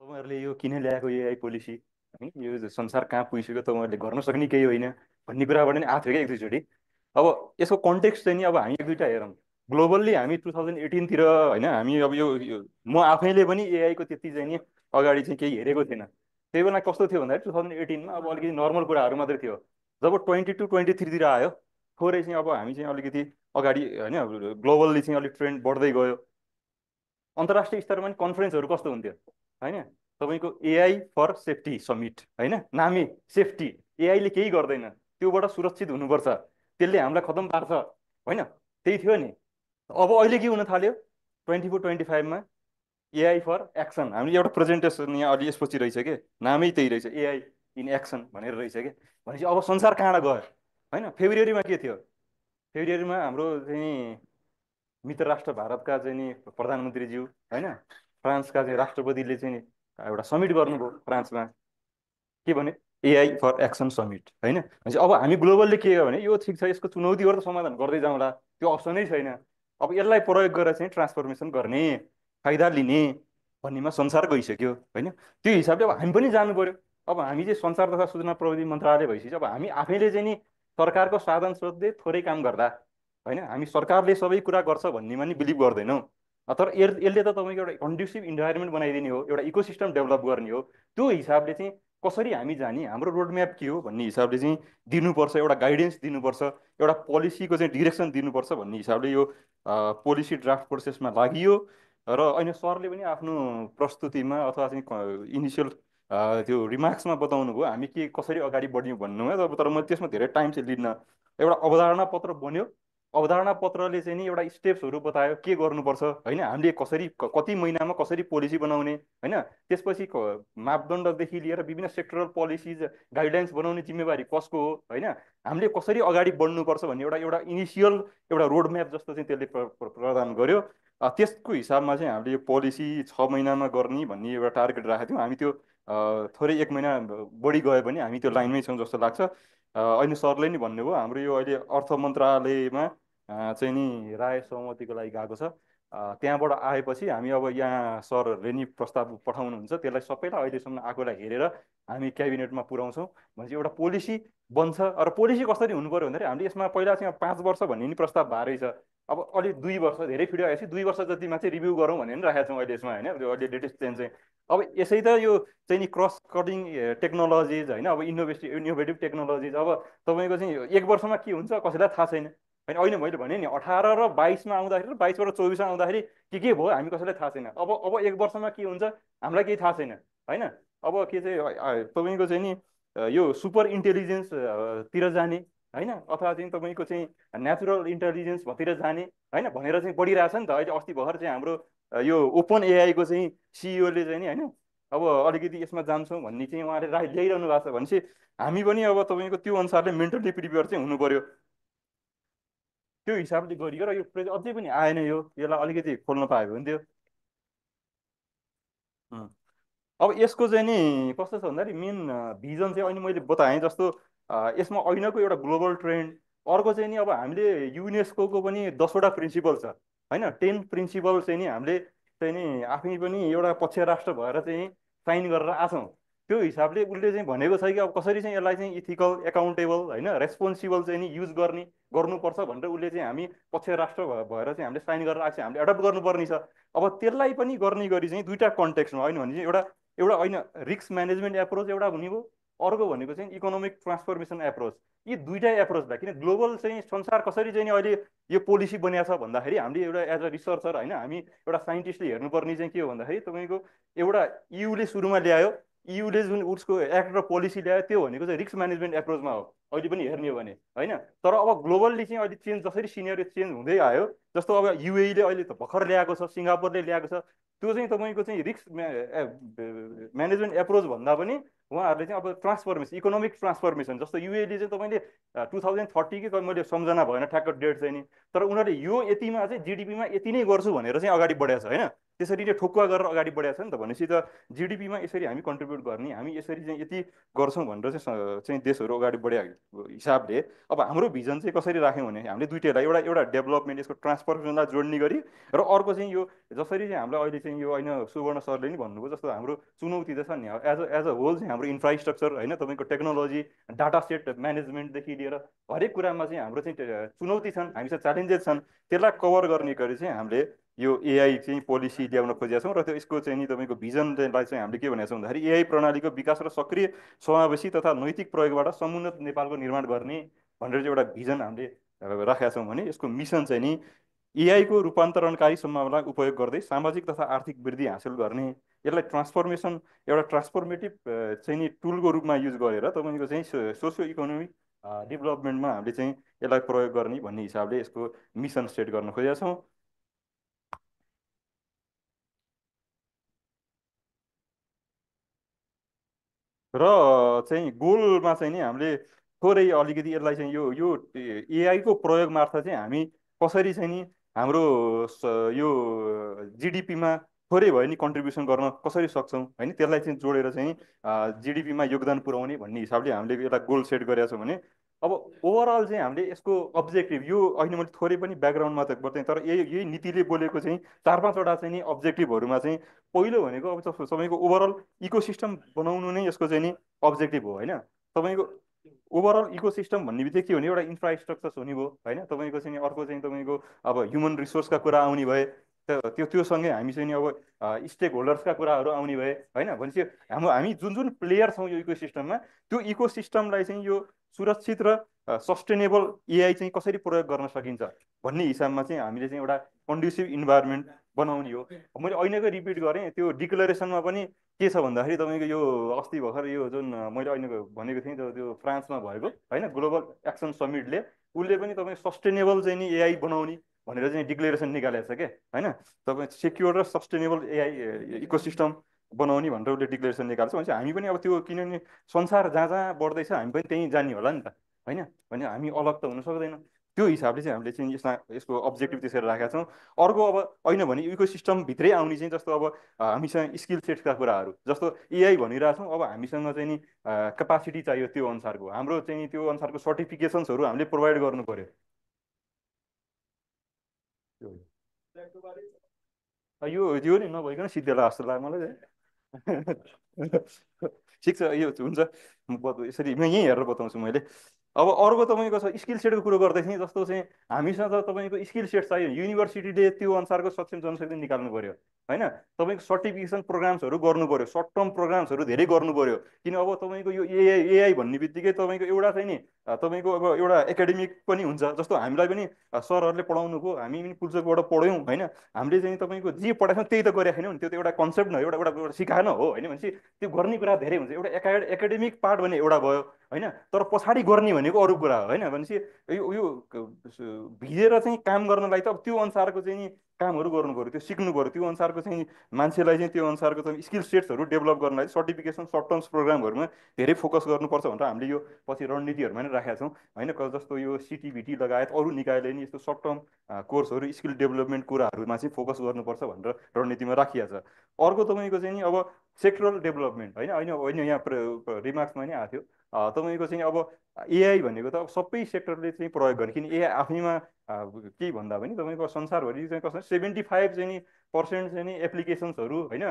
तपाईँहरूले यो किन ल्याएको एआई पोलिसी होइन, यो संसार कहाँ पुगिसक्यो, तपाईँहरूले गर्न सक्ने केही होइन भन्ने कुराबाट नि आएको थियो क्या एकचोटि। अब यसको कन्टेक्स्ट चाहिँ नि अब हामी एक दुईवटा हेरौँ। ग्लोबल्ली हामी 2018 होइन, हामी अब यो म आफैले पनि एआईको त्यति चाहिँ नि अगाडि चाहिँ केही हेरेको थिएन। त्यही बेला कस्तो थियो भन्दाखेरि 2018मा अब अलिकति नर्मल कुराहरू मात्रै थियो। जब 22-23तिर आयो, थोरै चाहिँ अब हामी चाहिँ अलिकति अगाडि होइन, ग्लोबल्ली चाहिँ अलिक ट्रेन्ड बढ्दै गयो। अन्तर्राष्ट्रिय स्तरमा पनि कन्फरेन्सहरू कस्तो हुन्थ्यो होइन, तपाईँको एआई फर सेफ्टी समिट होइन, नामै सेफ्टी। एआईले केही गर्दैन, त्योबाट सुरक्षित हुनुपर्छ, त्यसले हामीलाई खतम पार्छ होइन, त्यही थियो नि। अब अहिले के हुन थाल्यो 24-25मा एआई फर एक्सन। हामीले एउटा प्रेजेन्टेसन यहाँ अलि यसपछि रहेछ कि नामै त्यही रहेछ, एआई इन एक्सन भनेर रहेछ कि। भनेपछि अब संसार कहाँबाट गयो होइन। फेब्रुअरीमा के थियो, फेब्रुअरीमा हाम्रो चाहिँ मित्र राष्ट्र भारतका चाहिँ नि प्रधानमन्त्रीज्यू होइन, फ्रान्सका चाहिँ राष्ट्रपतिले चाहिँ नि एउटा समिट गर्नुभयो फ्रान्समा। के भने एआई फर एक्सन समिट होइन। भनेपछि अब हामी ग्लोबलले के हो भने यो ठिक छ, यसको चुनौतीहरू त समाधान गर्दै जाउँला, त्यो अप्सनै छैन। अब यसलाई प्रयोग गरेर चाहिँ ट्रान्सफर्मेसन गर्ने, फाइदा लिने भन्नेमा संसार गइसक्यो होइन। त्यो हिसाबले अब हामी पनि जानु पर्यो। अब हामी चाहिँ संचार तथा सूचना प्रविधि मन्त्रालय भइसक्यो। अब हामी आफैले चाहिँ नि सरकारको साधन स्रोतले थोरै काम गर्दा होइन, हामी सरकारले सबै कुरा गर्छ भन्नेमा नि बिलिभ गर्दैनौँ। तर यसले त तपाईँको एउटा कन्ड्युसिभ इन्भाइरोमेन्ट बनाइदिने हो, एउटा इकोसिस्टम डेभलप गर्ने हो। त्यो हिसाबले चाहिँ कसरी हामी जाने, हाम्रो रोडम्याप के हो भन्ने हिसाबले चाहिँ दिनुपर्छ, एउटा गाइडेन्स दिनुपर्छ, एउटा पोलिसीको चाहिँ डिरेक्सन दिनुपर्छ भन्ने हिसाबले यो पोलिसी ड्राफ्ट प्रोसेसमा लागियो। र अहिले सरले पनि आफ्नो प्रस्तुतिमा अथवा चाहिँ इनिसियल त्यो रिमार्क्समा बताउनु भयो हामी के कसरी अगाडि बढ्यौँ भन्नुमा। तर मैले त्यसमा धेरै टाइम चाहिँ लिन्न। एउटा अवधारणा पत्र बन्यो, अवधारणा पत्रले चाहिँ नि एउटा स्टेप्सहरू बतायो के गर्नुपर्छ होइन, हामीले कसरी कति महिनामा कसरी पोलिसी बनाउने होइन। त्यसपछि मापदण्डदेखि लिएर विभिन्न सेक्टरल पोलिसिज गाइडलाइन्स बनाउने जिम्मेवारी कसको हो होइन, हामीले कसरी अगाडि बढ्नुपर्छ भन्ने एउटा एउटा इनिसियल एउटा रोडम्याप जस्तो चाहिँ त्यसले प्रदान गर्यो। त्यसको हिसाबमा चाहिँ हामीले यो पोलिसी 6 महिनामा गर्ने भन्ने एउटा टार्गेट राखेको थियौँ हामी। त्यो थोरै 1 महिना बढी गयो भने हामी त्यो लाइनमै छौँ जस्तो लाग्छ। अहिले सरले नि भन्नुभयो हाम्रो यो अहिले अर्थ मन्त्रालयमा चाहिँ नि राय सहमतिको लागि गएको छ। त्यहाँबाट आएपछि हामी अब यहाँ सरहरूले नि प्रस्ताव पठाउनुहुन्छ, त्यसलाई सबैलाई अहिलेसम्म आएकोलाई हेरेर हामी क्याबिनेटमा पुऱ्याउँछौँ। भनेपछि एउटा पोलिसी बन्छ। र पोलिसी कसरी हुनु पऱ्यो भन्दाखेरि हामीले यसमा पहिला चाहिँ 5 वर्ष भन्ने नि प्रस्ताव भएको रहेछ। अब अलि 2 वर्ष धेरै फिड आएपछि 2 वर्ष जतिमा चाहिँ रिभ्यू गरौँ भनेर नि राखेको छौँ अहिले यसमा होइन। त्यो अहिले लेटेस्ट चेन्ज चाहिँ अब यसै त यो चाहिँ नि क्रस कटिङ टेक्नोलोजिज होइन, अब इनोभेटिभ टेक्नोलोजिज। अब तपाईँको चाहिँ 1 वर्षमा के हुन्छ कसैलाई थाहा छैन होइन। अहिले मैले भने नि 18 र 22मा आउँदाखेरि र 22बाट 24मा आउँदाखेरि के भयो हामी कसैलाई थाहा छैन। अब 1 वर्षमा के हुन्छ हामीलाई केही थाहा छैन होइन। अब के चाहिँ तपाईँको चाहिँ नि यो सुपर इन्टेलिजेन्स तिर जाने होइन, अथवा चाहिँ तपाईँको चाहिँ नेचुरल इन्टेलिजेन्सतिर जाने होइन भनेर चाहिँ बढिरहेछ नि त। अहिले अस्ति भर्खर चाहिँ हाम्रो यो ओपन एआईको चाहिँ सिइओले चाहिँ नि होइन अब अलिकति यसमा जान्छौँ भन्ने चाहिँ उहाँले ल्याइरहनु भएको छ। भनेपछि हामी पनि अब तपाईँको त्यो अनुसारले मेन्टली प्रिपेयर चाहिँ हुनु पर्यो। त्यो हिसाबले गरियो। र यो अझै पनि आएन, यसलाई अलिकति खोल्न पायो भने थियो। अब यसको चाहिँ नि कस्तो छ भन्दाखेरि मेन भिजन चाहिँ अहिले मैले बताएँ जस्तो यसमा ऐनाको एउटा ग्लोबल ट्रेन्ड। अर्को चाहिँ नि अब हामीले युनेस्को पनि 10वटा प्रिन्सिपल छ होइन, 10 प्रिन्सिपल चाहिँ नि हामीले चाहिँ नि आफै पनि एउटा पक्ष राष्ट्र भएर चाहिँ साइन गरेर आछौँ। त्यो हिसाबले उसले चाहिँ भनेको छ कि अब कसरी चाहिँ यसलाई चाहिँ इथिकल एकाउन्टेबल होइन रेस्पोन्सिबल चाहिँ नि युज गर्नुपर्छ भनेर उसले चाहिँ हामी पक्ष राष्ट्र भएर चाहिँ हामीले साइन गरेर आएको छ, हामीले एडप्ट गर्नुपर्ने छ। अब त्यसलाई पनि गर्ने गरी चाहिँ दुईवटा कन्टेक्स्टमा होइन भने चाहिँ एउटा एउटा होइन रिस्क म्यानेजमेन्ट एप्रोच एउटा हुने भयो, अर्को भनेको चाहिँ इकोनोमिक ट्रान्सफर्मेसन एप्रोच। यी दुईवटा एप्रोचलाई किन ग्लोबल चाहिँ संसार कसरी चाहिँ अहिले यो पोलिसी बनिएको छ भन्दाखेरि हामीले एउटा एज अ रिसर्चर होइन हामी एउटा साइन्टिस्टले हेर्नुपर्ने चाहिँ के हो भन्दाखेरि तपाईँको एउटा इयुले सुरुमा ल्यायो, इयुले जुन उसको एक्ट र पोलिसी ल्यायो त्यो भनेको चाहिँ रिस्क म्यानेजमेन्ट एप्रोचमा हो अहिले पनि हेर्ने हो भने होइन। तर अब ग्लोबल्ली चाहिँ अहिले चेन्ज जसरी सिनेरियो चेन्ज हुँदै आयो, जस्तो अब युएईले अहिले त भर्खर ल्याएको छ, सिङ्गापुरले ल्याएको छ, त्यो चाहिँ तपाईँको चाहिँ रिस्क म्यानेजमेन्ट एप्रोच भन्दा पनि उहाँहरूले चाहिँ अब ट्रान्सफर्मेसन इकोनोमिक ट्रान्सफर्मेसन जस्तो युएले चाहिँ तपाईँले 2030 कि मैले सम्झना भएन ठ्याक्क डेट चाहिँ नि, तर उनीहरूले यो यतिमा चाहिँ जिडिपीमा यति नै गर्छु भनेर चाहिँ अगाडि बढाएको छ होइन। त्यसरी नै ठोकुवा गरेर अगाडि बढाएको छ नि त। भनेपछि त जिडिपीमा यसरी हामी कन्ट्रिब्युट गर्ने, हामी यसरी चाहिँ यति गर्छौँ भनेर चाहिँ देशहरू अगाडि बढाएको हिसाबले अब हाम्रो भिजन चाहिँ कसरी राख्यौँ भने हामीले दुइटैलाई एउटा एउटा डेभलपमेन्ट यसको ट्रान्सफर्मेसनलाई जोड्ने गरी र अर्को चाहिँ यो जसरी चाहिँ हामीलाई अहिले चाहिँ यो होइन सुवर्ण सरले नि भन्नुभयो जस्तो हाम्रो चुनौती चाहिँ छ नि एज अ होल चाहिँ हाम्रो इन्फ्रास्ट्रक्चर होइन तपाईँको टेक्नोलोजी डाटा सेट म्यानेजमेन्टदेखि लिएर हरेक कुरामा चाहिँ हाम्रो चाहिँ चुनौती छन्, हामीसँग च्यालेन्जेस छन्। त्यसलाई कभर गर्ने गरी चाहिँ हामीले यो एआई चाहिँ पोलिसी ल्याउन खोजेका छौँ र त्यो यसको चाहिँ नि तपाईँको भिजनलाई चाहिँ हामीले के भनेको छौँ भन्दाखेरि एआई प्रणालीको विकास र सक्रिय समावेशी तथा नैतिक प्रयोगबाट समुन्नत नेपालको निर्माण गर्ने भनेर चाहिँ एउटा भिजन हामीले राखेका छौँ भने यसको मिसन चाहिँ नि एआईको रूपान्तरणकारी सम्भावनालाई उपयोग गर्दै सामाजिक तथा आर्थिक वृद्धि हासिल गर्ने, यसलाई ट्रान्सफर्मेसन एउटा ट्रान्सफर्मेटिभ चाहिँ नि टुलको रूपमा युज गरेर तपाईँको चाहिँ सोसियो इकोनोमिक डेभलपमेन्टमा हामीले चाहिँ यसलाई प्रयोग गर्ने भन्ने हिसाबले यसको मिसन सेट गर्न खोजेका छौँ। र चाहिँ गोलमा चाहिँ नि हामीले थोरै अलिकति यसलाई चाहिँ यो एआईको प्रयोग मार्फत चाहिँ हामी कसरी चाहिँ नि हाम्रो यो जिडिपीमा थोरै भए नि कन्ट्रिब्युसन गर्न कसरी सक्छौँ होइन, त्यसलाई चाहिँ जोडेर चाहिँ जिडिपीमा योगदान पुर्याउने भन्ने हिसाबले हामीले यसलाई गोल सेट गरेका छौँ भने अब ओभरअल चाहिँ हामीले यसको अब्जेक्टिभ यो अहिले मैले थोरै पनि ब्याकग्राउन्डमा त बताएँ तर यही नीतिले बोलेको चाहिँ चार पाँचवटा चाहिँ नि अब्जेक्टिभहरूमा चाहिँ पहिलो भनेको अब तपाईँको ओभरअल इकोसिस्टम बनाउनु नै यसको चाहिँ नि अब्जेक्टिभ हो होइन। तपाईँको ओभरअल इकोसिस्टम भन्ने बित्तिकै के भने एउटा इन्फ्रास्ट्रक्चर हुने भयो होइन, तपाईँको चाहिँ अर्को चाहिँ तपाईँको अब ह्युमन रिसोर्सका कुरा आउने भए त्योसँगै हामी चाहिँ नि अब स्टेक होल्डर्सका कुराहरू आउने भए होइन। भनेपछि हामी जुन जुन प्लेयर छौँ यो इकोसिस्टममा त्यो इकोसिस्टमलाई चाहिँ यो सुरक्षित र सस्टेनेबल एआई चाहिँ कसरी प्रयोग गर्न सकिन्छ भन्ने हिसाबमा चाहिँ हामीले चाहिँ एउटा कन्ड्युसिभ इन्भाइरोमेन्ट बनाउने हो। मैले ऐनाकै रिपिट गरेँ त्यो डिक्लेरेसनमा पनि के छ भन्दाखेरि तपाईँको यो अस्ति भर्खर यो जुन मैले ऐनाको भनेको थिएँ त्यो फ्रान्समा भएको होइन ग्लोबल एक्सन समिटले उसले पनि तपाईँ सस्टेनेबल चाहिँ नि एआई बनाउने भनेर चाहिँ डिक्लेरेसन निकालेको छ क्या होइन। तपाईँ सेक्योर र सस्टेनेबल एआई इकोसिस्टम बनाउने भनेर उसले डिक्लेरेसन निकाल्छ भनेपछि हामी पनि अब त्यो किनभने संसार जहाँ जहाँ बढ्दैछ हामी पनि त्यहीँ जाने होला नि त होइन। भने हामी अलग त हुन सक्दैन। त्यो हिसाबले चाहिँ हामीले चाहिँ यसमा यसको अब्जेक्टिभ त्यसरी राखेका छौँ। अर्को अब होइन भने इकोसिस्टमभित्रै आउने चाहिँ जस्तो अब हामीसँग स्किल सेट्सका कुराहरू जस्तो एआई भनिरहेको छौँ अब हामीसँग चाहिँ नि क्यापासिटी चाहियो त्यो अनुसारको हाम्रो चाहिँ नि त्यो अनुसारको सर्टिफिकेसन्सहरू हामीले प्रोभाइड गर्नु पर्यो। यो यो नि नभइकन सिद्धेला जस्तो लाग्यो मलाई चाहिँ। ठिक छ यो हुन्छ यसरी म यहीँ हेरेर बताउँछु मैले। अब अर्को तपाईँको छ स्किल सेटको कुरो गर्दै थिएँ जस्तो चाहिँ हामीसँग त तपाईँको स्किल सेट चाहियो युनिभर्सिटीले त्यो अनुसारको सक्षम जनशक्ति निकाल्नु पर्यो होइन। तपाईँको सर्टिफिकेसन प्रोग्राम्सहरू गर्नु पर्यो, सर्ट टर्म प्रोग्राम्सहरू धेरै गर्नु पर्यो किन अब तपाईँको यो एआई एआई भन्ने बित्तिकै तपाईँको एउटा चाहिँ नि तपाईँको अब एउटा एकाडेमिक पनि हुन्छ जस्तो हामीलाई पनि सरहरूले पढाउनु भयो हामी पनि पुल्चोकबाट पढ्यौँ होइन। हामीले चाहिँ तपाईँको जे पढाएको छ त्यही त गरेको छैनौँ नि, त्यो त एउटा कन्सेप्ट न एउटा एउटा एउटा सिकाएन हो होइन। भनेपछि त्यो गर्ने कुरा धेरै हुन्छ एउटा एकाडेमिक पार्ट भने एउटा भयो होइन तर पछाडि गर्ने भनेको अरू कुरा हो होइन। भनेपछि यो भिजेर चाहिँ काम गर्नलाई त अब त्यो अनुसारको चाहिँ नि कामहरू गर्नु पऱ्यो, त्यो सिक्नु पऱ्यो, त्यो अनुसारको चाहिँ मान्छेलाई चाहिँ त्यो अनुसारको चाहिँ स्किल सेट्सहरू डेभलप गर्नलाई सर्टिफिकेसन सर्ट टर्म्स प्रोग्रामहरूमा धेरै फोकस गर्नुपर्छ भनेर हामीले यो पछि रणनीतिहरूमा नै राखेका छौँ होइन। जस्तो यो सिटिभिटी लगायत अरू निकायले नि यस्तो सर्ट टर्म कोर्सहरू स्किल डेभलपमेन्ट कुराहरूमा चाहिँ फोकस गर्नुपर्छ भनेर रणनीतिमा राखिएको छ। अर्को तपाईँको चाहिँ नि अब सेक्टरल डेभलपमेन्ट होइन होइन होइन यहाँ रिमार्क्समा नै आएको थियो तपाईँको चाहिँ अब एआई भनेको त अब सबै सेक्टरले चाहिँ प्रयोग गर्ने किन एआई आफैमा के भन्दा पनि तपाईँको संसारभरि चाहिँ कसरी 75 चाहिँ नि पर्सेन्ट चाहिँ नि एप्लिकेसन्सहरू होइन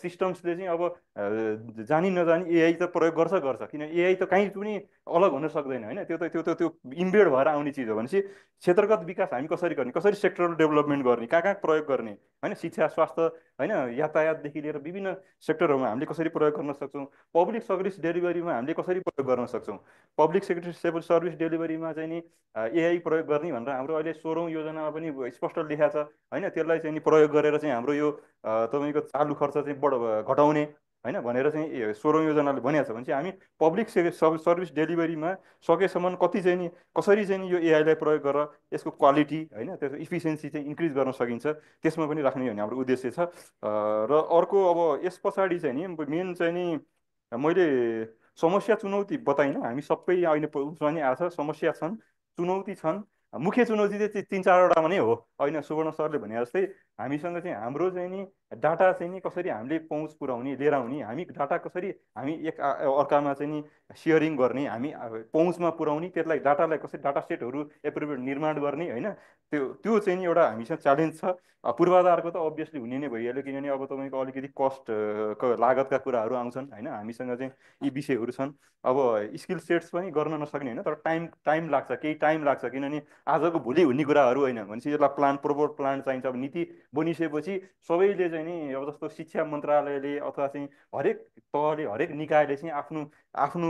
सिस्टम्सले चाहिँ अब जानी नजानी एआई त प्रयोग गर्छ गर्छ किन एआई त कहीँ पनि अलग हुन सक्दैन होइन। त्यो इम्बेड भएर आउने चिज हो भनेपछि क्षेत्रगत विकास हामी कसरी गर्ने, कसरी सेक्टरल डेभलपमेन्ट गर्ने, कहाँ कहाँ प्रयोग गर्ने होइन, शिक्षा स्वास्थ्य होइन यातायातदेखि लिएर विभिन्न सेक्टरहरूमा हामीले कसरी प्रयोग गर्न सक्छौँ, पब्लिक सर्भिस डेलिभरीमा हामीले कसरी प्रयोग गर्न सक्छौँ, पब्लिक सेक्टर सर्भिस डेलिभरीमा चाहिँ नि एआई प्रयोग गर्ने भनेर हाम्रो अहिले 16औँ योजनामा पनि स्पष्ट लेखाएको छ होइन। त्यसलाई चाहिँ नि प्रयोग गरेर चाहिँ हाम्रो यो तपाईँको चालु खर्च चाहिँ घटाउने होइन भनेर चाहिँ 16औँ योजनाले भनेको छ भने चाहिँ हामी पब्लिक सर्भिस डेलिभरीमा सकेसम्म कति चाहिँ नि कसरी चाहिँ नि यो एआईलाई प्रयोग गरेर यसको क्वालिटी होइन त्यसको इफिसियन्सी चाहिँ इन्क्रिज गर्न सकिन्छ त्यसमा पनि राख्ने भन्ने हाम्रो उद्देश्य छ। र अर्को अब यस पछाडि चाहिँ नि मेन चाहिँ नि मैले समस्या चुनौती बताइनँ, हामी सबै अहिले उसमा नि आएको छ समस्या छन् चुनौती छन्। मुख्य चुनौती चाहिँ 3-4वटामा नै हो होइन सुवर्ण सरले भने जस्तै हामीसँग चाहिँ हाम्रो चाहिँ नि डाटा चाहिँ नि कसरी हामीले पहुँच पुऱ्याउने लिएर आउने, हामी डाटा कसरी हामी अर्कामा चाहिँ नि सेयरिङ गर्ने, हामी पहुँचमा पुऱ्याउने, त्यसलाई डाटालाई कसरी डाटा सेटहरू एप्रोप्रिएट निर्माण गर्ने होइन, त्यो त्यो चाहिँ नि एउटा हामीसँग च्यालेन्ज छ। पूर्वाधारको त अभियसली हुने नै भइहाल्यो, किनभने अब तपाईँको अलिकति कस्ट को लागतका कुराहरू आउँछन् होइन, हामीसँग चाहिँ यी विषयहरू छन्। अब स्किल सेट्स पनि गर्न नसक्ने होइन, तर टाइम टाइम लाग्छ, केही टाइम लाग्छ, किनभने आजको भोलि हुने कुराहरू होइन भनेपछि यसलाई प्रोपर प्लान चाहिन्छ। अब नीति बनिसकेपछि सबैले चाहिँ नि अब जस्तो शिक्षा मन्त्रालयले अथवा चाहिँ हरेक तहले हरेक निकायले चाहिँ आफ्नो आफ्नो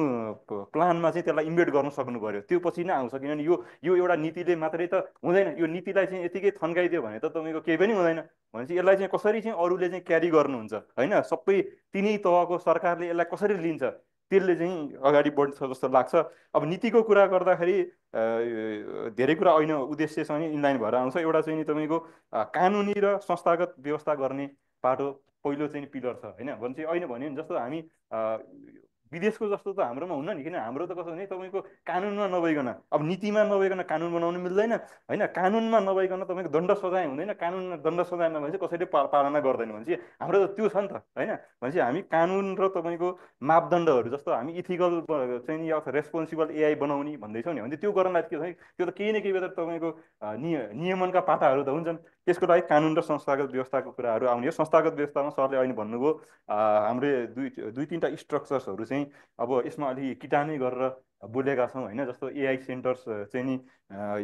प्लानमा चाहिँ त्यसलाई इम्बेड गर्न सक्नु पर्यो, त्यो पछि नै आउँछ। किनभने यो यो एउटा नीतिले मात्रै त हुँदैन, यो नीतिलाई चाहिँ यतिकै थन्काइदियो भने त तपाईँको केही पनि हुँदैन। भनेपछि यसलाई चाहिँ कसरी चाहिँ अरूले चाहिँ क्यारी गर्नुहुन्छ होइन, सबै तिनै तहको सरकारले यसलाई कसरी लिन्छ, त्यसले चाहिँ अगाडि बढ्छ जस्तो लाग्छ। अब नीतिको कुरा गर्दाखेरि धेरै कुरा ऐन उद्देश्यसँग इनलाइन भएर आउँछ। एउटा चाहिँ नि तपाईँको कानुनी र संस्थागत व्यवस्था गर्ने बाटो पहिलो चाहिँ पिलर छ होइन। भने चाहिँ ऐन भन्यो भने जस्तो हामी विदेशको जस्तो त हाम्रोमा हुन्न नि, किन हाम्रो त कस्तो भने तपाईँको कानुनमा नभइकन, अब नीतिमा नभइकन कानुन बनाउनु मिल्दैन होइन, कानुनमा नभइकन तपाईँको दण्ड सजाय हुँदैन, कानुनमा दण्ड सजाय नभएपछि कसैले पालना गर्दैन। भनेपछि हाम्रो त त्यो छ नि त होइन। भनेपछि हामी कानुन र तपाईँको मापदण्डहरू जस्तो हामी इथिकल चाहिँ नि रेस्पोन्सिबल एआई बनाउने भन्दैछौँ नि, भने त्यो गर्नलाई के छ, त्यो त केही न केही बेला तपाईँको नियमनका पाटाहरू त हुन्छन्। त्यसको लागि कानुन र संस्थागत व्यवस्थाको कुराहरू आउने हो। संस्थागत व्यवस्थामा सरले अहिले भन्नुभयो हाम्रो दुई दुई तिनवटा स्ट्रक्चर्सहरू चाहिँ अब यसमा अलिक किटानै गरेर बोलेका छौँ होइन। जस्तो एआई सेन्टर्स चाहिँ नि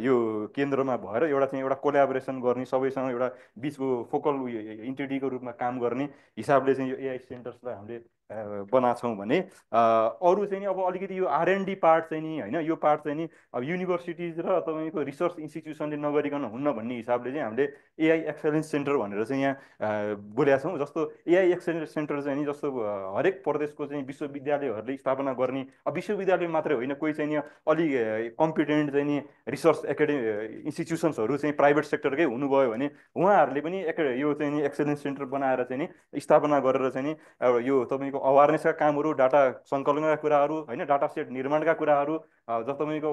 यो केन्द्रमा भएर एउटा चाहिँ एउटा कोलाबोरेसन गर्ने, सबैसँग एउटा बिचको फोकल इन्टिटीको रूपमा काम गर्ने हिसाबले चाहिँ यो एआई सेन्टर्सलाई हामीले बनाएको भने अरू चाहिँ नि अब अलिकति यो आरएनडी पार्ट चाहिँ नि होइन, यो पार्ट चाहिँ नि अब युनिभर्सिटिज र तपाईँको रिसर्च इन्स्टिट्युसनले नगरिकन हुन्न भन्ने हिसाबले चाहिँ हामीले एआई एक्सलेन्स सेन्टर भनेर चाहिँ यहाँ बोलेका छौँ। जस्तो एआई एक्सलेन्स सेन्टर चाहिँ नि जस्तो हरेक प्रदेशको चाहिँ विश्वविद्यालयहरूले स्थापना गर्ने, अब विश्वविद्यालय मात्रै होइन, कोही चाहिँ नि अलिक कम्पिटेन्ट चाहिँ नि रिसर्च इन्स्टिट्युसन्सहरू चाहिँ प्राइभेट सेक्टरकै हुनुभयो भने उहाँहरूले पनि यो चाहिँ नि एक्सलेन्स सेन्टर बनाएर चाहिँ नि स्थापना गरेर चाहिँ नि अब यो तपाईँको अवेरनेसका कामहरू, डाटा सङ्कलनका कुराहरू होइन, डाटा सेट निर्माणका कुराहरू जब तपाईँको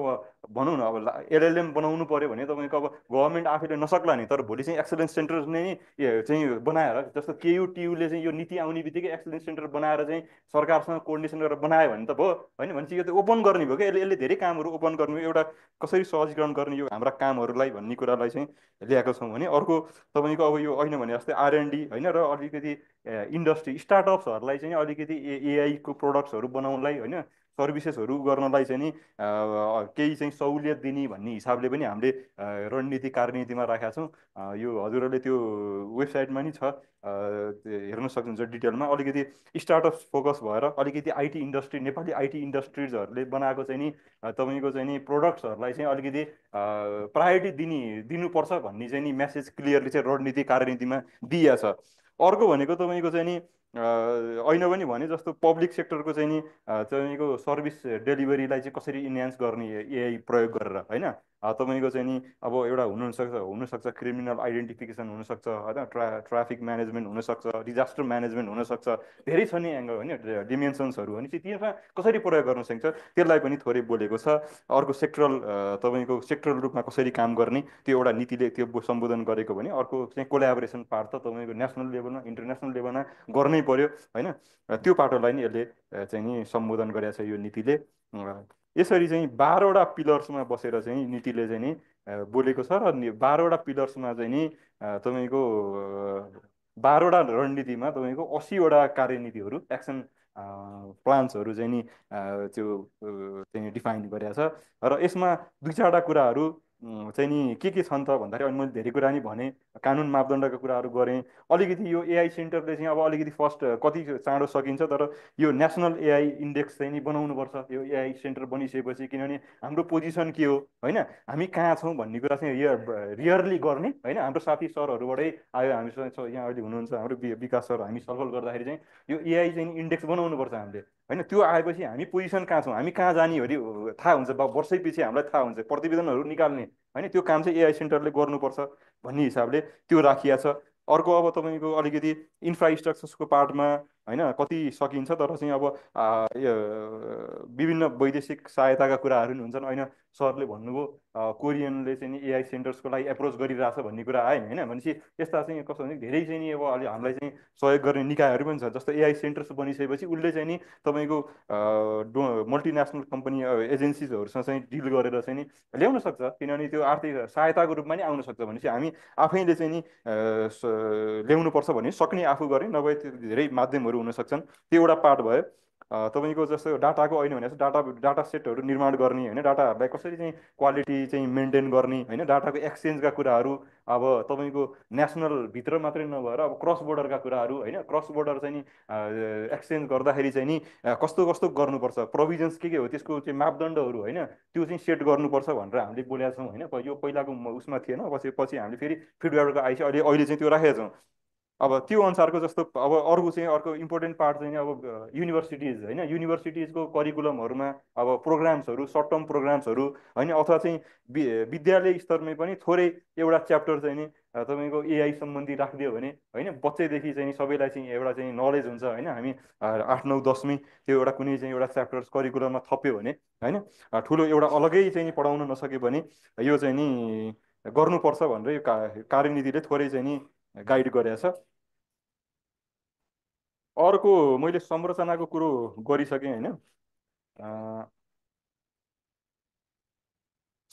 भनौँ न अब एलएलएम बनाउनु पऱ्यो भने तपाईँको अब गभर्मेन्ट आफैले नसक्ला नि, तर भोलि चाहिँ एक्सलेन्स सेन्टर नै चाहिँ बनाएर, जस्तो केयुटियुले चाहिँ यो नीति आउने बित्तिकै एक्सलेन्स सेन्टर बनाएर चाहिँ सरकारसँग कोर्डिनेसन गरेर बनायो भने त भयो होइन। भनेपछि यो त ओपन गर्ने भयो क्या, यसले यसले धेरै कामहरू ओपन गर्ने, एउटा कसरी सहजीकरण गर्ने यो हाम्रा कामहरूलाई भन्ने कुरालाई चाहिँ ल्याएको छौँ भने। अर्को तपाईँको अब यो होइन भने जस्तै आरएनडी होइन र अलिकति इन्डस्ट्री स्टार्टअप्सहरूलाई चाहिँ अलिकति एआईको प्रोडक्ट्सहरू बनाउनलाई होइन, सर्भिसेसहरू गर्नलाई चाहिँ नि केही चाहिँ सहुलियत दिने भन्ने हिसाबले पनि हामीले रणनीति कार्यनीतिमा राखेका छौँ। यो हजुरहरूले त्यो वेबसाइटमा नि छ, हेर्न सक्नुहुन्छ डिटेलमा। अलिकति स्टार्टअप्स फोकस भएर अलिकति आइटी इन्डस्ट्री, नेपाली आइटी इन्डस्ट्रिजहरूले बनाएको चाहिँ नि तपाईँको चाहिँ नि प्रोडक्ट्सहरूलाई चाहिँ अलिकति प्रायोरिटी दिनुपर्छ भन्ने चाहिँ नि मेसेज क्लियरली चाहिँ रणनीति कार्यनीतिमा दिइएको छ। अर्को भनेको तपाईँको चाहिँ नि ऐन पनि भने जस्तो पब्लिक सेक्टरको चाहिँ नि तपाईँको सर्भिस डेलिभरीलाई चाहिँ कसरी इन्हान्स गर्ने एआई प्रयोग गरेर होइन। तपाईँको चाहिँ नि अब एउटा हुनसक्छ क्रिमिनल आइडेन्टिफिकेसन हुनसक्छ होइन, ट्राफिक म्यानेजमेन्ट हुनसक्छ, डिजास्टर म्यानेजमेन्ट हुनसक्छ, धेरै छ नि एङ्गल होइन, डिमेन्सन्सहरू भने चाहिँ त्यसमा कसरी प्रयोग गर्न सकिन्छ त्यसलाई पनि थोरै बोलेको छ। अर्को सेक्टरल तपाईँको सेक्टरल रूपमा कसरी काम गर्ने त्यो एउटा नीतिले त्यो सम्बोधन गरेको भने। अर्को चाहिँ कोलाबोरेसन पार्ट त तपाईँको नेसनल लेभलमा इन्टरनेसनल लेभलमा गर्नै पर्यो होइन, त्यो पाटोलाई नि यसले चाहिँ नि सम्बोधन गरेको छ यो नीतिले। यसरी चाहिँ 12वटा पिलर्समा बसेर चाहिँ नीतिले चाहिँ नि बोलेको छ र 12वटा पिलर्समा चाहिँ नि तपाईँको 12वटा रणनीतिमा तपाईँको 80वटा कार्यनीतिहरू एक्सन प्लान्सहरू चाहिँ नि त्यो चाहिँ डिफाइन गरेको छ। र यसमा दुई चारवटा कुराहरू चाहिँ नि के छन् त भन्दाखेरि अनि मैले धेरै कुरा नि भने, कानुन मापदण्डका कुराहरू गरेँ। अलिकति यो एआई सेन्टरले चाहिँ अब अलिकति फर्स्ट कति चाँडो सकिन्छ, तर यो नेसनल एआई इन्डेक्स चाहिँ नि बनाउनुपर्छ यो एआई सेन्टर बनिसकेपछि, किनभने हाम्रो पोजिसन के हो होइन, हामी कहाँ छौँ भन्ने कुरा चाहिँ रियरली गर्ने होइन। हाम्रो साथी सरहरूबाटै आयो, हामीसँग यहाँ अहिले हुनुहुन्छ हाम्रो विकास सर, हामी छलफल गर्दाखेरि चाहिँ यो एआई चाहिँ इन्डेक्स बनाउनुपर्छ हामीले होइन। त्यो आएपछि हामी पोजिसन कहाँ छौँ, हामी कहाँ जाने हो थाहा हुन्छ, वर्षै पछि हामीलाई थाहा हुन्छ, प्रतिवेदनहरू निकाल्ने होइन, त्यो काम चाहिँ एआई सेन्टरले गर्नुपर्छ भन्ने हिसाबले त्यो राखिएको छ। अर्को अब तपाईँको अलिकति इन्फ्रास्ट्रक्चर्सको पार्टमा होइन कति सकिन्छ, तर चाहिँ अब यो विभिन्न वैदेशिक सहायताका कुराहरू नि हुन्छन्। होइन सरले भन्नुभयो कोरियनले चाहिँ नि एआई सेन्टर्सको लागि एप्रोच गरिरहेछ भन्ने कुरा आयो होइन। भनेपछि यस्ता चाहिँ कस्तो भने धेरै चाहिँ नि अब अहिले हामीलाई चाहिँ सहयोग गर्ने निकायहरू पनि छ। जस्तो एआई सेन्टर्स बनिसकेपछि उसले चाहिँ नि तपाईँको मल्टिनेसनल कम्पनी एजेन्सिजहरूसँग चाहिँ डिल गरेर चाहिँ नि ल्याउन सक्छ, किनभने त्यो आर्थिक सहायताको रूपमा नि आउन सक्छ। भनेपछि हामी आफैले चाहिँ नि ल्याउनुपर्छ भने सक्ने आफू गर्ने, नभए त्यो धेरै माध्यमहरू हुन सक्छन्। त्यो एउटा पार्ट भयो। तपाईँको जस्तो डाटाको अहिले भने डाटा सेटहरू निर्माण गर्ने होइन, डाटाहरूलाई कसरी चाहिँ क्वालिटी चाहिँ मेन्टेन गर्ने होइन, डाटाको एक्सचेन्जका कुराहरू अब तपाईँको नेसनलभित्र मात्रै नभएर अब क्रस बोर्डरका कुराहरू होइन, क्रस बोर्डर चाहिँ नि एक्सचेन्ज गर्दाखेरि चाहिँ नि कस्तो कस्तो गर्नुपर्छ, प्रोभिजन्स के हो, त्यसको चाहिँ मापदण्डहरू होइन त्यो चाहिँ सेट गर्नुपर्छ भनेर हामीले बोलेका छौँ होइन। यो पहिलाको उसमा थिएन, पछि पछि हामीले फेरि फिडब्याकको आइसक्यो, अहिले अहिले चाहिँ त्यो राखेका छौँ। अब त्यो अनुसारको जस्तो अब अर्को चाहिँ अर्को इम्पोर्टेन्ट पार्ट चाहिँ अब युनिभर्सिटिज होइन, युनिभर्सिटिजको करिकुलमहरूमा अब प्रोग्राम्सहरू, सर्ट टर्म प्रोग्राम्सहरू होइन, अथवा चाहिँ विद्यालय स्तरमै पनि थोरै एउटा च्याप्टर चाहिँ नि तपाईँको एआई सम्बन्धी राखिदियो भने होइन, बच्चैदेखि चाहिँ सबैलाई चाहिँ एउटा चाहिँ नलेज हुन्छ होइन। हामी 8 9 10वीं त्यो एउटा कुनै चाहिँ एउटा च्याप्टर करिकुलममा थप्यो भने होइन, ठुलो एउटा अलगै चाहिँ नि पढाउन नसक्यो भने यो चाहिँ नि गर्नुपर्छ भनेर यो कार्यनीतिले थोरै चाहिँ नि गाइड गरेको छ। अर्को मैले संरचनाको कुरो गरिसकेँ होइन।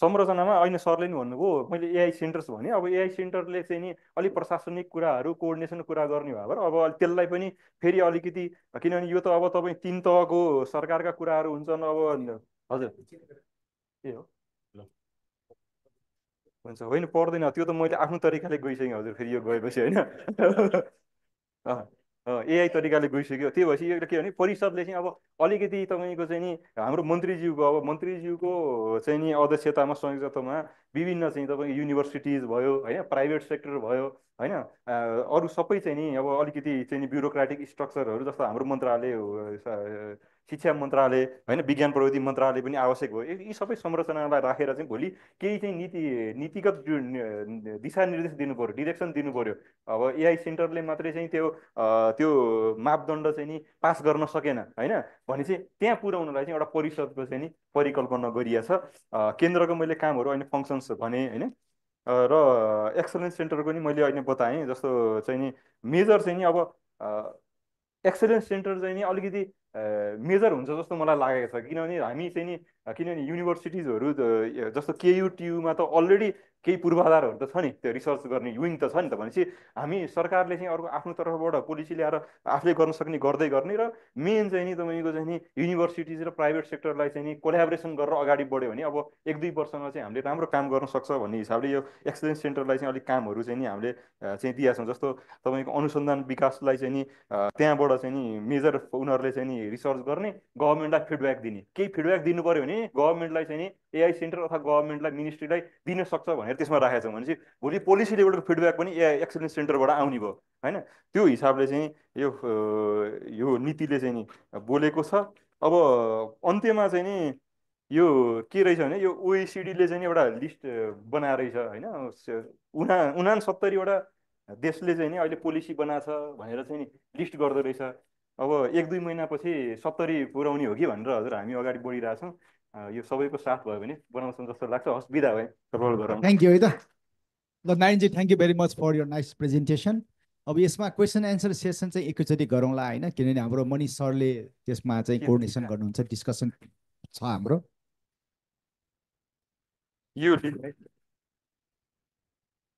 संरचनामा अहिले सरले नि भन्नुभयो, मैले एआई सेन्टर्स भने अब एआई सेन्टरले चाहिँ नि अलिक प्रशासनिक कुराहरू कोअर्डिनेसन कुरा गर्ने भयो भने अब त्यसलाई पनि फेरि अलिकति, किनभने यो त अब तपाईँ 3 तहको सरकारका कुराहरू हुन्छन् अब। हजुर के हो ल हुन्छ, होइन पर्दैन, त्यो त मैले आफ्नो तरिकाले गइसकेँ हजुर, फेरि यो गएपछि होइन। एआई तरिकाले गइसक्यो, त्यही भएपछि यो के भने परिषदले चाहिँ अब अलिकति तपाईँको चाहिँ नि हाम्रो मन्त्रीज्यूको अब मन्त्रीज्यूको चाहिँ नि अध्यक्षतामा संयुक्तमा विभिन्न चाहिँ तपाईँको युनिभर्सिटिज भयो होइन, प्राइभेट सेक्टर भयो होइन, अरू सबै चाहिँ नि अब अलिकति चाहिँ नि ब्युरोक्रेटिक स्ट्रक्चरहरू जस्तो हाम्रो मन्त्रालय शिक्षा मन्त्रालय होइन, विज्ञान प्रविधि मन्त्रालय पनि आवश्यक भयो। यी सबै संरचनालाई राखेर चाहिँ भोलि केही चाहिँ नीतिगत दिशानिर्देश दिनु पऱ्यो, डिरेक्सन दिनु पऱ्यो। अब एआई सेन्टरले मात्रै चाहिँ त्यो मापदण्ड चाहिँ नि पास गर्न सकेन होइन भने चाहिँ त्यहाँ पुर्याउनलाई चाहिँ एउटा परिषदको चाहिँ नि परिकल्पना गरिएछ। केन्द्रको मैले कामहरू अहिले फङ्सन्स भने होइन, र एक्सलेन्स सेन्टरको नि मैले अहिले बताएँ। जस्तो चाहिँ नि मेजर चाहिँ नि अब एक्सलेन्स सेन्टर चाहिँ नि अलिकति मेजर हुन्छ जस्तो मलाई लागेको छ, किनभने हामी चाहिँ नि किनभने युनिभर्सिटिजहरू जस्तो केयुटियुमा त अलरेडी केही पूर्वाधारहरू त छ नि, त्यो रिसर्च गर्ने विङ त छ नि त। भनेपछि हामी सरकारले चाहिँ अर्को आफ्नो तर्फबाट पोलिसी ल्याएर आफूले गर्न सक्ने गर्दै गर्ने, र मेन चाहिँ नि तपाईँको चाहिँ नि युनिभर्सिटिज र प्राइभेट सेक्टरलाई चाहिँ नि कोलाबोरेसन गरेर अगाडि बढ्यो भने अब 1 2 वर्षमा चाहिँ हामीले राम्रो काम गर्न सक्छ भन्ने हिसाबले यो एक्सलेन्स सेन्टरलाई चाहिँ अलिक कामहरू चाहिँ नि हामीले चाहिँ दिएका छौँ। जस्तो तपाईँको अनुसन्धान विकासलाई चाहिँ नि त्यहाँबाट चाहिँ नि मेजर उनीहरूले चाहिँ नि रिसर्च गर्ने, गभर्मेन्टलाई फिडब्याक दिने, केही फिडब्याक दिनु पऱ्यो भने गभर्मेन्टलाई चाहिँ नि एआई सेन्टर अथवा गभर्मेन्टलाई मिनिस्ट्रीलाई दिन सक्छ भनेर त्यसमा राखेका छौँ। भनेपछि भोलि पोलिसी लेभलको फिडब्याक पनि एआई एक्सलेन्स सेन्टरबाट आउने भयो होइन। त्यो हिसाबले चाहिँ यो नीतिले चाहिँ नि बोलेको छ। अब अन्त्यमा चाहिँ नि यो के रहेछ भने यो ओइसिडीले चाहिँ नि एउटा लिस्ट बनाएर रहेछ होइन, 69वटा देशले चाहिँ नि अहिले पोलिसी बनाछ भनेर चाहिँ नि लिस्ट गर्दो रहेछ। अब 1 2 महिनापछि 70 पुर्याउने हो कि भनेर हजुर हामी अगाडि बढिरहेछौँ। यो सबैको साथ भयो भने बनाउँछौँ जस्तो लाग्छ। हस्, बिदा भएँ, सफल गरौँ। थ्याङ्क यू है त। ल नारायणजी, thank you very much for your nice presentation. अब यसमा क्वेसन एन्सर सेसन चाहिँ एकैचोटि गरौँला होइन, किनभने हाम्रो मनिष सरले त्यसमा चाहिँ कोअर्डिनेसन गर्नुहुन्छ, डिस्कसन छ हाम्रो। यो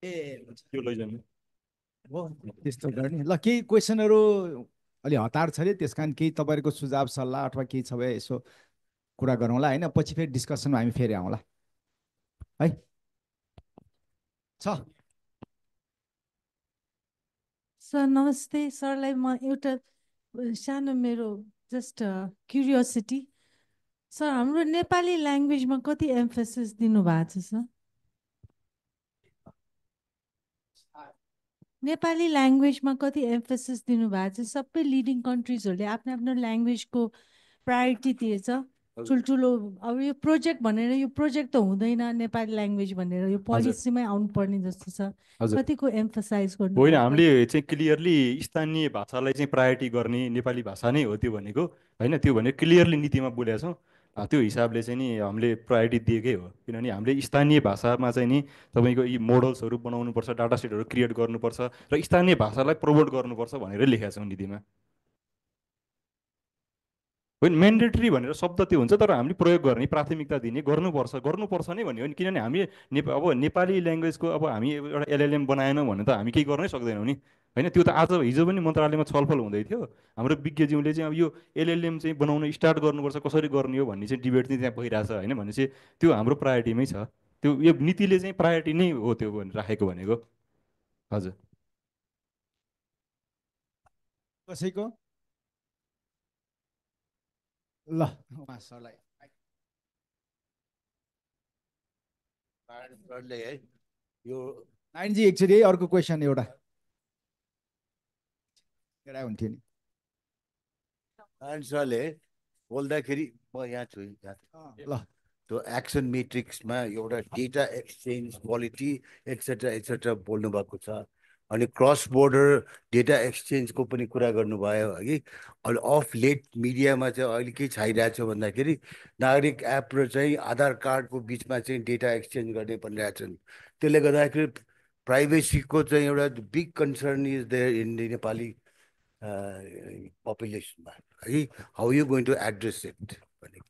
ए लैजानु हो त्यस्तो गर्ने। ल केही क्वेसनहरू अलि हतार छ अरे, त्यस कारण केही तपाईँहरूको सुझाव सल्लाह अथवा केही छ भए यसो कुरा गरौँला होइन, पछि फेरि डिस्कसनमा हामी फेरि आउँला है। छ सर नमस्ते। सरलाई म एउटा सानो मेरो जस्ट क्युरियोसिटी, सर हाम्रो नेपाली ल्याङ्ग्वेजमा कति एम्फेसिस दिनुभएको छ सर? नेपाली ल्याङ्ग्वेजमा कति एम्फेसिस दिनुभएको छ? सबै लिडिङ कन्ट्रिजहरूले आफ्नो आफ्नो ल्याङ्ग्वेजको प्रायोरिटी दिएछ। ठुल्ठुलो अब यो प्रोजेक्ट भनेर यो प्रोजेक्ट त हुँदैन नेपाली ल्याङ्ग्वेज भनेर यो पोलिसीमै आउनुपर्ने जस्तो छ हजुर कतिको एम्फसाइज गर्नु होइन भएको? हामीले चाहिँ क्लियरली स्थानीय भाषालाई चाहिँ प्रायोरिटी गर्ने नेपाली भाषा नै हो त्यो भनेको होइन त्यो भने क्लियरली नीतिमा बोलेका छौँ त्यो हिसाबले चाहिँ नि हामीले प्रायोरिटी दिएकै हो किनभने हामीले स्थानीय भाषामा चाहिँ नि तपाईँको यी मोडल्सहरू बनाउनुपर्छ डाटा सेटहरू क्रिएट गर्नुपर्छ र स्थानीय भाषालाई प्रमोट गर्नुपर्छ भनेर लेखेका छौँ नीतिमा होइन मेन्डेटरी भनेर शब्द त्यो हुन्छ तर हामीले प्रयोग गर्ने प्राथमिकता दिने गर्नुपर्छ नै भन्ने हो नि किनभने हामी अब नेपाली ल्याङ्ग्वेजको अब हामी एउटा एलएलएम बनाएनौँ भने त हामी केही गर्नै सक्दैनौँ नि होइन त्यो त आज हिजो पनि मन्त्रालयमा छलफल हुँदै थियो हाम्रो विज्ञज्यूले चाहिँ अब यो एलएलएम चाहिँ बनाउन स्टार्ट गर्नुपर्छ कसरी गर्ने हो भन्ने चाहिँ डिबेट चाहिँ त्यहाँ भइरहेछ होइन भनेपछि त्यो हाम्रो प्रायोरिटीमै छ त्यो यो नीतिले चाहिँ प्रायोरिटी नै हो त्यो राखेको भनेको हजुर कसैको ल उहाँ सरलाई है यो नारायणजी एकचोटि है अर्को क्वेसन एउटा हुन्थ्यो नि नारायण सरले बोल्दाखेरि म यहाँ छु ल त्यो एक्सन मेट्रिक्समा एउटा डेटा एक्सचेन्ज क्वालिटी एक्सेट्रा बोल्नु भएको छ अनि क्रस बोर्डर डेटा एक्सचेन्जको पनि कुरा गर्नुभयो है अनि अफ लेट मिडियामा चाहिँ अहिले के छाइरहेको छ भन्दाखेरि नागरिक एप र चाहिँ आधार कार्डको बिचमा चाहिँ डेटा एक्सचेन्ज गर्ने भनिरहेको छन् त्यसले गर्दाखेरि प्राइभेसीको चाहिँ एउटा big concern is there in the Nepali पपुलेसनमा है how you going to address it भनेको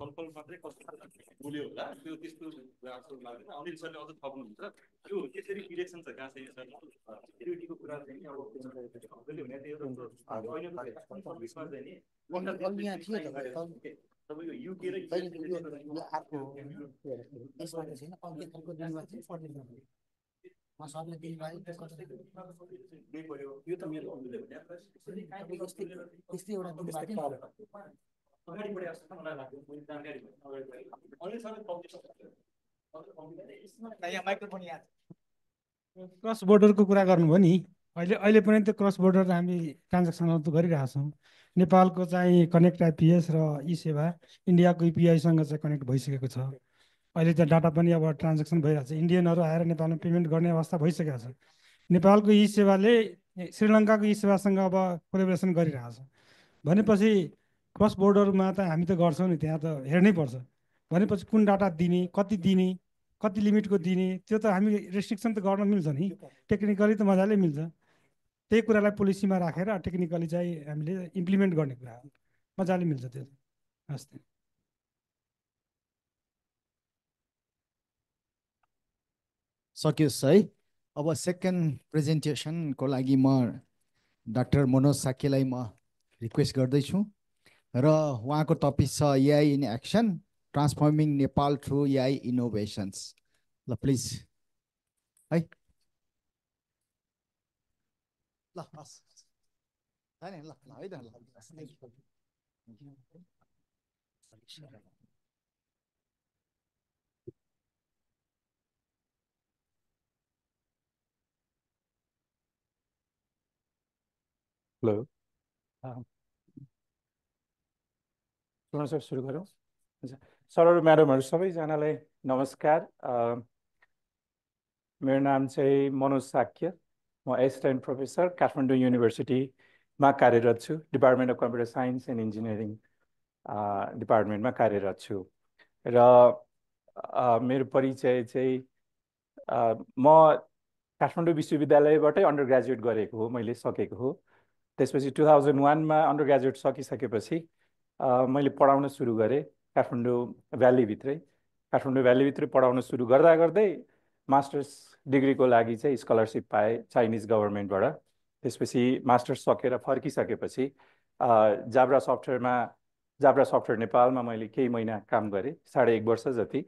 छलफल मात्रै कस्तो बोल्यो होला त्यो त्यस्तो जस्तो लाग्दैन अनिल सरले अझ थप्नुहुन्छ त्यो त्यसरी इलेक्सन छ कहाँ चाहिँ सर सेक्युरिटीको कुरा चाहिँ अब सबैले हुने त्यो सर्भिसमा चाहिँ नि तपाईँको युके र यो त मेरो त्यस्तै एउटा क्रस बोर्डरको कुरा गर्नुभयो नि अहिले पनि त्यो क्रस बोर्डर हामी ट्रान्जेक्सनहरू त गरिरहेछौँ नेपालको चाहिँ कनेक्ट आइपिएस र ई सेवा इन्डियाको इपिआईसँग चाहिँ कनेक्ट भइसकेको छ अहिले त्यहाँ डाटा पनि अब ट्रान्जेक्सन भइरहेको छ इन्डियनहरू आएर नेपालमा पेमेन्ट गर्ने अवस्था भइसकेको छ नेपालको ई सेवाले श्रीलङ्काको ई सेवासँग अब कोलेबोरेसन गरिरहेछ भनेपछि क्रस बोर्डरमा त हामी त गर्छौँ नि त्यहाँ त हेर्नै पर्छ भनेपछि कुन डाटा दिने कति लिमिटको दिने त्यो त हामी रेस्ट्रिक्सन त गर्न मिल्छ नि टेक्निकली त मजाले मिल्छ त्यही कुरालाई पोलिसीमा राखेर टेक्निकली चाहिँ हामीले इम्प्लिमेन्ट गर्ने कुरा हो मजाले मिल्छ त्यो हस् सकियोस् है अब सेकेन्ड प्रेजेन्टेसनको लागि म डाक्टर मनोज साक्यलाई म रिक्वेस्ट गर्दैछु र उहाँको टपिक छ AI in action transforming Nepal through AI innovations ल प्लिज है ल हस् हैन ल है त ल हेलो सर सुरु गरौँ सरहरू म्याडमहरू सबैजनालाई नमस्कार मेरो नाम चाहिँ मनोज साक्य म एसिस्टेन्ट प्रोफेसर काठमाडौँ युनिभर्सिटीमा कार्यरत छु department of computer science and engineering डिपार्टमेन्टमा कार्यरत छु र मेरो परिचय चाहिँ म काठमाडौँ विश्वविद्यालयबाटै अन्डर ग्रेजुएट गरेको हो मैले सकेको हो त्यसपछि 2001मा अन्डर ग्रेजुएट सकिसकेपछि मैले पढाउन सुरु गरेँ काठमाडौँ भ्यालीभित्रै काठमाडौँ भ्यालीभित्रै पढाउन सुरु गर्दा गर्दै मास्टर्स डिग्रीको लागि चाहिँ स्कलरसिप पाएँ चाइनिज गभर्मेन्टबाट त्यसपछि मास्टर्स सकेर फर्किसकेपछि जाब्रा सफ्टवेयर नेपालमा मैले केही महिना काम गरेँ 1.5 वर्ष जति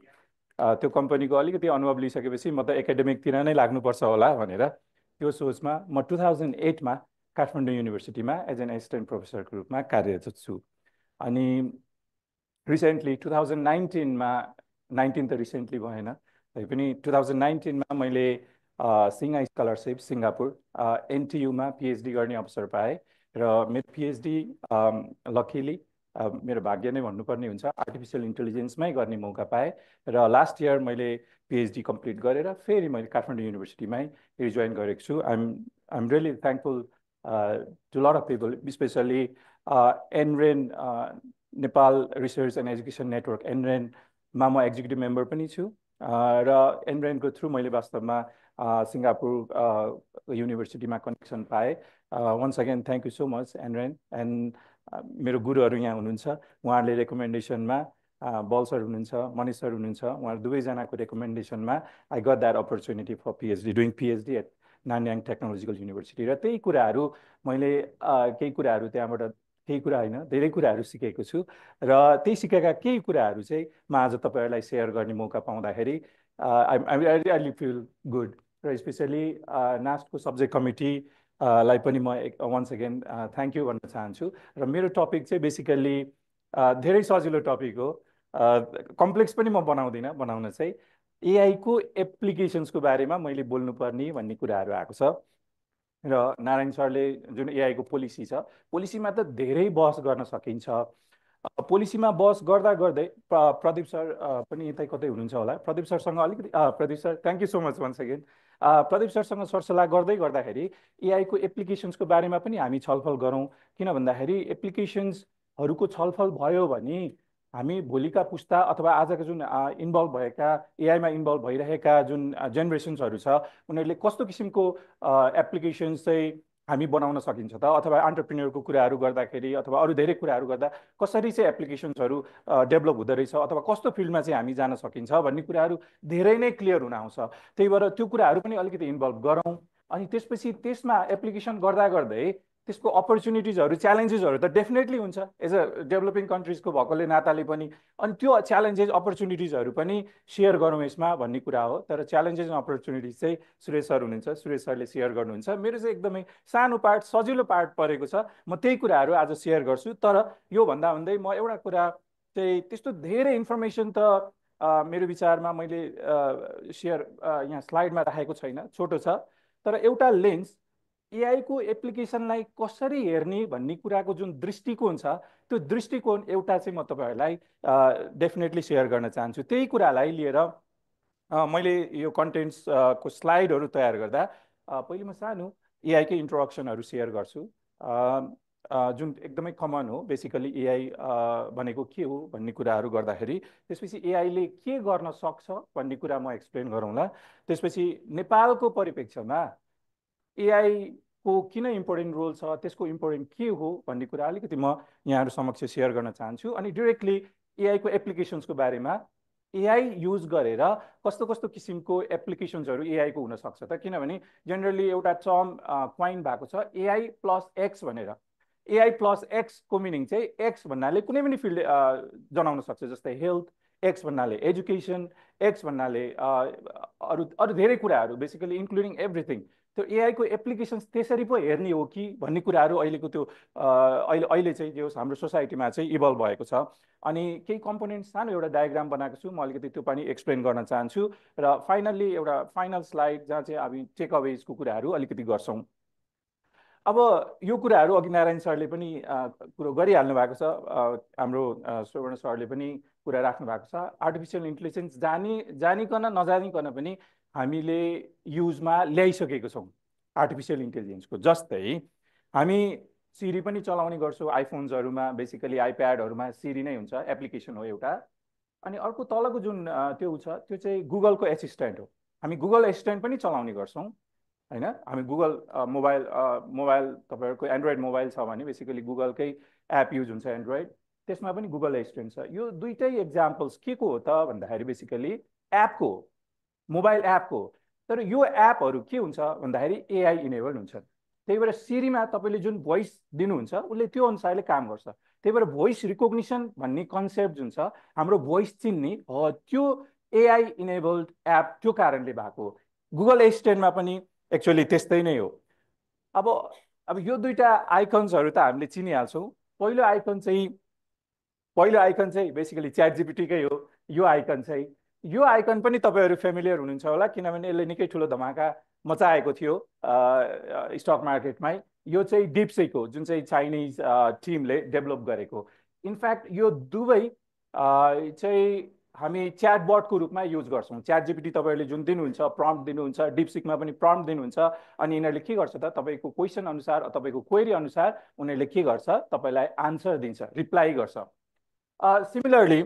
त्यो कम्पनीको अलिकति अनुभव लिइसकेपछि म त एकाडेमिकतिर नै लाग्नुपर्छ होला भनेर त्यो सोचमा म 2008मा काठमाडौँ युनिभर्सिटीमा एज एन एसिस्टेन्ट प्रोफेसरको रूपमा कार्यरत छु अनि रिसेन्टली 2019मा 19 त रिसेन्टली भएन तैपनि 2019मा मैले सिङ्घाई स्कलरसिप सिङ्गापुर एनटियुमा पिएचडी गर्ने अवसर पाएँ र मेरो पिएचडी लकिली मेरो भाग्य नै भन्नुपर्ने हुन्छ, आर्टिफिसियल इन्टेलिजेन्समै गर्ने मौका पाएँ र लास्ट इयर मैले पिएचडी कम्प्लिट गरेर फेरि मैले काठमाडौँ युनिभर्सिटीमै रिजोइन गरेको छु। I'm really thankful to lot of people, specially NREN Nepal research and education network, एनरेनमा म एक्जिक्युटिभ मेम्बर पनि छु र एनरेनको थ्रु मैले वास्तवमा सिङ्गापुर युनिभर्सिटीमा कनेक्सन पाएँ। Once again thank you so much NREN. And मेरो गुरुहरू यहाँ हुनुहुन्छ, उहाँहरूले रेकमेन्डेसनमा बल सर हुनुहुन्छ, मनिष सर हुनुहुन्छ, उहाँहरू दुवैजनाको रेकमेन्डेसनमा I got that opportunity for PhD, doing PhD at Nanyang technological university. र त्यही कुराहरू मैले केही कुराहरू त्यहाँबाट, केही कुरा होइन धेरै कुराहरू सिकेको छु र त्यही सिकेका केही कुराहरू चाहिँ म आज तपाईँहरूलाई सेयर गर्ने मौका पाउँदाखेरि आई रियली फिल गुड। र स्पेसली नास्टको सब्जेक्ट कमिटी लाई पनि म वन्स अगेन थ्याङ्क यू भन्न चाहन्छु। र मेरो टपिक चाहिँ बेसिकल्ली धेरै सजिलो टपिक हो, कम्प्लेक्स पनि म बनाउँदिनँ, बनाउन चाहिँ एआईको एप्लिकेसन्सको बारेमा मैले बोल्नुपर्ने भन्ने कुराहरू आएको छ। र नारायण सरले जुन एआईको पोलिसी छ, पोलिसीमा त धेरै बहस गर्न सकिन्छ। पोलिसीमा बहस गर्दा गर्दै प्रदीप सर पनि यतै कतै हुनुहुन्छ होला, प्रदीप सरसँग अलिकति Pradeep sir thank you so much once again. Pradeep सरसँग सरसल्लाह गर्दै गर्दाखेरि एआईको एप्लिकेसन्सको बारेमा पनि हामी छलफल गरौँ, किन भन्दाखेरि एप्लिकेसन्सहरूको छलफल भयो भने हामी भोलिका पुस्ता अथवा आजका जुन इन्भल्भ भएका एआईमा इन्भल्भ भइरहेका जुन जेनेरेसन्सहरू छ, उनीहरूले कस्तो किसिमको एप्लिकेसन्स चाहिँ हामी बनाउन सकिन्छ त, अथवा एन्टरप्रेन्योरको कुराहरू गर्दाखेरि अथवा अरू धेरै कुराहरू गर्दा कसरी चाहिँ एप्लिकेसन्सहरू डेभलप हुँदो रहेछ अथवा कस्तो फिल्डमा चाहिँ हामी जान सकिन्छ भन्ने कुराहरू धेरै नै क्लियर हुन आउँछ। त्यही भएर त्यो कुराहरू पनि अलिकति इन्भल्भ गरौँ। अनि त्यसपछि त्यसमा एप्लिकेसन गर्दा गर्दै त्यसको अपर्च्युनिटिजहरू, च्यालेन्जेसहरू त डेफिनेटली हुन्छ एज अ डेभलपिङ कन्ट्रिजको भएकोले नाताले पनि, अनि त्यो च्यालेन्जेस अपर्च्युनिटिजहरू पनि सेयर गरौँ यसमा भन्ने कुरा हो। तर च्यालेन्जेस एन्ड अपर्च्युनिटिज चाहिँ सुरेश सर हुनुहुन्छ, सुरेश सरले सेयर गर्नुहुन्छ। मेरो चाहिँ एकदमै सानो पार्ट, सजिलो पार्ट परेको छ, म त्यही कुराहरू आज सेयर गर्छु। तर यो भन्दा भन्दै म एउटा कुरा चाहिँ, त्यस्तो धेरै इन्फर्मेसन त मेरो विचारमा मैले सेयर यहाँ स्लाइडमा राखेको छैन, छोटो छ। तर एउटा लेन्स एआईको एप्लिकेसनलाई कसरी हेर्ने भन्ने कुराको जुन दृष्टिकोण छ, त्यो दृष्टिकोण एउटा चाहिँ म तपाईँहरूलाई डेफिनेटली सेयर गर्न चाहन्छु। त्यही कुरालाई लिएर मैले यो कन्टेन्ट्सको स्लाइडहरू तयार गर्दा पहिले म सानो एआईकै इन्ट्रोडक्सनहरू सेयर गर्छु, जुन एकदमै कमन हो। बेसिकली एआई भनेको के हो भन्ने कुराहरू गर्दाखेरि, त्यसपछि एआईले के गर्न सक्छ भन्ने कुरा म एक्सप्लेन गरौँला। त्यसपछि नेपालको परिप्रेक्ष्यमा एआईको किन इम्पोर्टेन्ट रोल छ, त्यसको इम्पोर्टेन्ट के हो भन्ने कुरा अलिकति म यहाँहरू समक्ष सेयर गर्न चाहन्छु। अनि डिरेक्टली एआईको एप्लिकेसन्सको बारेमा, एआई युज गरेर कस्तो कस्तो किसिमको एप्लिकेसन्सहरू एआईको हुनसक्छ त, किनभने जेनरली एउटा टर्म क्वाइन भएको छ एआई प्लस एक्स भनेर। एआई प्लस एक्सको मिनिङ चाहिँ एक्स भन्नाले कुनै पनि फिल्ड जनाउन सक्छ, जस्तै हेल्थ, एक्स भन्नाले एजुकेसन, एक्स भन्नाले अरू धेरै कुराहरू, बेसिकली इन्क्लुडिङ एभ्रिथिङ। त्यो एआईको एप्लिकेसन्स त्यसरी पो हेर्ने हो कि भन्ने कुराहरू अहिलेको त्यो अहिले चाहिँ जो हाम्रो सोसाइटीमा चाहिँ इभल्भ भएको छ। अनि केही कम्पोनेन्ट सानो एउटा डायग्राम बनाएको छु, म अलिकति त्यो पनि एक्सप्लेन गर्न चाहन्छु। र फाइनल्ली एउटा फाइनल स्लाइड जहाँ चाहिँ हामी टेक अवेजको कुराहरू अलिकति गर्छौँ। अब यो कुराहरू अघि नारायण सरले पनि कुरो गरिहाल्नु भएको छ, हाम्रो श्रवण सरले पनि कुरा राख्नु भएको छ। आर्टिफिसियल इन्टेलिजेन्स जानिकन नजानिकन पनि हामीले युजमा ल्याइसकेको छौँ आर्टिफिसियल इन्टेलिजेन्सको। जस्तै हामी सिरी पनि चलाउने गर्छौँ आइफोन्सहरूमा, बेसिकली आइप्याडहरूमा सिरी नै हुन्छ, एप्लिकेसन हो एउटा। अनि अर्को तलको जुन त्यो छ, त्यो चाहिँ गुगलको एसिस्टेन्ट हो। हामी गुगल एसिस्टेन्ट पनि चलाउने गर्छौँ होइन। हामी गुगल मोबाइल तपाईँहरूको एन्ड्रोइड मोबाइल छ भने बेसिकली गुगलकै एप युज हुन्छ एन्ड्रोइड, त्यसमा पनि गुगल एसिस्टेन्ट छ। यो दुईटै एक्जाम्पल्स के को हो त भन्दाखेरि बेसिकली एपको, मोबाइल एपको। तर यो एपहरू के हुन्छ भन्दाखेरि एआई इनेबल हुन्छ। त्यही भएर सिरीमा तपाईँले जुन भोइस दिनुहुन्छ उसले त्यो अनुसारले काम गर्छ। त्यही भएर भोइस रिकग्निसन भन्ने कन्सेप्ट जुन छ, हाम्रो भोइस चिन्ने हो, त्यो एआई इनेबल्ड एप त्यो कारणले भएको। गुगल एसिस्टेन्टमा पनि एक्चुअली त्यस्तै नै हो। अब यो दुईटा आइकन्सहरू त हामीले चिनिहाल्छौँ। पहिलो आइकन चाहिँ बेसिकली च्याट जिपिटीकै हो। यो आइकन पनि तपाईँहरू फेमिलियर हुनुहुन्छ होला, किनभने यसले निकै ठुलो धमाका मचाएको थियो स्टक मार्केटमै। यो चाहिँ डिपसिक हो, जुन चाहिँ चाइनिज टिमले डेभलप गरेको। इनफ्याक्ट यो दुवै चाहिँ हामी च्याटबटको रूपमा युज गर्छौँ। च्याट जिपिटी तपाईँहरूले जुन दिनुहुन्छ, प्रम्प्ट दिनुहुन्छ, डिपसिकमा पनि प्रम्प्ट दिनुहुन्छ, अनि यिनीहरूले के गर्छ त तपाईँको क्वेसन अनुसार, तपाईँको क्वेरी अनुसार उनीहरूले के गर्छ, तपाईँलाई आन्सर दिन्छ, रिप्लाई गर्छ। सिमिलरली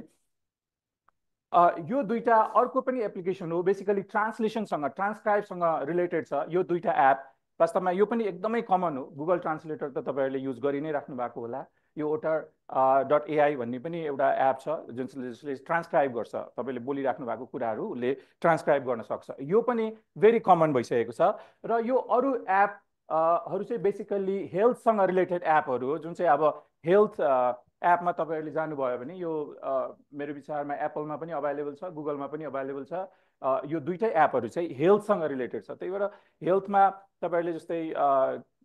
यो दुईटा अर्को पनि एप्लिकेसन हो, बेसिकली ट्रान्सलेसनसँग, ट्रान्सक्राइबसँग रिलेटेड छ यो दुईटा एप। वास्तवमा यो पनि एकदमै कमन हो। गुगल ट्रान्सलेटर त तपाईँहरूले युज गरि नै राख्नु भएको होला। यो otter.ai भन्ने पनि एउटा एप छ जुनले ट्रान्सक्राइब गर्छ, तपाईँले बोलिराख्नु भएको कुराहरू उसले ट्रान्सक्राइब गर्न सक्छ। यो पनि भेरी कमन भइसकेको छ। र यो अरू एपहरू चाहिँ बेसिकल्ली हेल्थसँग रिलेटेड एपहरू हो, जुन चाहिँ अब हेल्थ एपमा तपाईँहरूले जानुभयो भने यो मेरो विचारमा एप्पलमा पनि अभाइलेबल छ, गुगलमा पनि अभाइलेबल छ। यो दुईटै एपहरू चाहिँ हेल्थसँग रिलेटेड छ। त्यही भएर हेल्थमा तपाईँहरूले जस्तै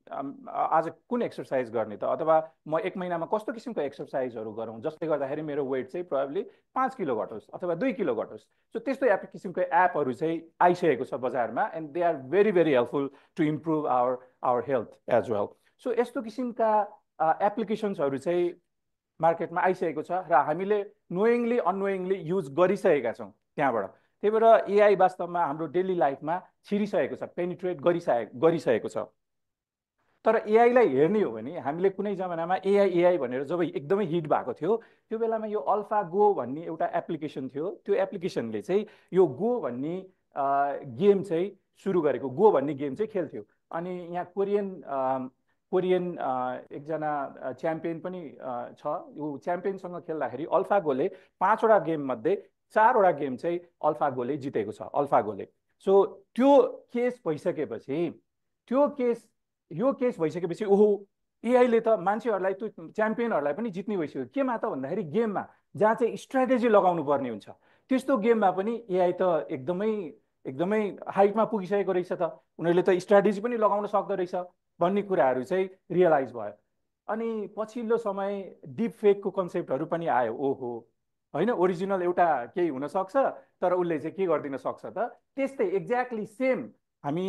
आज कुन एक्सर्साइज गर्ने त, अथवा म 1 महिनामा कस्तो किसिमको एक्सर्साइजहरू गरौँ जसले गर्दाखेरि मेरो वेट चाहिँ प्रोबेबली 5 किलो घटोस् अथवा 2 किलो घटोस्। सो त्यस्तो किसिमको एपहरू चाहिँ आइसकेको छ बजारमा, and they are very very helpful to improve our health as well. So यस्तो किसिमका एप्लिकेसन्सहरू चाहिँ मार्केटमा आइसकेको छ र हामीले नोइङली अननोइङली युज गरिसकेका छौँ त्यहाँबाट। त्यही भएर एआई वास्तवमा हाम्रो डेली लाइफमा छिरिसकेको छ, पेनिट्रेट गरिसकेको छ। तर एआईलाई हेर्ने हो भने हामीले कुनै जमानामा एआई भनेर जब एकदमै हिट भएको थियो त्यो बेलामा यो अल्फा गो भन्ने एउटा एप्लिकेसन थियो। त्यो एप्लिकेसनले चाहिँ यो गो भन्ने गेम चाहिँ सुरु गरेको, गो भन्ने गेम चाहिँ खेल्थ्यो। अनि यहाँ कोरियन एकजना च्याम्पियन पनि छ। यो च्याम्पियनसँग खेल्दाखेरि अल्फागोले 5वटा गेम मध्ये 4वटा गेम चाहिँ अल्फागोले जितेको छ, अल्फागोले। सो त्यो केस भइसकेपछि यो केस भइसकेपछि ओहो एआईले त मान्छेहरूलाई, त्यो च्याम्पियनहरूलाई पनि जित्ने भइसक्यो। केमा त भन्दाखेरि गेममा, जहाँ चाहिँ स्ट्राटेजी लगाउनु पर्ने हुन्छ त्यस्तो गेममा पनि एआई त एकदमै हाइटमा पुगिसकेको रहेछ त, उनीहरूले त स्ट्राटेजी पनि लगाउन सक्दो रहेछ भन्ने कुराहरू चाहिँ रियलाइज भयो। अनि पछिल्लो समय डिप फेकको कन्सेप्टहरू पनि आयो। ओहो होइन, ओरिजिनल एउटा केही हुनसक्छ तर उसले चाहिँ के गरिदिन सक्छ त, त्यस्तै एक्ज्याक्टली सेम हामी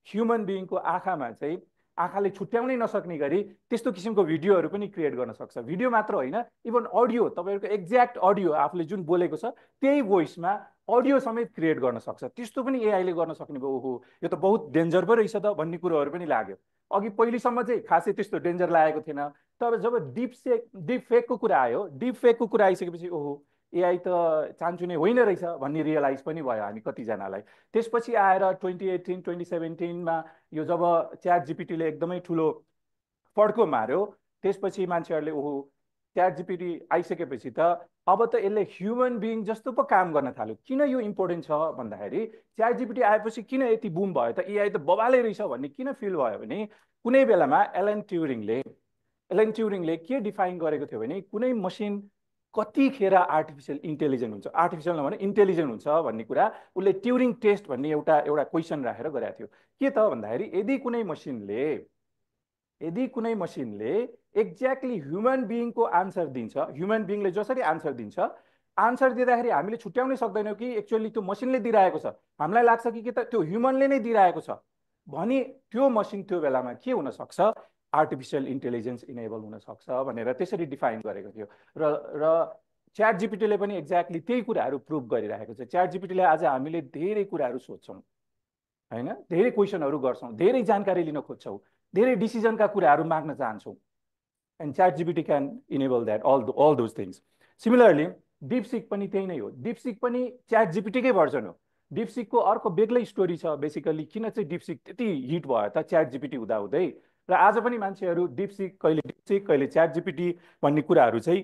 ह्युमन बिइङको आँखामा चाहिँ आँखाले छुट्याउनै नसक्ने गरी त्यस्तो किसिमको भिडियोहरू पनि क्रिएट गर्न सक्छ। भिडियो मात्र होइन, इभन अडियो, तपाईँहरूको एक्ज्याक्ट अडियो आफूले जुन बोलेको छ त्यही भोइसमा अडियो समेत क्रिएट गर्न सक्छ। त्यस्तो पनि एआईले गर्न सक्ने भयो। ओहो यो त बहुत डेन्जर पो रहेछ त भन्ने कुरोहरू पनि लाग्यो। अघि पहिलेसम्म चाहिँ खासै त्यस्तो डेन्जर लागेको थिएन। तर जब डिप फेकको कुरा आयो, डिप फेकको कुरा आइसकेपछि ओहो एआई त चान्चु नै होइन रहेछ भन्ने रियलाइज पनि भयो हामी कतिजनालाई। त्यसपछि आएर 2018 2017मा यो जब च्याट जिपिटीले एकदमै ठुलो फड्को मार्यो, त्यसपछि मान्छेहरूले ओहो च्याट जिपिटी आइसकेपछि त अब त यसले ह्युमन बिइङ जस्तो पो काम गर्न थाल्यो। किन यो इम्पोर्टेन्ट छ भन्दाखेरि च्याट जिपिटी आएपछि किन यति बुम भयो त, एआई त बबालै रहेछ भन्ने किन फिल भयो भने कुनै बेलामा एलन ट्युरिङले के डिफाइन गरेको थियो भने कुनै मसिन कतिखेर आर्टिफिसियल इन्टेलिजेन्ट हुन्छ, आर्टिफिसियल नभने इन्टेलिजेन्ट हुन्छ भन्ने कुरा उसले ट्युरिङ टेस्ट भन्ने एउटा क्वेसन राखेर गरेको थियो। के त भन्दाखेरि यदि कुनै मसिनले एक्ज्याक्टली ह्युमन बिइङको आन्सर दिन्छ, ह्युमन बिइङले जसरी आन्सर दिन्छ, आन्सर दिँदाखेरि हामीले छुट्याउनै सक्दैनौँ कि एक्चुअली त्यो मसिनले दिइरहेको छ, हामीलाई लाग्छ कि त त्यो ह्युमनले नै दिइरहेको छ भने त्यो मसिन त्यो बेलामा के हुनसक्छ, आर्टिफिसियल इन्टेलिजेन्स इनेबल हुनसक्छ भनेर त्यसरी डिफाइन गरेको थियो। र च्याट जिपिटीले पनि एक्ज्याक्टली त्यही कुराहरू प्रुभ गरिरहेको छ। च्याट जिपिटीले आज हामीले धेरै कुराहरू सोध्छौँ होइन, धेरै क्वेसनहरू गर्छौँ, धेरै जानकारी लिन खोज्छौँ, धेरै डिसिजनका कुराहरू माग्न चाहन्छौँ, and chat GPT can enable that all those things. Similarly DeepSeek पनि त्यही नै हो। डिपसिक पनि च्याट जिपिटीकै भर्जन हो। डिपसिकको अर्को बेग्लै स्टोरी छ। बेसिकली किन चाहिँ डिपसिक त्यति हिट भयो त च्याट जिपिटी हुँदाहुँदै, र आज पनि मान्छेहरू डिपसिक कहिले च्याट जिपिटी भन्ने कुराहरू चाहिँ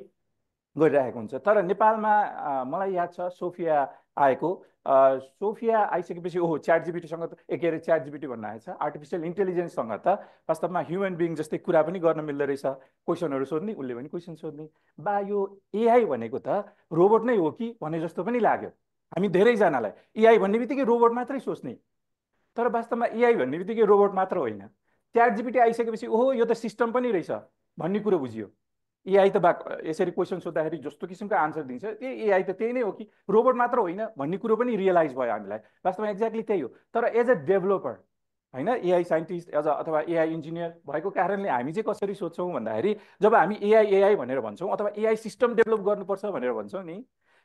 गरिरहेको हुन्छ। तर नेपालमा मलाई याद छ सोफिया आएको, सोफिया आइसकेपछि ओहो च्याट जिपिटीसँग त के अरे च्याट जिपिटी भन्न आएछ, आर्टिफिसियल इन्टेलिजेन्ससँग त वास्तवमा ह्युमन बिइङ जस्तै कुरा पनि गर्न मिल्दो रहेछ, क्वेसनहरू सोध्ने, उसले पनि क्वेसन सोध्ने, बा यो एआई भनेको त रोबोट नै हो कि भने जस्तो पनि लाग्यो हामी धेरैजनालाई। एआई भन्ने बित्तिकै रोबोट मात्रै सोच्ने, तर वास्तवमा एआई भन्ने बित्तिकै रोबोट मात्र होइन। च्याट जिपिटी आइसकेपछि ओहो यो त सिस्टम पनि रहेछ भन्ने कुरो बुझियो। एआई त यसरी क्वेसन सोद्धाखेरि जस्तो किसिमको आन्सर दिन्छ, त्यही एआई त त्यही नै हो कि रोबोट मात्र होइन भन्ने कुरो पनि रियलाइज भयो हामीलाई। वास्तवमा एक्ज्याक्टली त्यही हो। तर एज अ डेभलोपर होइन एआई साइन्टिस्ट अथवा एआई इन्जिनियर भएको कारणले हामी चाहिँ कसरी सोच्छौँ भन्दाखेरि जब हामी एआई भनेर भन्छौँ अथवा एआई सिस्टम डेभलप गर्नुपर्छ भनेर भन्छौँ नि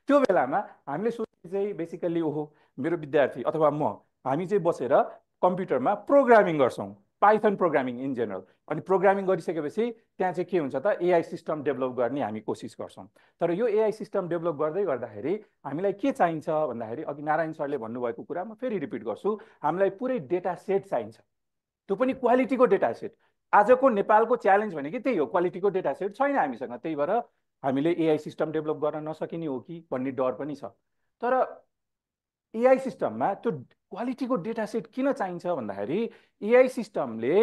त्यो बेलामा हामीले सोच्ने चाहिँ बेसिकल्ली ओहो मेरो विद्यार्थी अथवा हामी चाहिँ बसेर कम्प्युटरमा प्रोग्रामिङ गर्छौँ पाइथन प्रोग्रामिङ इन जेनरल अनि प्रोग्रामिङ गरिसकेपछि त्यहाँ चाहिँ के हुन्छ त एआई सिस्टम डेभलप गर्ने हामी कोसिस गर्छौँ तर यो एआई सिस्टम डेभलप गर्दै गर्दाखेरि हामीलाई के चाहिन्छ भन्दाखेरि अघि नारायण सरले भन्नुभएको कुरा म फेरि रिपिट गर्छु हामीलाई पुरै डेटा सेट चाहिन्छ त्यो पनि क्वालिटीको डेटा सेट आजको नेपालको च्यालेन्ज भनेको त्यही हो क्वालिटीको डेटा सेट छैन हामीसँग त्यही भएर हामीले एआई सिस्टम डेभलप गर्न नसकिने हो कि भन्ने डर पनि छ तर एआई सिस्टममा त्यो क्वालिटीको डेटा सेट किन चाहिन्छ भन्दाखेरि एआई सिस्टमले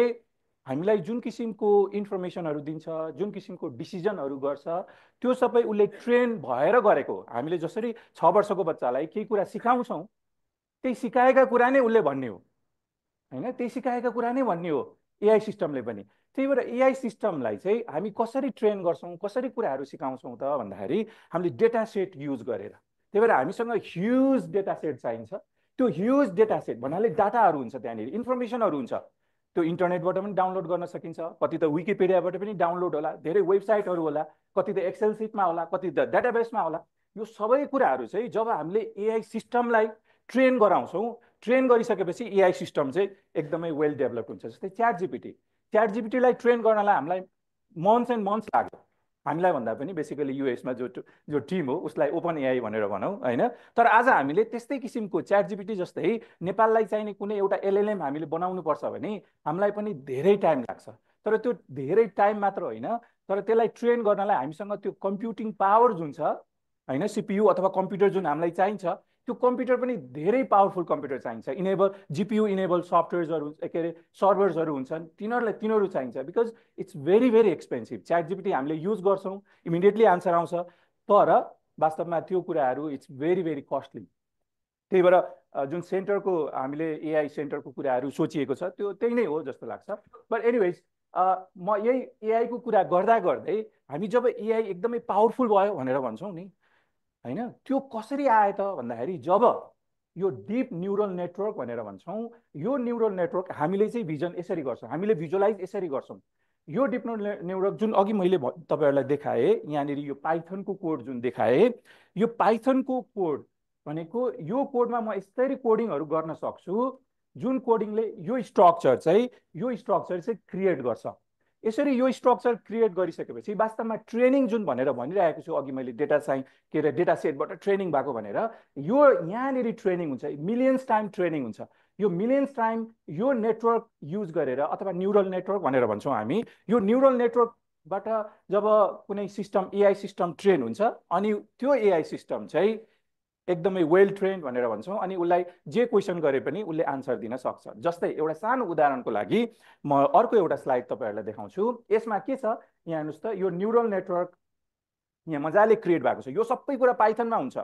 हामीलाई जुन किसिमको इन्फर्मेसनहरू दिन्छ जुन किसिमको डिसिजनहरू गर्छ त्यो सबै उसले ट्रेन भएर गरेको हामीले जसरी 6 वर्षको बच्चालाई केही कुरा सिकाउँछौँ त्यही सिकाएका कुरा नै उसले भन्ने हो हैन त्यही सिकाएका कुरा नै भन्ने हो एआई सिस्टमले पनि त्यही भएर एआई सिस्टमलाई चाहिँ हामी कसरी ट्रेन गर्छौँ कसरी कुराहरू सिकाउँछौँ त भन्दाखेरि हामीले डेटा सेट युज गरेर त्यही भएर हामीसँग ह्युज डेटा सेट चाहिन्छ त्यो ह्युज डेटा सेट भन्नाले डाटाहरू हुन्छ त्यहाँनिर इन्फर्मेसनहरू हुन्छ त्यो इन्टरनेटबाट पनि डाउनलोड गर्न सकिन्छ कति त विकिपिडियाबाट पनि डाउनलोड होला धेरै वेबसाइटहरू होला कति त एक्सेल सिटमा होला कति त डाटाबेसमा होला यो सबै कुराहरू चाहिँ जब हामीले एआई सिस्टमलाई ट्रेन गराउँछौँ ट्रेन गरिसकेपछि एआई सिस्टम चाहिँ एकदमै वेल डेभलप हुन्छ जस्तै च्याट जिपिटीलाई ट्रेन गर्नलाई हामीलाई मन्थ्स एन्ड मन्थ्स लाग्यो हामीलाई भन्दा पनि बेसिकली युएसमा जो टिम हो उसलाई ओपन एआई भनेर भनौँ होइन तर आज हामीले त्यस्तै किसिमको च्याट जिपिटी जस्तै नेपाललाई चाहिने कुनै एउटा एलएलएम हामीले बनाउनु पर्छ भने हामीलाई पनि धेरै टाइम लाग्छ तर त्यो धेरै टाइम मात्र होइन तर त्यसलाई ट्रेन गर्नलाई हामीसँग त्यो कम्प्युटिङ पावर जुन छ होइन सिपियु अथवा कम्प्युटर जुन हामीलाई चाहिन्छ त्यो कम्प्युटर पनि धेरै पावरफुल कम्प्युटर चाहिन्छ इनेबल जिपियु इनेबल सफ्टवेयर्सहरू के अरे सर्भर्सहरू हुन्छन् तिनीहरू चाहिन्छ because it's very very expensive chat GPT हामीले युज गर्छौँ इमिडिएटली आन्सर आउँछ तर वास्तवमा त्यो कुराहरू इट्स भेरी भेरी कस्टली त्यही भएर जुन सेन्टरको हामीले एआई सेन्टरको कुराहरू सोचिएको छ त्यो त्यही नै हो जस्तो लाग्छ बट एनिवेज म यही एआईको कुरा गर्दा गर्दै हामी जब एआई एकदमै पावरफुल भयो भनेर भन्छौँ नि हैन त्यो कसरी आयो त भन्दाखेरि जब यो डिप न्युरल नेटवर्क भनेर भन्छौँ यो न्युरल नेटवर्क हामीले चाहिँ भिजन यसरी गर्छौँ हामीले भिजुअलाइज यसरी गर्छौँ यो डिप नेटवर्क जुन अघि मैले तपाईहरुलाई देखाएँ यहाँनिर यो पाइथनको कोड जुन देखाएँ यो पाइथनको कोड भनेको यो कोडमा म यसरी कोडिङहरू गर्न सक्छु जुन कोडिङले यो स्ट्रक्चर चाहिँ क्रिएट गर्छ यसरी यो स्ट्रक्चर क्रिएट गरिसकेपछि वास्तवमा ट्रेनिङ जुन भनेर भनिरहेको छु अघि मैले डेटा के अरे डेटा सेटबाट ट्रेनिङ भएको भनेर यो यहाँनिर ट्रेनिङ हुन्छ मिलियन्स टाइम ट्रेनिङ हुन्छ यो मिलियन्स टाइम यो नेटवर्क युज गरेर अथवा न्युरल नेटवर्क भनेर भन्छौँ हामी यो न्युरल नेटवर्कबाट जब कुनै सिस्टम एआई सिस्टम ट्रेन हुन्छ अनि त्यो एआई सिस्टम चाहिँ एकदमै वेल ट्रेन्ड भनेर भन्छौँ अनि उसलाई जे क्वेसन गरे पनि उसले आन्सर दिन सक्छ जस्तै एउटा सानो उदाहरणको लागि म अर्को एउटा स्लाइड तपाईहरुलाई देखाउँछु यसमा के छ यहाँ हेर्नुस् त यो न्युरल नेटवर्क यहाँ मजाले क्रिएट भएको छ यो सबै कुरा पाइथनमा हुन्छ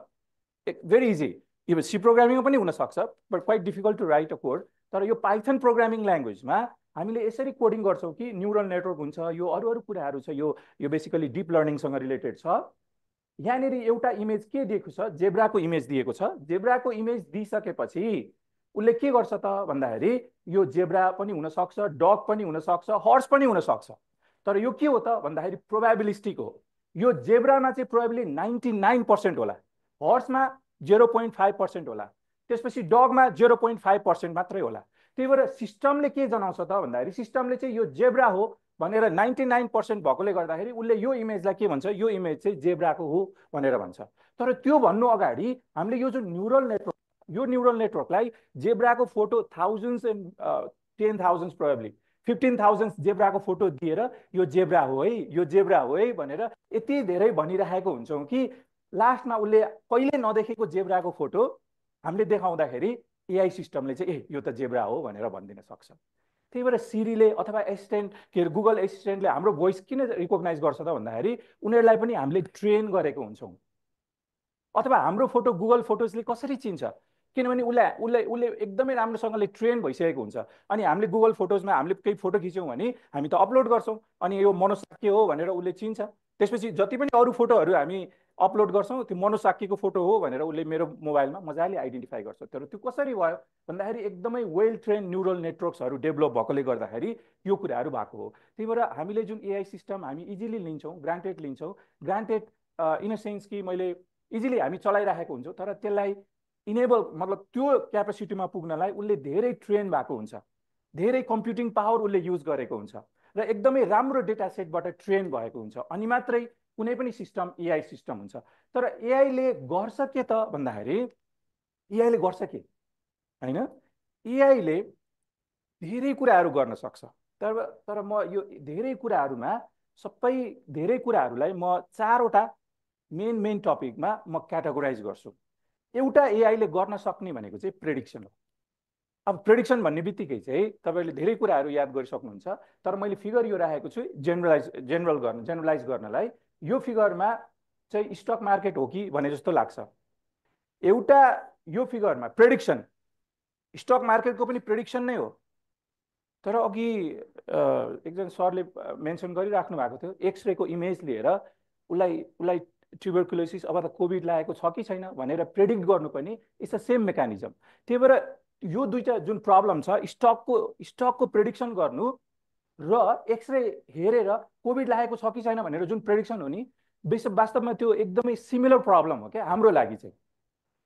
भेरी इजी इभन सी प्रोग्रामिङमा पनि हुन सक्छ but quite difficult to write a code तर यो पाइथन प्रोग्रामिङ ल्याङ्ग्वेजमा हामीले यसरी कोडिङ गर्छौँ कि न्युरल नेटवर्क हुन्छ यो अरू कुराहरू छ यो बेसिकली डिप लर्निङसँग रिलेटेड छ यहाँनिर एउटा इमेज के दिएको छ जेब्राको इमेज दिएको छ जेब्राको इमेज दिइसकेपछि उसले के गर्छ त भन्दाखेरि यो जेब्रा पनि हुन सक्छ डग पनि हुन सक्छ हर्स पनि हुन सक्छ तर यो के हो त भन्दाखेरि प्रोबेबिलिस्टिक हो यो जेब्रामा चाहिँ प्रोबेबिलिटी 99% होला हर्समा 0.5% होला त्यसपछि डगमा 0.5% मात्रै होला त्यही भएर सिस्टमले के जनाउँछ त भन्दाखेरि सिस्टमले चाहिँ यो जेब्रा हो भनेर 99% भएकोले गर्दाखेरि उसले यो इमेजलाई के भन्छ यो इमेज चाहिँ जेब्राको हो भनेर भन्छ तर त्यो भन्नु अगाडि हामीले यो जुन न्युरल नेटवर्कलाई जेब्राको फोटो थाउजन्ड्स एन्ड 10,000 प्रोबेबली 15,000 जेब्राको फोटो दिएर यो जेब्रा हो है भनेर यति धेरै भनिरहेको हुन्छौँ कि लास्टमा उसले कहिले नदेखेको जेब्राको फोटो हामीले देखाउँदाखेरि एआई सिस्टमले चाहिँ यो त जेब्रा हो भनेर भनिदिन सक्छ त्यही भएर सिरीले अथवा एसिस्टेन्ट के अरे गुगल एसिस्टेन्टले हाम्रो भोइस किन रिकग्नाइज गर्छ त भन्दाखेरि उनीहरूलाई पनि हामीले ट्रेन गरेको हुन्छौँ अथवा हाम्रो फोटो गुगल फोटोजले कसरी चिन्छ किनभने उसले एकदमै राम्रोसँगले ट्रेन भइसकेको हुन्छ अनि हामीले गुगल फोटोजमा हामीले केही फोटो खिच्यौँ भने हामी त अपलोड गर्छौँ अनि यो मनोज साक्य हो भनेर उसले चिन्छ त्यसपछि जति पनि अरू फोटोहरू हामी अपलोड गर्छौँ त्यो मनोज साक्कीको फोटो हो भनेर उसले मेरो मोबाइलमा मजाले आइडेन्टिफाई गर्छ। तर त्यो कसरी भयो भन्दाखेरि एकदमै वेल ट्रेन न्युरल नेटवर्क्सहरू डेभलप भएकोले गर्दाखेरि यो कुराहरू भएको हो। त्यही भएर हामीले जुन एआई सिस्टम हामी इजिली लिन्छौँ, ग्रान्टेड लिन्छौँ, ग्रान्टेड इन अ सेन्स कि मैले इजिली हामी चलाइराखेको हुन्छौँ, तर त्यसलाई इनेबल मतलब त्यो क्यापेसिटीमा पुग्नलाई उसले धेरै ट्रेन भएको हुन्छ, धेरै कम्प्युटिङ पावर उसले युज गरेको हुन्छ र एकदमै राम्रो डेटा सेटबाट ट्रेन भएको हुन्छ, अनि मात्रै कुनै पनि सिस्टम एआई सिस्टम हुन्छ। तर एआईले गर्छ के त भन्दाखेरि एआईले गर्छ के होइन, एआईले धेरै कुराहरू गर्न सक्छ। तर म यो धेरै कुराहरूमा धेरै कुराहरूलाई म 4वटा मेन टपिकमा म क्याटेगोराइज गर्छु। एउटा एआईले गर्न सक्ने भनेको चाहिँ प्रेडिक्सन हो। अब प्रेडिक्सन भन्ने बित्तिकै चाहिँ तपाईँले धेरै कुराहरू याद गरिसक्नुहुन्छ, तर मैले फिगर यो राखेको छु जेनरलाइज गर्नलाई। यो फिगरमा चाहिँ स्टक मार्केट हो कि भने जस्तो लाग्छ। एउटा यो फिगरमा प्रेडिक्सन स्टक मार्केटको पनि प्रेडिक्सन नै हो। तर अघि एकजना सरले मेन्सन गरिराख्नु भएको थियो, एक्सरेको इमेज लिएर उसलाई ट्युबरकुलोसिस अब त कोभिड लागेको छ कि छैन भनेर प्रेडिक्ट गर्नु पनि इट्स अ सेम मेकानिजम। त्यही भएर यो दुईटा जुन प्रब्लम छ, स्टकको प्रेडिक्सन गर्नु र एक्सरे हेरेर कोभिड लागेको छ कि छैन भनेर जुन प्रेडिक्सन हो नि, वास्तवमा त्यो एकदमै सिमिलर प्रब्लम हो क्या हाम्रो लागि चाहिँ।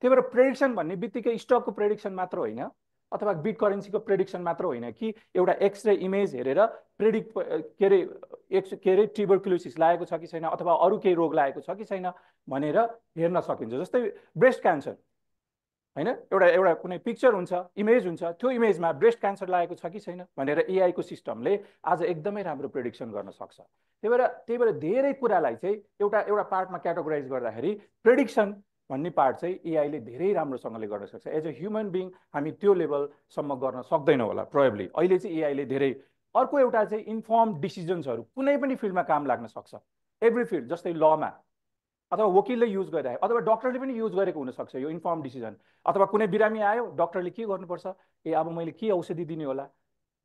त्यही भएर प्रेडिक्सन भन्ने बित्तिकै स्टकको प्रेडिक्सन मात्र होइन अथवा बिट करेन्सीको प्रेडिक्सन मात्र होइन कि एउटा एक्सरे इमेज हेरेर के अरे ट्युबरकुलोसिस लागेको छ कि छैन अथवा अरू केही रोग लागेको छ कि छैन भनेर हेर्न सकिन्छ। जस्तै ब्रेस्ट क्यान्सर होइन, एउटा कुनै पिक्चर हुन्छ, इमेज हुन्छ, त्यो इमेजमा ब्रेस्ट क्यान्सर लागेको छ कि छैन भनेर एआईको सिस्टमले आज एकदमै राम्रो प्रेडिक्सन गर्न सक्छ। त्यही भएर धेरै कुरालाई चाहिँ एउटा पार्टमा क्याटेगोराइज गर्दाखेरि प्रेडिक्सन भन्ने पार्ट चाहिँ एआईले धेरै राम्रोसँगले गर्न सक्छ। एज अ ह्युमन बिङ हामी त्यो लेभलसम्म गर्न सक्दैनौँ होला प्रोबेबली। अहिले चाहिँ एआईले धेरै। अर्को एउटा चाहिँ इन्फर्म डिसिजन्सहरू कुनै पनि फिल्डमा काम लाग्न सक्छ, एभ्री फिल्ड। जस्तै लमा अथवा वकिलले युज गरिरहेको अथवा डक्टरले पनि युज गरेको हुनसक्छ यो इन्फर्म डिसिजन। अथवा कुनै बिरामी आयो, डक्टरले के गर्नुपर्छ, अब मैले के औषधि दिने होला,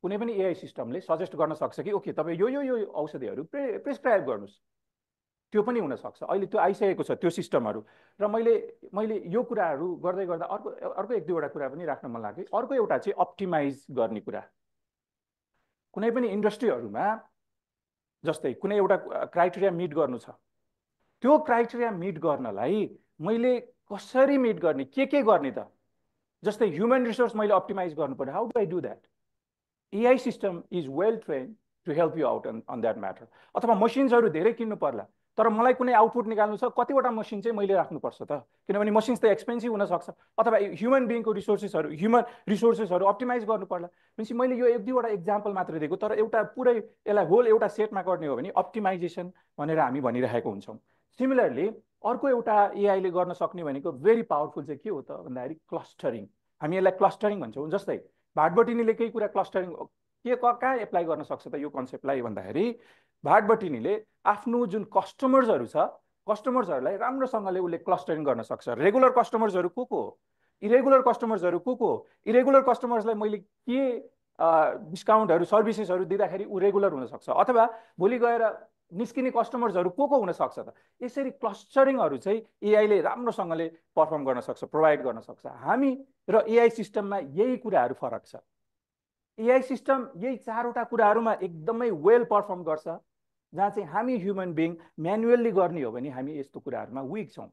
कुनै पनि एआई सिस्टमले सजेस्ट गर्न सक्छ कि ओके तपाईँ यो औषधिहरू प्रिस्क्राइब गर्नुहोस्। त्यो पनि हुनसक्छ। अहिले त्यो आइसकेको छ त्यो सिस्टमहरू। र मैले यो कुराहरू गर्दै गर्दा अर्को 1-2वटा कुरा पनि राख्न मन लाग्यो। अर्को एउटा चाहिँ अप्टिमाइज गर्ने कुरा। कुनै पनि इन्डस्ट्रीहरूमा जस्तै कुनै एउटा क्राइटेरिया मिट गर्नु छ, त्यो क्राइटेरिया मिट गर्नलाई मैले कसरी मिट गर्ने, के गर्ने त? जस्तै ह्युमन रिसोर्स मैले अप्टिमाइज गर्नु पर्यो, how do I do that? AI system is well trained to help you out on that matter. अथवा मसिन्सहरू धेरै किन्नु पर्ला, तर मलाई कुनै आउटपुट निकाल्नु छ, कतिवटा मसिन चाहिँ मैले राख्नुपर्छ त? किनभने मसिन्स त एक्सपेन्सिभ हुनसक्छ। अथवा ह्युमन बिङको ह्युमन रिसोर्सेसहरू अप्टिमाइज गर्नु पर्ला। भनेपछि मैले यो 1-2वटा इक्जाम्पल मात्र दिएको, तर एउटा पुरै यसलाई होल एउटा सेटमा गर्ने हो भने अप्टिमाइजेसन भनेर हामी भनिरहेको हुन्छौँ। सिमिलरली अर्को एउटा एआईले गर्न सक्ने भनेको भेरी पावरफुल चाहिँ के हो त भन्दाखेरि क्लस्टरिङ। हामी यसलाई क्लस्टरिङ भन्छौँ। जस्तै भाटबटिनीले केही कुरा क्लस्टरिङ कहाँ एप्लाई गर्न सक्छ त यो कन्सेप्टलाई भन्दाखेरि, भाटबटिनीले आफ्नो जुन कस्टमर्सहरू छ, कस्टमर्सहरूलाई राम्रोसँगले उसले क्लस्टरिङ गर्न सक्छ। रेगुलर कस्टमर्सहरू को हो, इरेगुलर कस्टमर्सहरू को हो, इरेगुलर कस्टमर्सलाई मैले के डिस्काउन्टहरू सर्भिसेसहरू दिँदाखेरि ऊ रेगुलर हुनसक्छ, अथवा भोलि गएर निस्किने कस्टमर्सहरू को हुनसक्छ त? यसरी क्लस्टरिङहरू चाहिँ एआईले राम्रोसँगले पर्फर्म गर्न सक्छ, प्रोभाइड गर्न सक्छ। हामी र एआई सिस्टममा यही कुराहरू फरक छ। एआई सिस्टम यही 4वटा कुराहरूमा एकदमै वेल पर्फर्म गर्छ, जहाँ चाहिँ हामी ह्युमन बिङ म्यानुअल्ली गर्ने हो भने हामी यस्तो कुराहरूमा विक छौँ।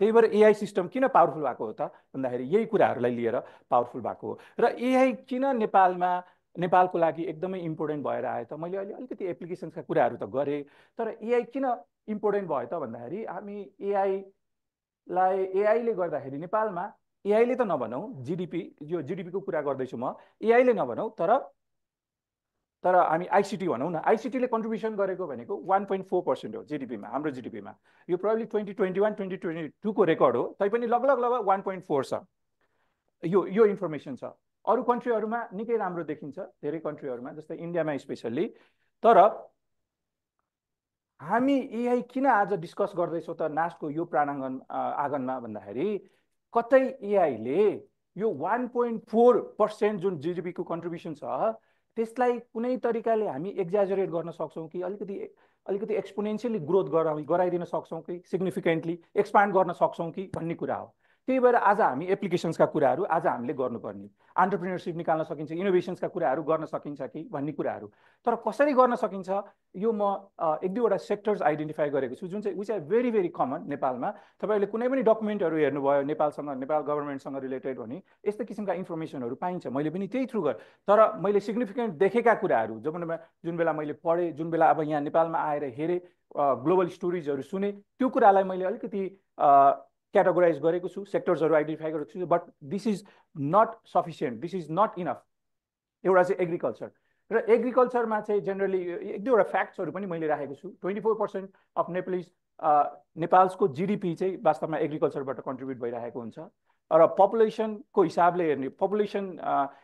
त्यही भएर एआई सिस्टम किन पावरफुल भएको हो त भन्दाखेरि यही कुराहरूलाई लिएर पावरफुल भएको हो। र एआई किन नेपालको लागि एकदमै इम्पोर्टेन्ट भएर आयो त? मैले अहिले अलिकति एप्लिकेसन्सका कुराहरू त गरेँ, तर एआई किन इम्पोर्टेन्ट भयो त भन्दाखेरि हामी एआईले गर्दाखेरि नेपालमा, एआईले त नभनौँ, जिडिपीको कुरा गर्दैछु म, एआईले नभनौँ, तर हामी आइसिटी भनौँ न, आइसिटीले कन्ट्रिब्युसन गरेको भनेको 1.4% हो जिडिपीमा, हाम्रो जिडिपीमा। यो प्रोबेबली 2021-2022को रेकर्ड हो, तैपनि लगभग 1.4 छ। यो इन्फर्मेसन छ। अरू कन्ट्रीहरूमा निकै राम्रो देखिन्छ, धेरै कन्ट्रीहरूमा, जस्तै इन्डियामा स्पेसल्ली। तर हामी एआई किन आज डिस्कस गर्दैछौँ त नास्टको यो आँगनमा भन्दाखेरि, कतै एआईले यो 1.4% जुन जिडिपीको कन्ट्रिब्युसन छ त्यसलाई कुनै तरिकाले हामी एक्जाजरेट गर्न सक्छौँ कि अलिकति अलिकति एक्सपोनेन्सियली ग्रोथ गराइदिन सक्छौँ कि सिग्निफिकेन्टली एक्सपान्ड गर्न सक्छौँ कि भन्ने कुरा हो। त्यही भएर आज हामी एप्लिकेसन्सका कुराहरू आज हामीले गर्नुपर्ने, एन्टरप्रेन्योरसिप निकाल्न सकिन्छ, इनोभेसन्सका कुराहरू गर्न सकिन्छ कि भन्ने कुराहरू। तर कसरी गर्न सकिन्छ यो म एक दुईवटा सेक्टर्स आइडेन्टिफाई गरेको छु जुन चाहिँ which are very very common नेपालमा। तपाईँहरूले कुनै पनि डकुमेन्टहरू हेर्नुभयो नेपालसँग, नेपाल गभर्मेन्टसँग रिलेटेड भने यस्तो किसिमका इन्फर्मेसनहरू पाइन्छ। मैले पनि त्यही थ्रु गरेँ, तर मैले सिग्निफिकेन्ट देखेका कुराहरू जुन बेला मैले पढेँ, जुन बेला अब यहाँ नेपालमा आएर हेरेँ, ग्लोबल स्टोरिजहरू सुने, त्यो कुरालाई मैले अलिकति क्याटेगोराइज गरेको छु, सेक्टर्सहरू आइडेन्टिफाई गरेको छु। But this is not sufficient, this is not enough. एउटा चाहिँ एग्रिकल्चर, र एग्रिकल्चरमा चाहिँ जेनरली एक दुईवटा फ्याक्ट्सहरू पनि मैले राखेको छु। 24% अफ नेपालको जिडिपी चाहिँ वास्तवमा एग्रिकल्चरबाट कन्ट्रिब्युट भइरहेको हुन्छ। र पपुलेसनको हिसाबले हेर्ने, पपुलेसन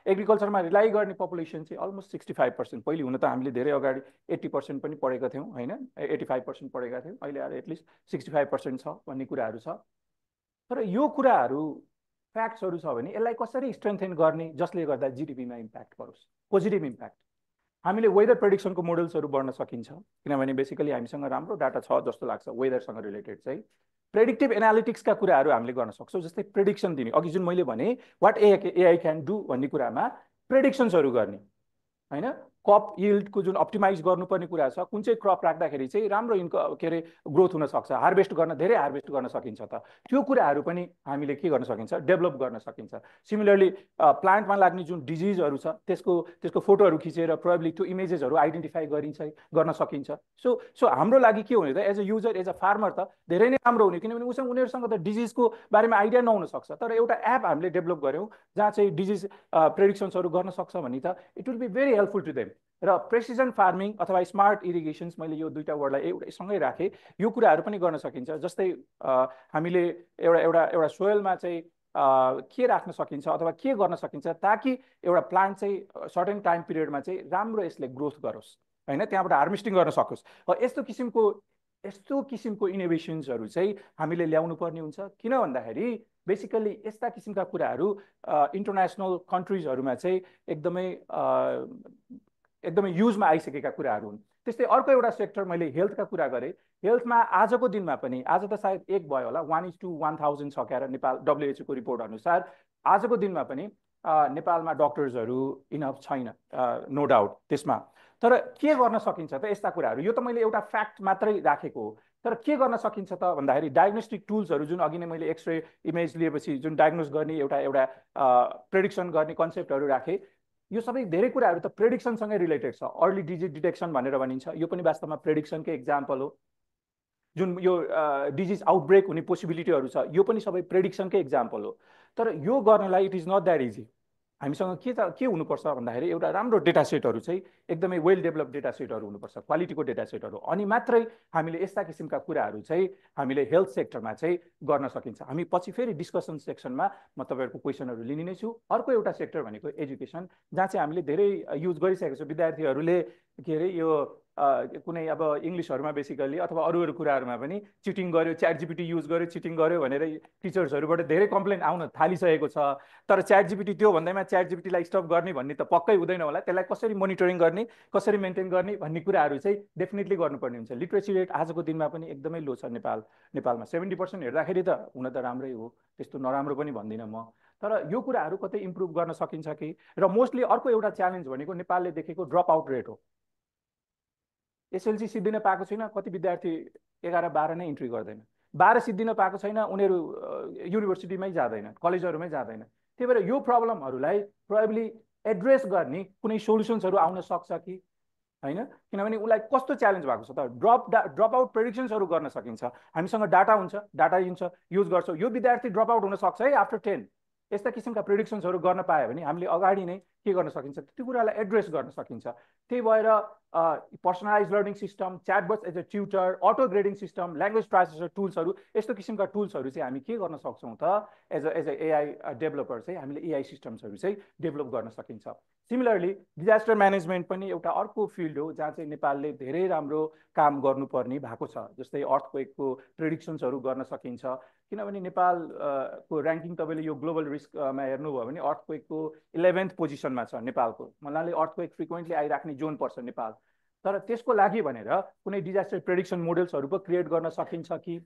एग्रिकल्चरमा रिलाइ गर्ने पपुलेसन चाहिँ अलमोस्ट 65%। पहिले हुन त हामीले धेरै अगाडि 80% पनि पढेका थियौँ होइन, 85% पढेका थियौँ, अहिले आएर एटलिस्ट 65% छ भन्ने कुराहरू छ। तर यो कुराहरू फ्याक्ट्सहरू छ भने यसलाई कसरी स्ट्रेन्थेन गर्ने जसले गर्दा जिडिपीमा इम्प्याक्ट परोस्, पोजिटिभ इम्प्याक्ट। हामीले वेदर प्रेडिक्सनको मोडल्सहरू बढ्न सकिन्छ, किनभने बेसिकली हामीसँग राम्रो डाटा छ जस्तो लाग्छ वेदरसँग रिलेटेड चाहिँ। प्रेडिक्टिभ एनालिटिक्सका कुराहरू हामीले गर्न सक्छौँ, जस्तै प्रेडिक्सन दिने, अघि जुन मैले भने वाट एआई क्यान डु भन्ने कुरामा प्रेडिक्सन्सहरू गर्ने होइन। क्रप यिल्डको जुन अप्टिमाइज गर्नुपर्ने कुरा छ, कुन चाहिँ क्रप राख्दाखेरि चाहिँ राम्रो के अरे ग्रोथ हुनसक्छ, हार्भेस्ट गर्न धेरै हार्भेस्ट गर्न सकिन्छ त, त्यो कुराहरू पनि हामीले के गर्न सकिन्छ, डेभलप गर्न सकिन्छ। सिमिलरली प्लान्टमा लाग्ने जुन डिजिजहरू छ त्यसको फोटोहरू खिचेर प्रोबेबली त्यो इमेजेसहरू आइडेन्टिफाई गर्न सकिन्छ। सो हाम्रो लागि के हुने त, as a user, as a farmer त धेरै नै राम्रो हुने, किनभने उनीहरूसँग त डिजिजको बारेमा आइडिया नहुन सक्छ। तर एउटा एप हामीले डेभलप गऱ्यौँ जहाँ चाहिँ डिजिज प्रेडिक्सन्सहरू गर्न सक्छ भने त it will be very helpful to them. र प्रेसिजन फार्मिङ अथवा स्मार्ट इरिगेसन्स, मैले यो दुईवटा वर्डलाई एउटैसँगै राखेँ, यो कुराहरू पनि गर्न सकिन्छ। जस्तै हामीले एउटा सोइलमा चाहिँ के राख्न सकिन्छ अथवा के गर्न सकिन्छ ताकि एउटा प्लान्ट चाहिँ सर्टेन टाइम पिरियडमा चाहिँ राम्रो यसले ग्रोथ गरोस् होइन, त्यहाँबाट हार्भेस्टिङ गर्न सकोस्। यस्तो किसिमको इनोभेसन्सहरू चाहिँ हामीले ल्याउनु पर्ने हुन्छ। किन भन्दाखेरि बेसिकली यस्ता किसिमका कुराहरू इन्टरनेसनल कन्ट्रिजहरूमा चाहिँ एकदमै युजमा आइसकेका कुराहरू हुन्। त्यस्तै अर्को एउटा सेक्टर मैले हेल्थका कुरा गरेँ। हेल्थमा आजको दिनमा पनि, आज त सायद 1 भयो होला, 1:1000 छ क्यार नेपाल WHO को रिपोर्ट अनुसार आजको दिनमा पनि नेपालमा डक्टर्सहरू इनफ छैन, नो डाउट त्यसमा। तर के गर्न सकिन्छ त यस्ता कुराहरू, यो त मैले एउटा फ्याक्ट मात्रै राखेको हो। तर के गर्न सकिन्छ त भन्दाखेरि डायग्नोस्टिक टुल्सहरू, जुन अघि नै मैले एक्सरे इमेज लिएपछि जुन डायग्नोस गर्ने एउटा प्रेडिक्सन गर्ने कन्सेप्टहरू राखेँ, यो सबै धेरै कुराहरू त प्रेडिक्सनसँगै रिलेटेड छ। अर्ली डिजिज डिटेक्सन भनेर भनिन्छ, यो पनि वास्तवमा प्रेडिक्सनकै एक्जाम्पल हो। जुन यो डिजिज आउटब्रेक हुने पोसिबिलिटीहरू छ, यो पनि सबै प्रेडिक्सनकै एक्जाम्पल हो। तर यो गर्नलाई it is not that easy. हामीसँग के हुनुपर्छ भन्दाखेरि एउटा राम्रो डेटा सेटहरू चाहिँ एकदमै वेल डेभलप डेटा सेटहरू हुनुपर्छ, क्वालिटीको डेटा सेटहरू, अनि मात्रै हामीले यस्ता किसिमका कुराहरू चाहिँ हामीले हेल्थ सेक्टरमा चाहिँ गर्न सकिन्छ। हामी पछि फेरि डिस्कसन सेक्सनमा म तपाईँहरूको क्वेसनहरू लिने नै छु। अर्को एउटा सेक्टर भनेको एजुकेसन, जहाँ चाहिँ हामीले धेरै युज गरिसकेको छौँ। विद्यार्थीहरूले के अरे यो कुनै अब इङ्ग्लिसहरूमा बेसिकली अथवा अरू कुराहरूमा पनि चिटिङ गर्यो, च्याट जिपिटी युज गर्यो, चिटिङ गर्यो भनेर टिचर्सहरूबाट धेरै कम्प्लेन आउन थालिसकेको छ। तर च्याट जिपिटी त्यो भन्दैमा च्याट जिपिटीलाई स्टप गर्ने भन्ने त पक्कै हुँदैन होला। त्यसलाई कसरी मोनिटरिङ गर्ने, कसरी मेन्टेन गर्ने भन्ने कुराहरू चाहिँ डेफिनेटली गर्नुपर्ने हुन्छ। लिट्रेसी रेट आजको दिनमा पनि एकदमै लो छ नेपालमा। 70% हेर्दाखेरि त हुन त राम्रै हो, त्यस्तो नराम्रो पनि भन्दिनँ म। तर यो कुराहरू कतै इम्प्रुभ गर्न सकिन्छ कि। र मोस्टली अर्को एउटा च्यालेन्ज भनेको नेपालले देखेको ड्रप आउट रेट हो। एसएलसी सिद्धिन पाएको छैन, कति विद्यार्थी 11-12 नै इन्ट्री गर्दैन, 12 सिद्धिन पाएको छैन, उनीहरू युनिभर्सिटीमै जाँदैन, कलेजहरूमै जाँदैन। त्यही भएर यो प्रब्लमहरूलाई प्रोबेबली एड्रेस गर्ने कुनै सोल्युसन्सहरू आउन सक्छ कि होइन, किनभने उसलाई कस्तो च्यालेन्ज भएको छ त, ड्रप आउट प्रेडिक्सन्सहरू गर्न सकिन्छ। हामीसँग डाटा हुन्छ, डाटा युज गर्छौँ, यो विद्यार्थी ड्रप आउट हुन सक्छ है आफ्टर 10, यस्ता किसिमका प्रेडिक्सन्सहरू गर्न पायो भने हामीले अगाडि नै के गर्न सकिन्छ, त्यो कुरालाई एड्रेस गर्न सकिन्छ। त्यही भएर personalize learning system, chatbots as a tutor, auto grading system, language translator टुल्सहरू, यस्तो किसिमका टुल्सहरू चाहिँ हामी के गर्न सक्छौँ त, एज अ एआई डेभलपर चाहिँ हामीले एआई सिस्टम्सहरू चाहिँ डेभलप गर्न सकिन्छ। सिमिलरली डिजास्टर म्यानेजमेन्ट पनि एउटा अर्को फिल्ड हो जहाँ चाहिँ नेपालले धेरै राम्रो काम गर्नुपर्ने भएको छ। जस्तै अर्थक्वेकको प्रेडिक्सन्सहरू गर्न सकिन्छ, किनभने नेपालको ऱ्याङ्किङ तपाईँले यो ग्लोबल रिस्कमा हेर्नुभयो भने अर्थक्वेकको 11th पोजिसनमा छ नेपालको। मनाले अर्थक्वेक फ्रिक्वेन्टली आइराख्ने जोन पर्छ नेपाल। तर त्यसको लागि भनेर कुनै डिजास्टर प्रेडिक्सन मोडल्सहरू पो क्रिएट गर्न सकिन्छ कि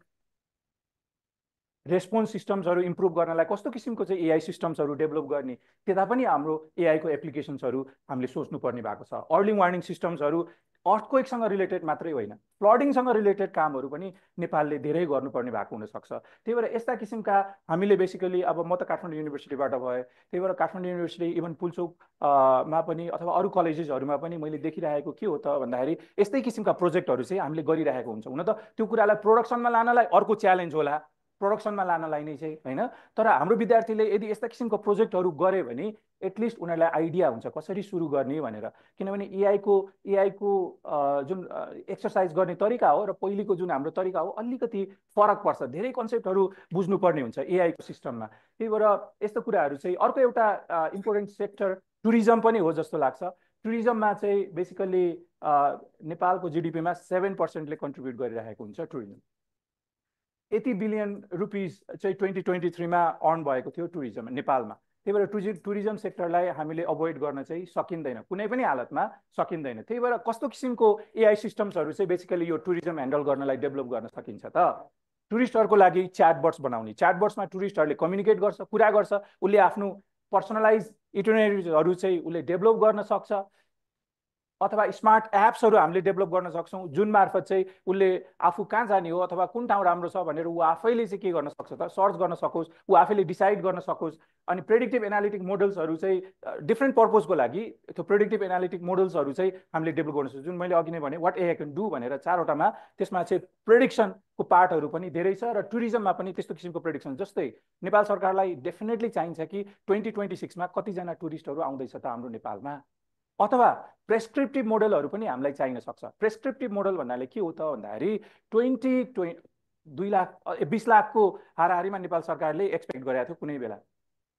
रेस्पोन्स सिस्टम्सहरू इम्प्रुभ गर्नलाई कस्तो किसिमको चाहिँ एआई सिस्टम्सहरू डेभलप गर्ने त्यता पनि हाम्रो एआईको एप्लिकेसन्सहरू हामीले सोच्नुपर्ने भएको छ। अर्ली वार्निङ सिस्टम्सहरू अर्थक्वेकसँग रिलेटेड मात्रै होइन, फ्लडिङसँग रिलेटेड कामहरू पनि नेपालले धेरै गर्नुपर्ने भएको हुनसक्छ। त्यही भएर यस्ता किसिमका हामीले बेसिकली अब म त काठमाडौँ युनिभर्सिटीबाट भएँ, त्यही भएर काठमाडौँ युनिभर्सिटी इभन पुल्चोकमा पनि अथवा अरू कलेजेसहरूमा पनि मैले देखिरहेको के हो त भन्दाखेरि यस्तै किसिमका प्रोजेक्टहरू चाहिँ हामीले गरिरहेको हुन्छ। हुन त त्यो कुरालाई प्रोडक्सनमा लानलाई अर्को च्यालेन्ज होला, प्रोडक्सनमा लानलाई नै चाहिँ होइन, तर हाम्रो विद्यार्थीले यदि यस्ता किसिमको प्रोजेक्टहरू गरे भने एटलिस्ट उनीहरूलाई आइडिया हुन्छ कसरी सुरु गर्ने भनेर। किनभने एआईको जुन एक्सर्साइज गर्ने तरिका हो र पहिलेको जुन हाम्रो तरिका हो अलिकति फरक पर्छ, धेरै कन्सेप्टहरू बुझ्नुपर्ने हुन्छ एआईको सिस्टममा। त्यही भएर यस्तो कुराहरू चाहिँ अर्को एउटा इम्पोर्टेन्ट सेक्टर टुरिज्म पनि हो जस्तो लाग्छ। टुरिज्ममा चाहिँ बेसिकली नेपालको जिडिपीमा 7%ले कन्ट्रिब्युट गरिरहेको हुन्छ टुरिज्म। 80 बिलियन रुपिस चाहिँ 2023मा अर्न भएको थियो टुरिज्म नेपालमा। त्यही भएर टुरिज्म सेक्टरलाई हामीले अभोइड गर्न चाहिँ सकिँदैन, कुनै पनि हालतमा सकिँदैन। त्यही भएर कस्तो किसिमको एआई सिस्टम्सहरू चाहिँ बेसिकली यो टुरिज्म ह्यान्डल गर्नलाई डेभलप गर्न सकिन्छ त? टुरिस्टहरूको लागि च्याटबट्स बनाउने, च्याटबट्समा टुरिस्टहरूले कम्युनिकेट गर्छ, कुरा गर्छ, उसले आफ्नो पर्सनलाइज इटिनरीहरू चाहिँ उसले डेभलप गर्न सक्छ, अथवा स्मार्ट एप्सहरू हामीले डेभलप गर्न सक्छौँ जुन मार्फत चाहिँ उसले आफू कहाँ जाने हो अथवा कुन ठाउँ राम्रो छ भनेर ऊ आफैले चाहिँ के गर्न सक्छ त, सर्च गर्न सकोस्, ऊ आफैले डिसाइड गर्न सकोस्। अनि प्रेडिक्टिभ एनालिटिक मोडल्सहरू चाहिँ डिफ्रेन्ट पर्पजको लागि त्यो प्रेडिक्टिभ एनालिटिक मोडल्सहरू चाहिँ हामीले डेभलप गर्न सक्छौँ। जुन मैले अघि नै भने वाट एआई क्यान डु भनेर 4वटामा, त्यसमा चाहिँ प्रेडिक्सनको पार्टहरू पनि धेरै छ र टुरिज्ममा पनि त्यस्तो किसिमको प्रेडिक्सन। जस्तै नेपाल सरकारलाई डेफिनेटली चाहिन्छ कि 2026मा कतिजना टुरिस्टहरू आउँदैछ त हाम्रो नेपालमा, अथवा प्रेस्क्रिप्टिभ मोडलहरू पनि हामीलाई चाहिन सक्छ। प्रेस्क्रिप्टिभ मोडल भन्नाले के हो त भन्दाखेरि 20 लाखको हाराहारीमा नेपाल सरकारले एक्सपेक्ट गरेको थियो कुनै बेला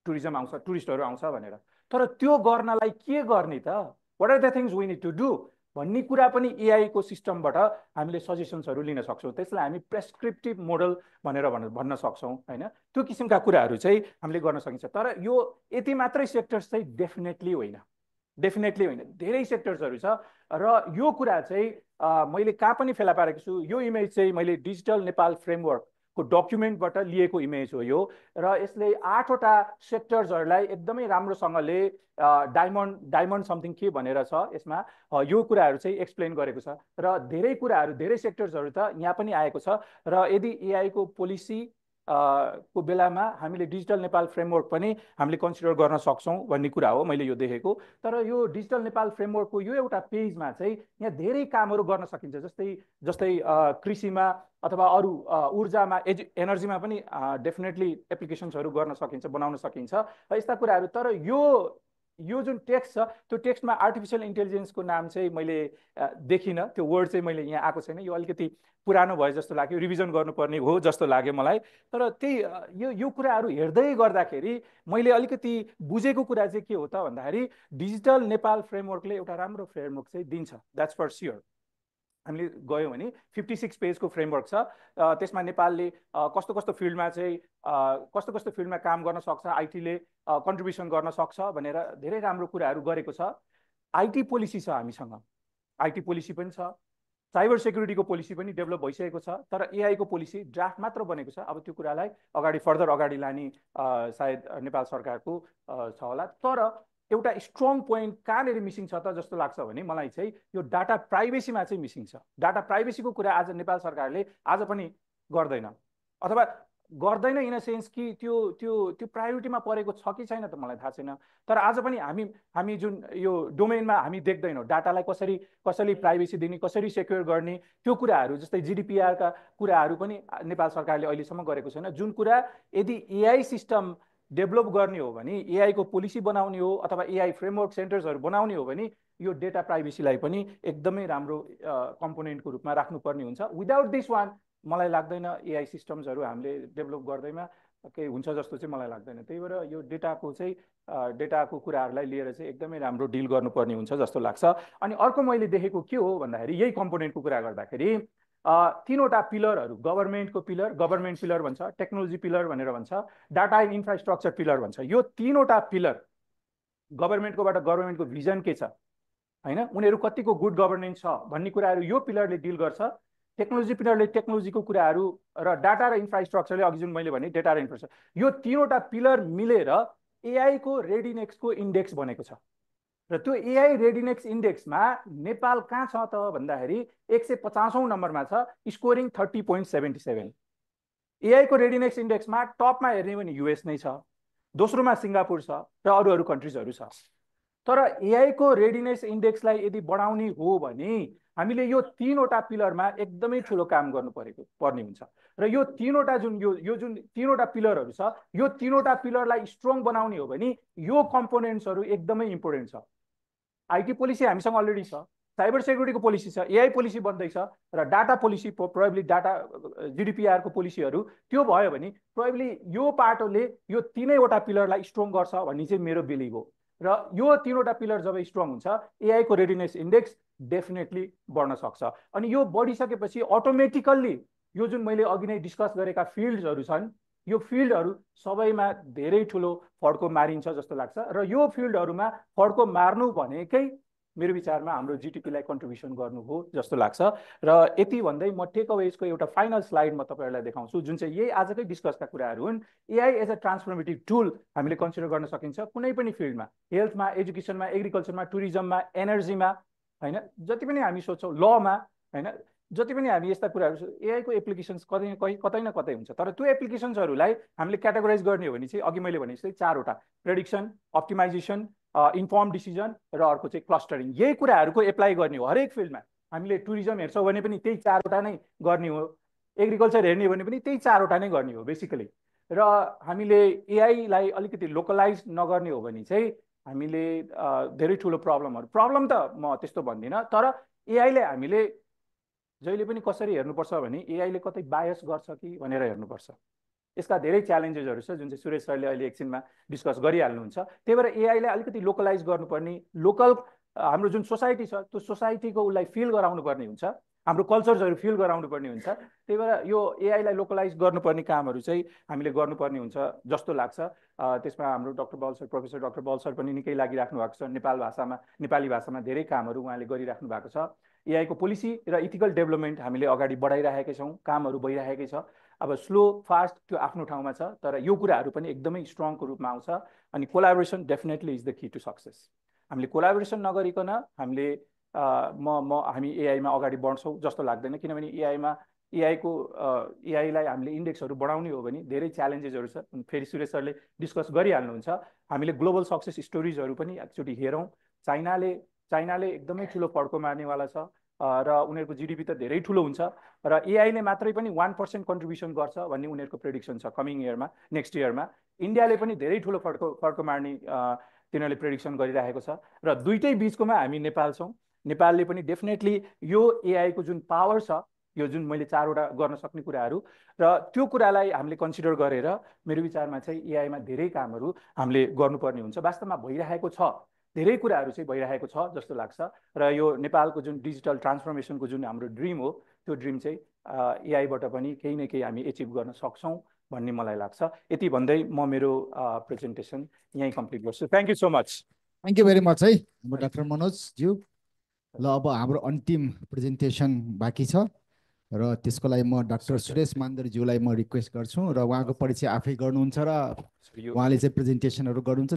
टुरिज्म आउँछ, टुरिस्टहरू आउँछ भनेर। तर त्यो गर्नलाई के गर्ने त, what are the things we need to do भन्ने कुरा पनि एआईको सिस्टमबाट हामीले सजेसन्सहरू लिन सक्छौँ। त्यसलाई हामी प्रेस्क्रिप्टिभ मोडल भनेर भन्न सक्छौँ होइन। त्यो किसिमका कुराहरू चाहिँ हामीले गर्न सकिन्छ। तर यो यति मात्रै सेक्टर्स चाहिँ डेफिनेटली होइन, धेरै सेक्टर्सहरू छ। र यो कुरा चाहिँ मैले कहाँ पनि फेला पारेको छु। यो इमेज चाहिँ मैले डिजिटल नेपाल फ्रेमवर्कको डकुमेन्टबाट लिएको इमेज हो यो, र यसले 8वटा सेक्टर्सहरूलाई एकदमै राम्रोसँगले डायमन्ड समथिङ के भनेर छ यसमा यो कुराहरू चाहिँ एक्सप्लेन गरेको छ। र धेरै कुराहरू, धेरै सेक्टर्सहरू त यहाँ पनि आएको छ। र यदि एआईको पोलिसी को बेलामा हामीले डिजिटल नेपाल फ्रेमवर्क पनि हामीले कन्सिडर गर्न सक्छौँ भन्ने कुरा हो मैले यो देखेको। तर यो डिजिटल नेपाल फ्रेमवर्कको यो एउटा पेजमा चाहिँ यहाँ धेरै कामहरू गर्न सकिन्छ। जस्तै कृषिमा अथवा अरू ऊर्जामा, एनर्जीमा पनि डेफिनेटली एप्लिकेसन्सहरू गर्न सकिन्छ, बनाउन सकिन्छ यस्ता कुराहरू। तर यो जुन टेक्स्ट छ त्यो टेक्स्टमा आर्टिफिसियल इन्टेलिजेन्सको नाम चाहिँ मैले देखिनँ, त्यो वर्ड चाहिँ मैले यहाँ आएको छैन। यो अलिकति पुरानो भयो जस्तो लाग्यो, रिभिजन गर्नुपर्ने हो जस्तो लाग्यो मलाई। तर त्यही यो कुराहरू हेर्दै गर्दाखेरि मैले अलिकति बुझेको कुरा चाहिँ के हो त भन्दाखेरि डिजिटल नेपाल फ्रेमवर्कले एउटा राम्रो फ्रेमवर्क चाहिँ दिन्छ, द्याट्स फर स्योर। हामीले गयौँ भने 56 पेजको फ्रेमवर्क छ। त्यसमा नेपालले कस्तो फिल्डमा चाहिँ कस्तो फिल्डमा काम गर्न सक्छ, आइटीले कन्ट्रिब्युसन गर्न सक्छ भनेर धेरै राम्रो कुराहरू गरेको छ। आइटी पोलिसी छ हामीसँग, आइटी पोलिसी पनि छ, साइबर सेक्युरिटीको पोलिसी पनि डेभलप भइसकेको छ। तर एआईको पोलिसी ड्राफ्ट मात्र बनेको छ। अब त्यो कुरालाई फर्दर अगाडि लाने सायद नेपाल सरकारको छ होला। तर एउटा स्ट्रङ पोइन्ट कहाँनिर मिसिङ छ त जस्तो लाग्छ भने मलाई चाहिँ यो डाटा प्राइभेसीमा चाहिँ मिसिङ छ। डाटा प्राइभेसीको कुरा आज नेपाल सरकारले आज पनि गर्दैन, अथवा गर्दैन इन अ सेन्स कि त्यो प्रायोरिटीमा परेको छ कि छैन त मलाई थाहा छैन। तर आज पनि हामी जुन यो डोमेनमा हामी देख्दैनौँ डाटालाई कसरी प्राइभेसी दिने, कसरी सेक्योर गर्ने, त्यो कुराहरू जस्तै जिडिपिआरका कुराहरू पनि नेपाल सरकारले अहिलेसम्म गरेको छैन। जुन कुरा यदि एआई सिस्टम डेभलप गर्ने हो भने, एआईको पोलिसी बनाउने हो अथवा एआई फ्रेमवर्क सेन्टर्सहरू बनाउने हो भने यो डेटा प्राइभेसीलाई पनि एकदमै राम्रो कम्पोनेन्टको रूपमा राख्नुपर्ने हुन्छ। विदाउट दिस वान मलाई लाग्दैन एआई सिस्टम्सहरू हामीले डेभलप गर्दैमा केही हुन्छ जस्तो चाहिँ मलाई लाग्दैन। त्यही भएर यो डेटाको कुराहरूलाई लिएर चाहिँ एकदमै राम्रो डिल गर्नुपर्ने हुन्छ जस्तो लाग्छ। अनि अर्को मैले देखेको के हो भन्दाखेरि यही कम्पोनेन्टको कुरा गर्दाखेरि 3वटा पिलरहरू, गभर्मेन्ट पिलर भन्छ, टेक्नोलोजी पिलर भनेर भन्छ, डाटा एन्ड इन्फ्रास्ट्रक्चर पिलर भन्छ। यो 3वटा पिलर गभर्मेन्टको भिजन के छ, होइन उनीहरू कतिको गुड गभर्नेन्स छ भन्ने कुराहरू यो पिलरले डिल गर्छ। टेक्नोलोजी पिलरले टेक्नोलोजीको कुराहरू र डाटा र इन्फ्रास्ट्रक्चरले अघि जुन मैले भने डेटा र इन्फ्रास्ट्रक्चर यो तीनवटा पिलर मिलेर एआई को रेडिनेक्सको इन्डेक्स बनेको छ। र त्यो एआई रेडिनेक्स इन्डेक्समा नेपाल कहाँ छ त भन्दाखेरि 150औं नम्बरमा छ, स्कोरिङ 30.77। एआई को रेडिनेक्स इन्डेक्समा टपमा हेर्ने भने युएस नै छ, दोस्रोमा सिङ्गापुर छ र अरू कन्ट्रिजहरू छ। तर एआई को रेडिनेस इन्डेक्सलाई यदि बढाउने हो भने हामीले यो तीनवटा पिलरमा एकदमै ठुलो काम पर्ने हुन्छ। र यो तीनवटा जुन जुन तीनवटा पिलरहरू छ यो तीनवटा पिलरलाई स्ट्रङ बनाउने हो भने यो कम्पोनेन्ट्सहरू एकदमै इम्पोर्टेन्ट छ। आइटी पोलिसी हामीसँग अलरेडी छ, साइबर सेक्युरिटीको पोलिसी छ, एआई पोलिसी बन्दैछ र डाटा पोलिसी प्रोबेबली डाटा जीडीपीआरको पोलिसीहरू त्यो भयो भने प्रोबेबली यो पाटोले यो तीनैवटा पिलरलाई स्ट्रङ गर्छ भन्ने चाहिँ मेरो बिलिभ हो। र यो तीनवटा पिलर जब स्ट्रङ हुन्छ एआई को रेडिनेस इन्डेक्स डेफिनेटली बढ्न सक्छ। अनि यो बढिसकेपछि अटोमेटिकल्ली यो जुन मैले अघि नै डिस्कस गरेका फिल्ड्सहरू छन् यो फिल्डहरू सबैमा धेरै ठुलो फड्को मारिन्छ जस्तो लाग्छ। र यो फिल्डहरूमा फड्को मार्नु भनेकै मेरो विचारमा हाम्रो जिटिपीलाई कन्ट्रिब्युसन गर्नु हो जस्तो लाग्छ। र यति भन्दै म टेक अवेजको एउटा फाइनल स्लाइड म तपाईँहरूलाई देखाउँछु जुन चाहिँ यही आजकै डिस्कसका कुराहरू हुन्। AI as a transformative tool हामीले कन्सिडर गर्न सकिन्छ कुनै पनि फिल्डमा, हेल्थमा, एजुकेसनमा, एग्रिकल्चरमा, टुरिज्ममा, एनर्जीमा, होइन जति पनि हामी सोच्छौँ, लमा, होइन जति पनि हामी यस्ता कुराहरू एआई को एप्लिकेसन्स कतै न कतै हुन्छ। तर त्यो एप्लिकेसन्सहरूलाई हामीले क्याटेगोराइज गर्ने हो भने चाहिँ अघि मैले भने जस्तै चारवटा, प्रेडिक्सन, अप्टिमाइजेसन, इन्फर्म डिसिजन र अर्को चाहिँ क्लस्टरिङ। यही कुराहरूको एप्लाई गर्ने हो हरेक फिल्डमा। हामीले टुरिज्म हेर्छौँ भने पनि त्यही चारवटा नै गर्ने हो, एग्रिकल्चर हेर्ने हो भने पनि त्यही चारवटा नै गर्ने हो बेसिकली। र हामीले एआईलाई अलिकति लोकलाइज नगर्ने हो भने चाहिँ हामीले धेरै ठुलो प्रब्लम त म त्यस्तो भन्दिनँ, तर एआईले हामीले जहिले पनि कसरी हेर्नुपर्छ भने एआईले कतै बायस गर्छ कि भनेर हेर्नुपर्छ। यसका धेरै च्यालेन्जेसहरू छ जुन चाहिँ सुरेश सरले अहिले एकछिनमा डिस्कस गरिहाल्नुहुन्छ। त्यही भएर एआईलाई अलिकति लोकलाइज गर्नुपर्ने, लोकल हाम्रो जुन सोसाइटी छ त्यो सोसाइटीको उसलाई फिल गराउनु पर्ने हुन्छ, हाम्रो कल्चर्सहरू फिल गराउनु पर्ने हुन्छ। त्यही भएर यो एआईलाई लोकलाइज गर्नुपर्ने कामहरू चाहिँ हामीले गर्नुपर्ने हुन्छ जस्तो लाग्छ। त्यसमा हाम्रो डाक्टर बल सर, प्रोफेसर डाक्टर बल सर पनि निकै लागिराख्नु भएको छ। नेपाली भाषामा धेरै कामहरू उहाँले गरिराख्नु भएको छ। एआईको पोलिसी र इथिकल डेभलपमेन्ट हामीले अगाडि बढाइरहेकै छौँ, कामहरू भइरहेकै छ। अब स्लो फास्ट त्यो आफ्नो ठाउँमा छ, तर यो कुराहरू पनि एकदमै स्ट्रङको रूपमा आउँछ। अनि collaboration definitely is the key to success. हामीले कोलाबोरेसन नगरिकन हामी एआईमा अगाडि बढ्छौँ जस्तो लाग्दैन, किनभने एआईलाई हामीले इन्डेक्सहरू बढाउने हो भने धेरै च्यालेन्जेसहरू छ। फेरि सुरेश सरले डिस्कस गरिहाल्नुहुन्छ। हामीले ग्लोबल सक्सेस स्टोरिजहरू पनि एकचोटि हेरौँ। चाइनाले एकदमै ठुलो फड्को मार्नेवाला छ र उनीहरूको जिडिपी त धेरै ठुलो हुन्छ र एआईले मात्रै पनि 1% कन्ट्रिब्युसन गर्छ भन्ने उनीहरूको प्रेडिक्सन छ कमिङ इयरमा, नेक्स्ट इयरमा। इन्डियाले पनि धेरै ठुलो फड्को मार्ने तिनीहरूले प्रेडिक्सन गरिरहेको छ। र दुइटै बिचकोमा हामी नेपाल छौँ। नेपालले पनि डेफिनेटली यो एआईको जुन पावर छ, यो जुन मैले चारवटा गर्न सक्ने कुराहरू र त्यो कुरालाई हामीले कन्सिडर गरेर मेरो विचारमा चाहिँ एआईमा धेरै कामहरू हामीले गर्नुपर्ने हुन्छ। वास्तवमा भइरहेको छ, धेरै कुराहरू चाहिँ भइरहेको छ जस्तो लाग्छ। र यो नेपालको जुन डिजिटल ट्रान्सफर्मेसनको जुन हाम्रो ड्रिम हो त्यो ड्रिम चाहिँ एआईबाट पनि केही न केही हामी एचिभ गर्न सक्छौँ भन्ने मलाई लाग्छ। यति भन्दै म मेरो प्रेजेन्टेसन यहीँ कम्प्लिट गर्छु। Thank you so much. Thank you very much है हाम्रो डाक्टर मनोज ज्यू। ल अब हाम्रो अन्तिम प्रेजेन्टेसन बाँकी छ र त्यसको लागि म डाक्टर सुरेश मान्दरज्यूलाई म रिक्वेस्ट गर्छु र उहाँको परिचय आफै गर्नुहुन्छ र उहाँले चाहिँ प्रेजेन्टेसनहरू गर्नुहुन्छ।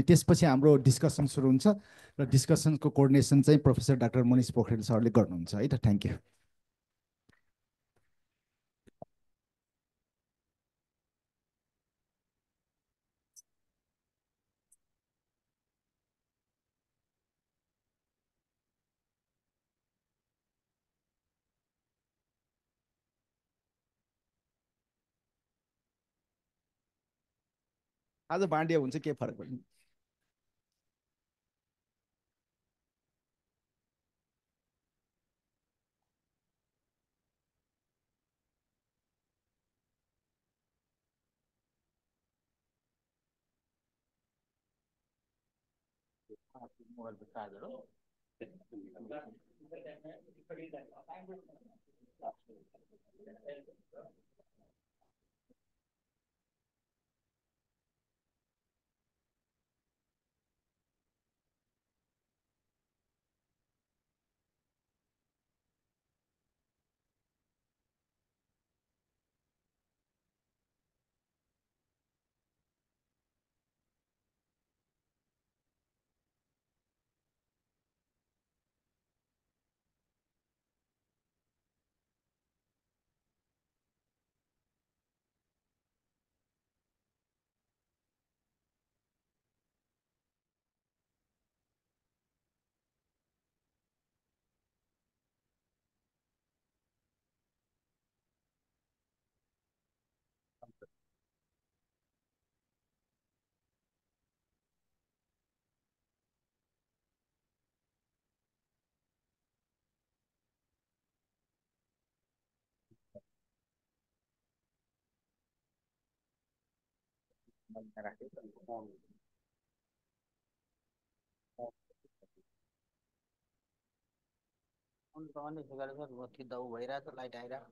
त्यसपछि हाम्रो डिस्कसन सुरु हुन्छ र डिस्कसनको कोअर्डिनेसन चाहिँ प्रोफेसर डाक्टर मनिष पोखरेल सरले गर्नुहुन्छ है त। Thank you. आज बाँडिया हुन्छ के फरक पर्दैन। भइरहेको लाइट आइरहेको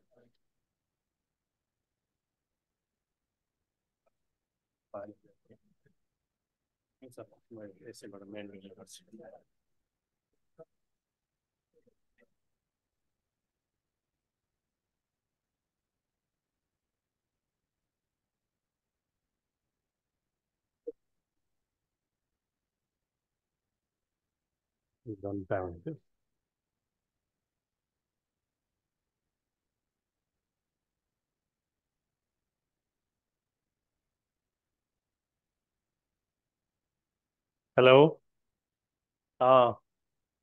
Hello.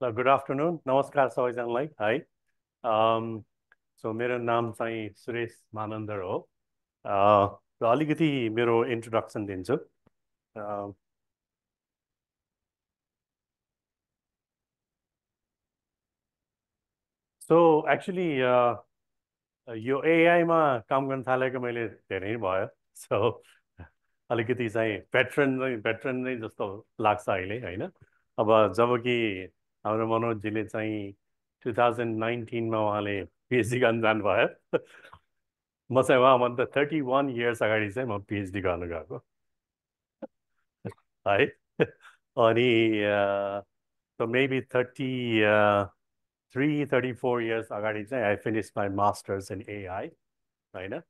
Good afternoon. Namaskar सबैजनालाई. Hi. So मेरो नाम चाहिँ सुरेश मानन्दर हो. र अलिकति मेरो इन्ट्रोडक्सन दिन्छु. So actually यो AI मा काम गर्न थालेको मैले धेरै भयो. So अलिकति चाहिँ भेटरन नै जस्तो लाग्छ अहिले हैन. अब जबकि हाम्रो मनोजजीले चाहिँ 2019 मा उहाँले पिएचडी गर्न जानुभयो. म चाहिँ उहाँभन्दा 31 इयर्स अगाडि चाहिँ म पिएचडी गर्न गएको है. अनि so maybe 34 years ago, I finished my master's in AI, right?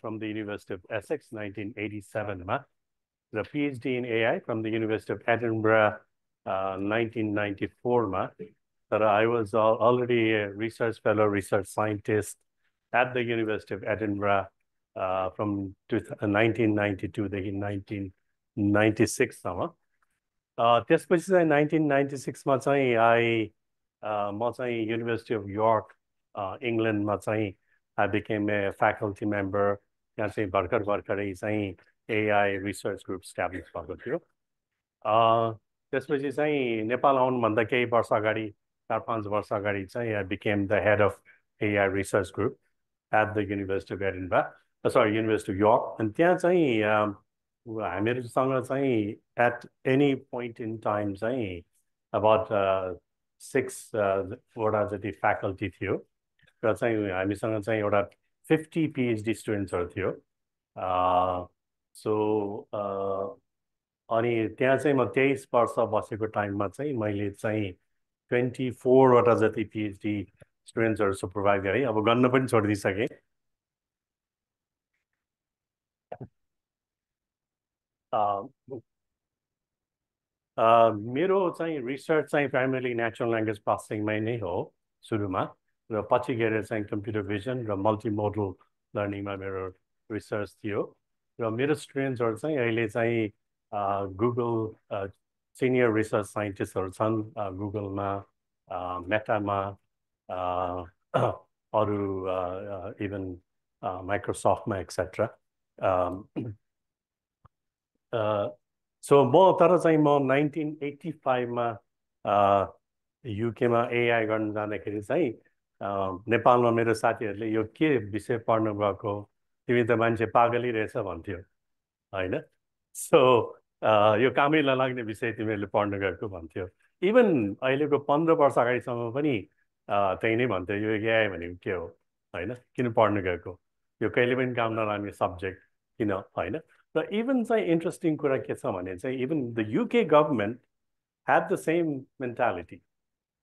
From the University of Essex, 1987. The PhD in AI from the University of Edinburgh, 1994. But I was already a research fellow, research scientist at the University of Edinburgh from 1992 to 1996. त्यसपछि चाहिँ 1996 मा चाहिँ म चाहिँ University of York, England मा चाहिँ I became a faculty member. यहाँ चाहिँ भर्खरै चाहिँ AI research group established भएको थियो. त्यसपछि चाहिँ नेपाल आउनुभन्दा केही वर्ष अगाडि 4-5 वर्ष अगाडि चाहिँ I became the head of AI research group at the University of Edinburgh, University of York. And त्यहाँ चाहिँ हामीहरूसँग चाहिँ at any point in time चाहिँ about 6 वटा जति फ्याकल्टी थियो र चाहिँ हामीसँग चाहिँ एउटा 50 PhD स्टुडेन्ट्सहरू थियो. सो अनि त्यहाँ चाहिँ म 23 वर्ष बसेको टाइममा चाहिँ मैले चाहिँ 24 वटा जति PhD स्टुडेन्ट्सहरू सुपरभाइज गरेँ. अब गर्न पनि छोडिदिइसकेँ. मेरो चाहिँ रिसर्च चाहिँ प्राइमरी नेचुरल ल्याङ्ग्वेज प्रोसेसिङमै नै हो सुरुमा, र पछि गएर चाहिँ कम्प्युटर भिजन र मल्टिमोडल लर्निङमा मेरो रिसर्च थियो. र मेरो स्टुडेन्ट्सहरू चाहिँ अहिले चाहिँ गुगल सिनियर रिसर्च साइन्टिस्टहरू छन्, गुगलमा, मेटामा, अरू इभन माइक्रोसफ्टमा एक्सेट्रा. सो तर चाहिँ म 1985 मा युकेमा एआई गर्न जाँदाखेरि चाहिँ नेपालमा मेरो साथीहरूले यो के विषय पढ्नु भएको, तिमी त मान्छे पागलै रहेछ भन्थ्यो हैन. सो यो कामै नलाग्ने विषय तिमीहरूले पढ्नु गएको भन्थ्यो. इभन अहिलेको 15 वर्ष अगाडिसम्म पनि त्यही नै भन्थ्यो, यो एआई भनेको के हो हैन, किन पढ्नु गएको, यो कहिले पनि काम नलाग्ने सब्जेक्ट किन हैन. र इभन चाहिँ इन्ट्रेस्टिङ कुरा के छ भने चाहिँ even the UK government had the same mentality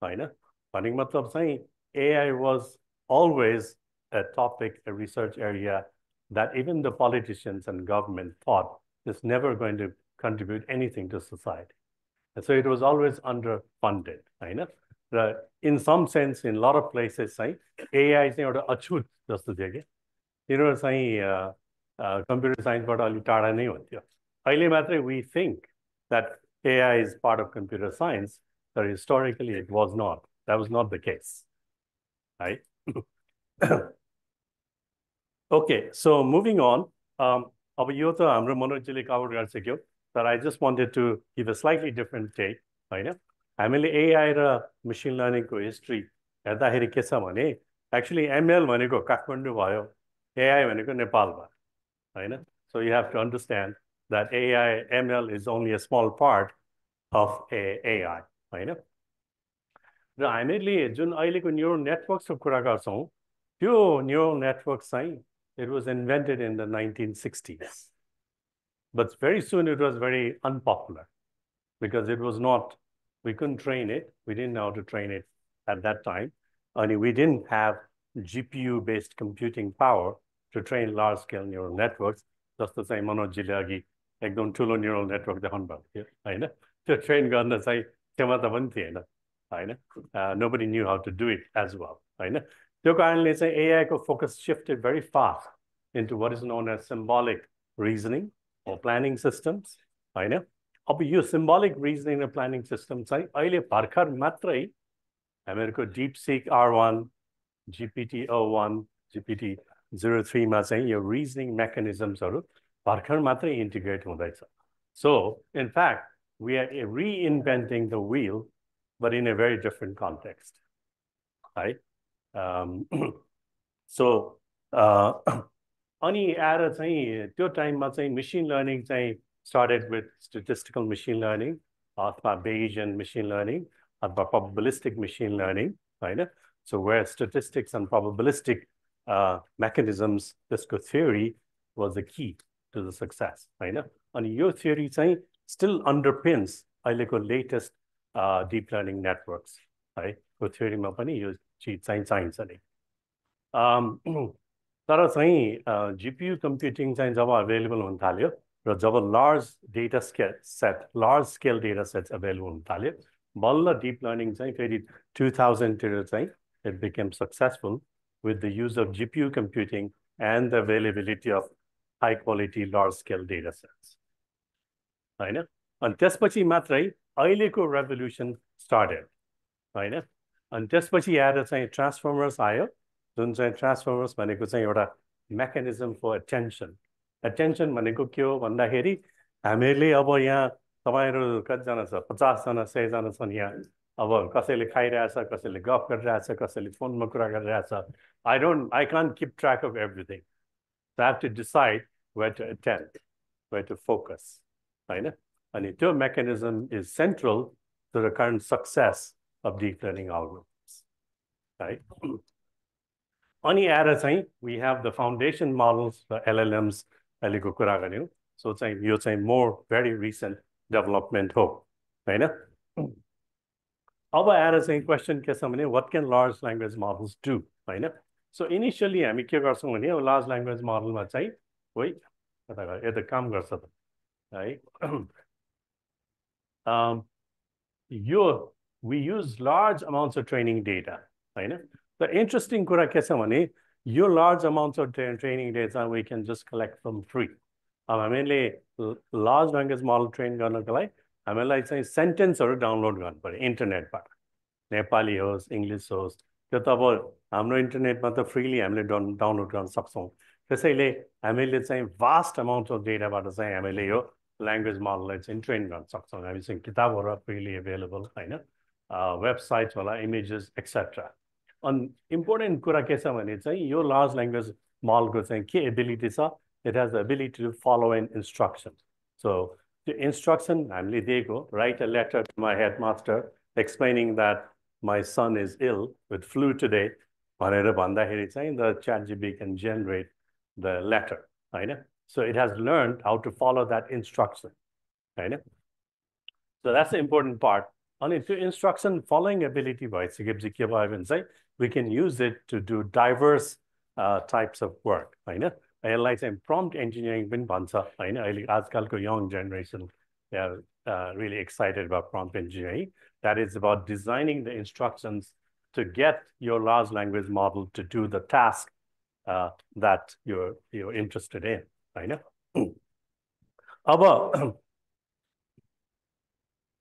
हैन. भनेको मतलब चाहिँ AI was always a topic, a research area that even the politicians and government thought is never going to contribute anything to society. And so it was always underfunded, right? In some sense, in a lot of places, AI is not a achut just to take it. You know, computer science, but all tada nahi hontyo. Early matter, we think that AI is part of computer science, but historically it was not. That was not the case. Right? Okay, so moving on. अब यो त हाम्रो मनोजले cover गरिसक्यो, but I just wanted to give a slightly different take, हैन. हामीले AI र machine learning को history हेर्दाखेरि के छ भने actually ML भनेको काठमाडौँ भयो, AI भनेको नेपाल भयो, हैन. So you have to understand that AI, ML is only a small part of AI, होइन? र हामीले जुन अहिलेको न्युरल नेटवर्क्सको कुरा गर्छौँ त्यो न्युरल नेटवर्क चाहिँ it was invented in the 1960s. But very soon it was very unpopular because it was not, we couldn't train it. We didn't know how to train it at that time. And we didn't have GPU-based computing power to train large-scale neural networks. जस्तो चाहिँ मनोजीले अघि एकदम ठुलो neural network देखाउनु भएको थियो होइन त्यो ट्रेन गर्न चाहिँ क्षमता पनि थिएन होइन nobody knew how to do it as well होइन त्यो कारणले चाहिँ AI को focus shifted very fast into what is known as symbolic reasoning or planning systems होइन अब यो symbolic reasoning र planning system चाहिँ अहिले भर्खर मात्रै हामीहरूको DeepSeek R1 GPT-o1 GPT-03 मा चाहिँ यो reasoning mechanismsहरू भर्खर मात्रै integrate हुँदैछ. So in fact we are reinventing the wheel but in a very different context right so अनि आएर चाहिँ त्यो टाइममा चाहिँ machine learning चाहिँ started with statistical machine learning अथवा Bayesian machine learning अथवा probabilistic machine learning होइन so where statistics and probabilistic mechanisms त्यसको theory was the key to the success होइन अनि यो theory चाहिँ still underpins अहिलेको latest deep learning networks है त्यो theory मा पनि यो चिज चाहिँ चाहिन्छ नि तर चाहिँ GPU computing चाहिँ जब available हुन थाल्यो र जब large scale data sets available हुन थाल्यो बल्ल deep learning चाहिँ फेरि 2000 तिर चाहिँ it became successful with the use of GPU computing and the availability of high quality large scale data sets होइन अनि त्यसपछि मात्रै अहिलेको revolution started होइन अनि त्यसपछि आएर चाहिँ transformers आयो जुन चाहिँ transformers भनेको चाहिँ एउटा mechanism for attention भनेको के हो भन्दाखेरि हामीले अब यहाँ तपाईहरु कतिजना छ 50 जना 100 जना छन् यहाँ अब कसैले खाइरहेछ कसैले गफ गरिरहेछ कसैले फोनमा कुरा गरिरहेछ I can't keep track of everything so I have to decide where to attend where to focus होइन अनि त्यो mechanism is central to the current success of deep learning algorithms right अनि आएर चाहिँ we have the foundation models the LLMs अहिलेको कुरा गर्यौं so चाहिँ यो चाहिँ more very recent development हो हैन अब आएर चाहिँ question के छ भने what can large language models do हैन so initially हामी के गर्छौं भने large language model मा चाहिँ ओइ कता गयो यो त काम गर्छ त है we use large amounts of training data हैन the interesting कुरा के छ भने यो large amounts of training data we can just collect from free अब हामीले large language model train गर्नको लागि हामीलाई चाहिँ सेन्टेन्सहरु डाउनलोड गर्नु पर्यो इन्टरनेटबाट नेपाली होस् इंग्लिश होस् त्यो त अब हाम्रो इन्टरनेटमा त फ्रीली हामीले डाउनलोड गर्न सक्छौं त्यसैले हामीले चाहिँ vast amounts of dataबाट चाहिँ हामीले यो language model चाहिँ ट्रेन गर्न सक्छौं हामी चाहिँ किताबहरु फ्रीली अवेलेबल हैन वेबसाइट्स होला इमेजेस एक्सेट्रा अनि इम्पोर्टेन्ट कुरा के छ भने चाहिँ यो लार्ज ल्याङ्ग्वेज मोडलको चाहिँ के एबिलिटी छ it has the ability to follow an instruction so the instruction हामीले दिएको write a letter to my headmaster explaining that my son is ill with flu today भनेर भन्दाखेरि चाहिँ the ChatGPT can generate the letter हैन so it has learned how to follow that instruction हैन so that's the important part and if instruction following ability भइसकेपछि के भयो भने चाहिँ we can use it to do diverse types of work हैन यसलाई चाहिँ prompt engineering पनि भन्छ हैन अहिले आजकलको young generation they are really excited about prompt engineering that is about designing the instructions to get your large language model to do the task that you're interested in हैन अब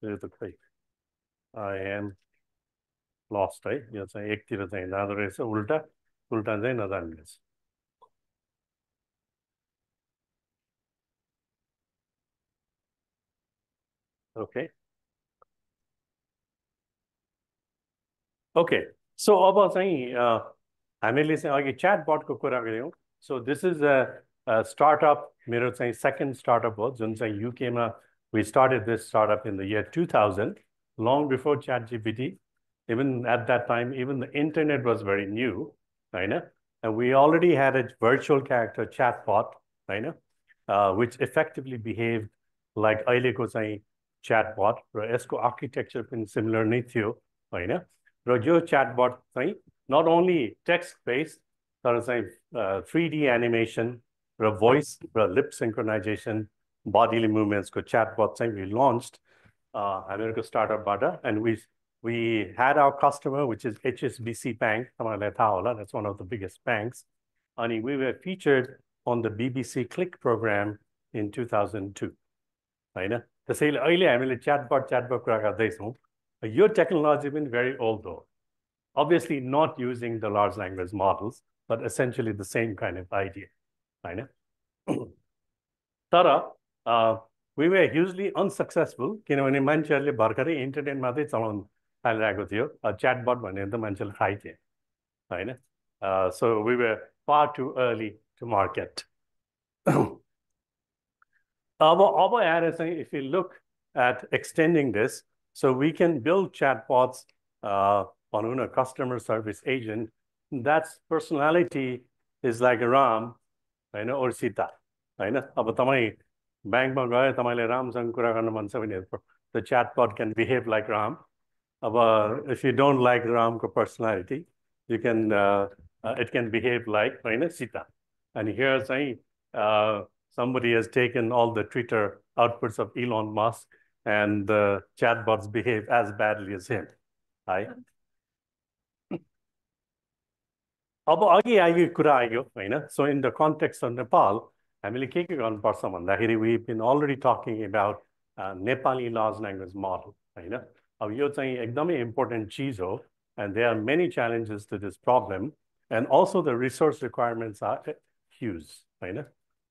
यो त खै I am lost है यो चाहिँ एकतिर चाहिँ जाँदो रहेछ उल्टा चाहिँ नजाने रहेछ Okay so अब चाहिँ हामीले चाहिँ अघि chatbot को कुरा गर्यौं so this is a startup, मेरो चाहिँ second startup हो जुन चाहिँ UK मा we started this startup in the year 2000, long before ChatGPT. Even at that time, even the internet was very new, होइन? And we already had a virtual character chatbot, होइन? Which effectively behaved like अहिलेको चाहिँ chatbot र यसको architecture पनि similar नै थियो, होइन? र यो chatbot चाहिँ not only text based तर चाहिँ 3D animation र voice र lip synchronization bodily movements को chatbot चाहिँ we launched हामीहरूको startup-बाट, and we had our customer which is HSBC Bank, तपाईँलाई थाहा होला, that's one of the biggest banks, and we were featured on the BBC Click program in 2002, होइन? त्यसैले अहिले हामीले chatbot कुरा गर्दैछौँ. यो technology पनि very old though, obviously not using the large language models, but essentially the same kind of idea, होइन? तर we were hugely unsuccessful किनभने मान्छेहरूले भर्खरै इन्टरनेट मात्रै चलाउन थालिरहेको थियो. Chatbot भनेर त मान्छेले थाहै थिएन, होइन? So we were far too early to market. अब आएर चाहिँ if you look at extending this, so we can build chatbots भनौँ न customer service agent, that's personality is like a Ram, होइन, or Sita, होइन? अब तपाईँ ब्याङ्कमा गए तपाईँले रामसँग कुरा गर्न मन छ भने the chatbot can behave like Ram. अब if you don't like Ramको personality, you can it can behave like, होइन, Sita. And here चाहिँ somebody has taken all the Twitter outputs of Elon Musk and the chatbots behave as badly as him, right? अब अघि कुरा आयो, होइन? So in the context of Nepal, हामीले के गर्नुपर्छ भन्दाखेरि we've been already talking about Nepali large language model, होइन? अब यो चाहिँ एकदमै important चिज हो, and there are many challenges to this problem, and also the resource requirements are huge, होइन?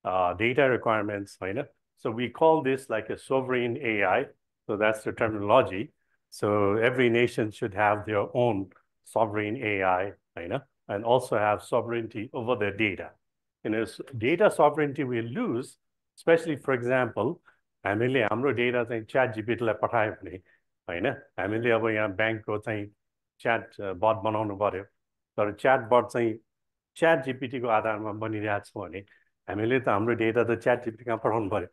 Data requirements, होइन? So we call this like a sovereign AI, so that's the terminology. So every nation should have their own sovereign AI, होइन? And also have sovereignty over their data. And as data sovereignty we lose, especially for example, हामीले हाम्रो data चाहिँ ChatGPT-लाई पठायो भने, होइन? हामीले अब यहाँ ब्याङ्कको चाहिँ chatbot बनाउनु पर्यो, तर chatbot चाहिँ ChatGPT-को आधारमा बनिरहेको छ भने हामीले त हाम्रो data त ChatGPT-मा पठाउनु पर्यो.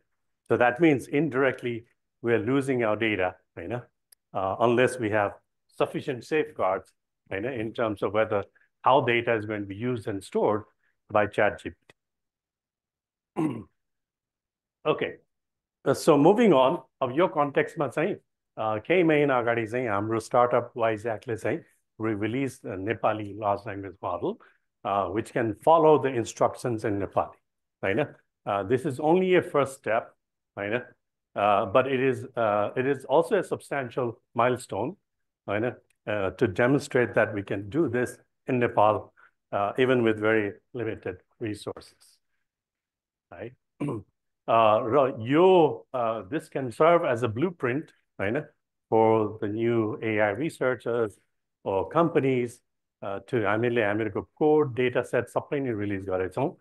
So that means indirectly we are losing our data, होइन? Unless we have sufficient safeguards, होइन, in terms of whether how data is going to be used and stored by ChatGPT. Okay, so moving on, of your context मा चाहिँ केही महिना अगाडि चाहिँ हाम्रो startup WiseAct-ले चाहिँ we released a Nepali large language model which can follow the instructions in Nepali, होइन? This is only a first step, होइन? But it is also a substantial milestone, होइन? To demonstrate that we can do this in Nepal, even with very limited resources, right? This can serve as a blueprint, होइन, for the new AI researchers or companies to हामीले हामीहरूको code data set सबै नै release गरेछौँ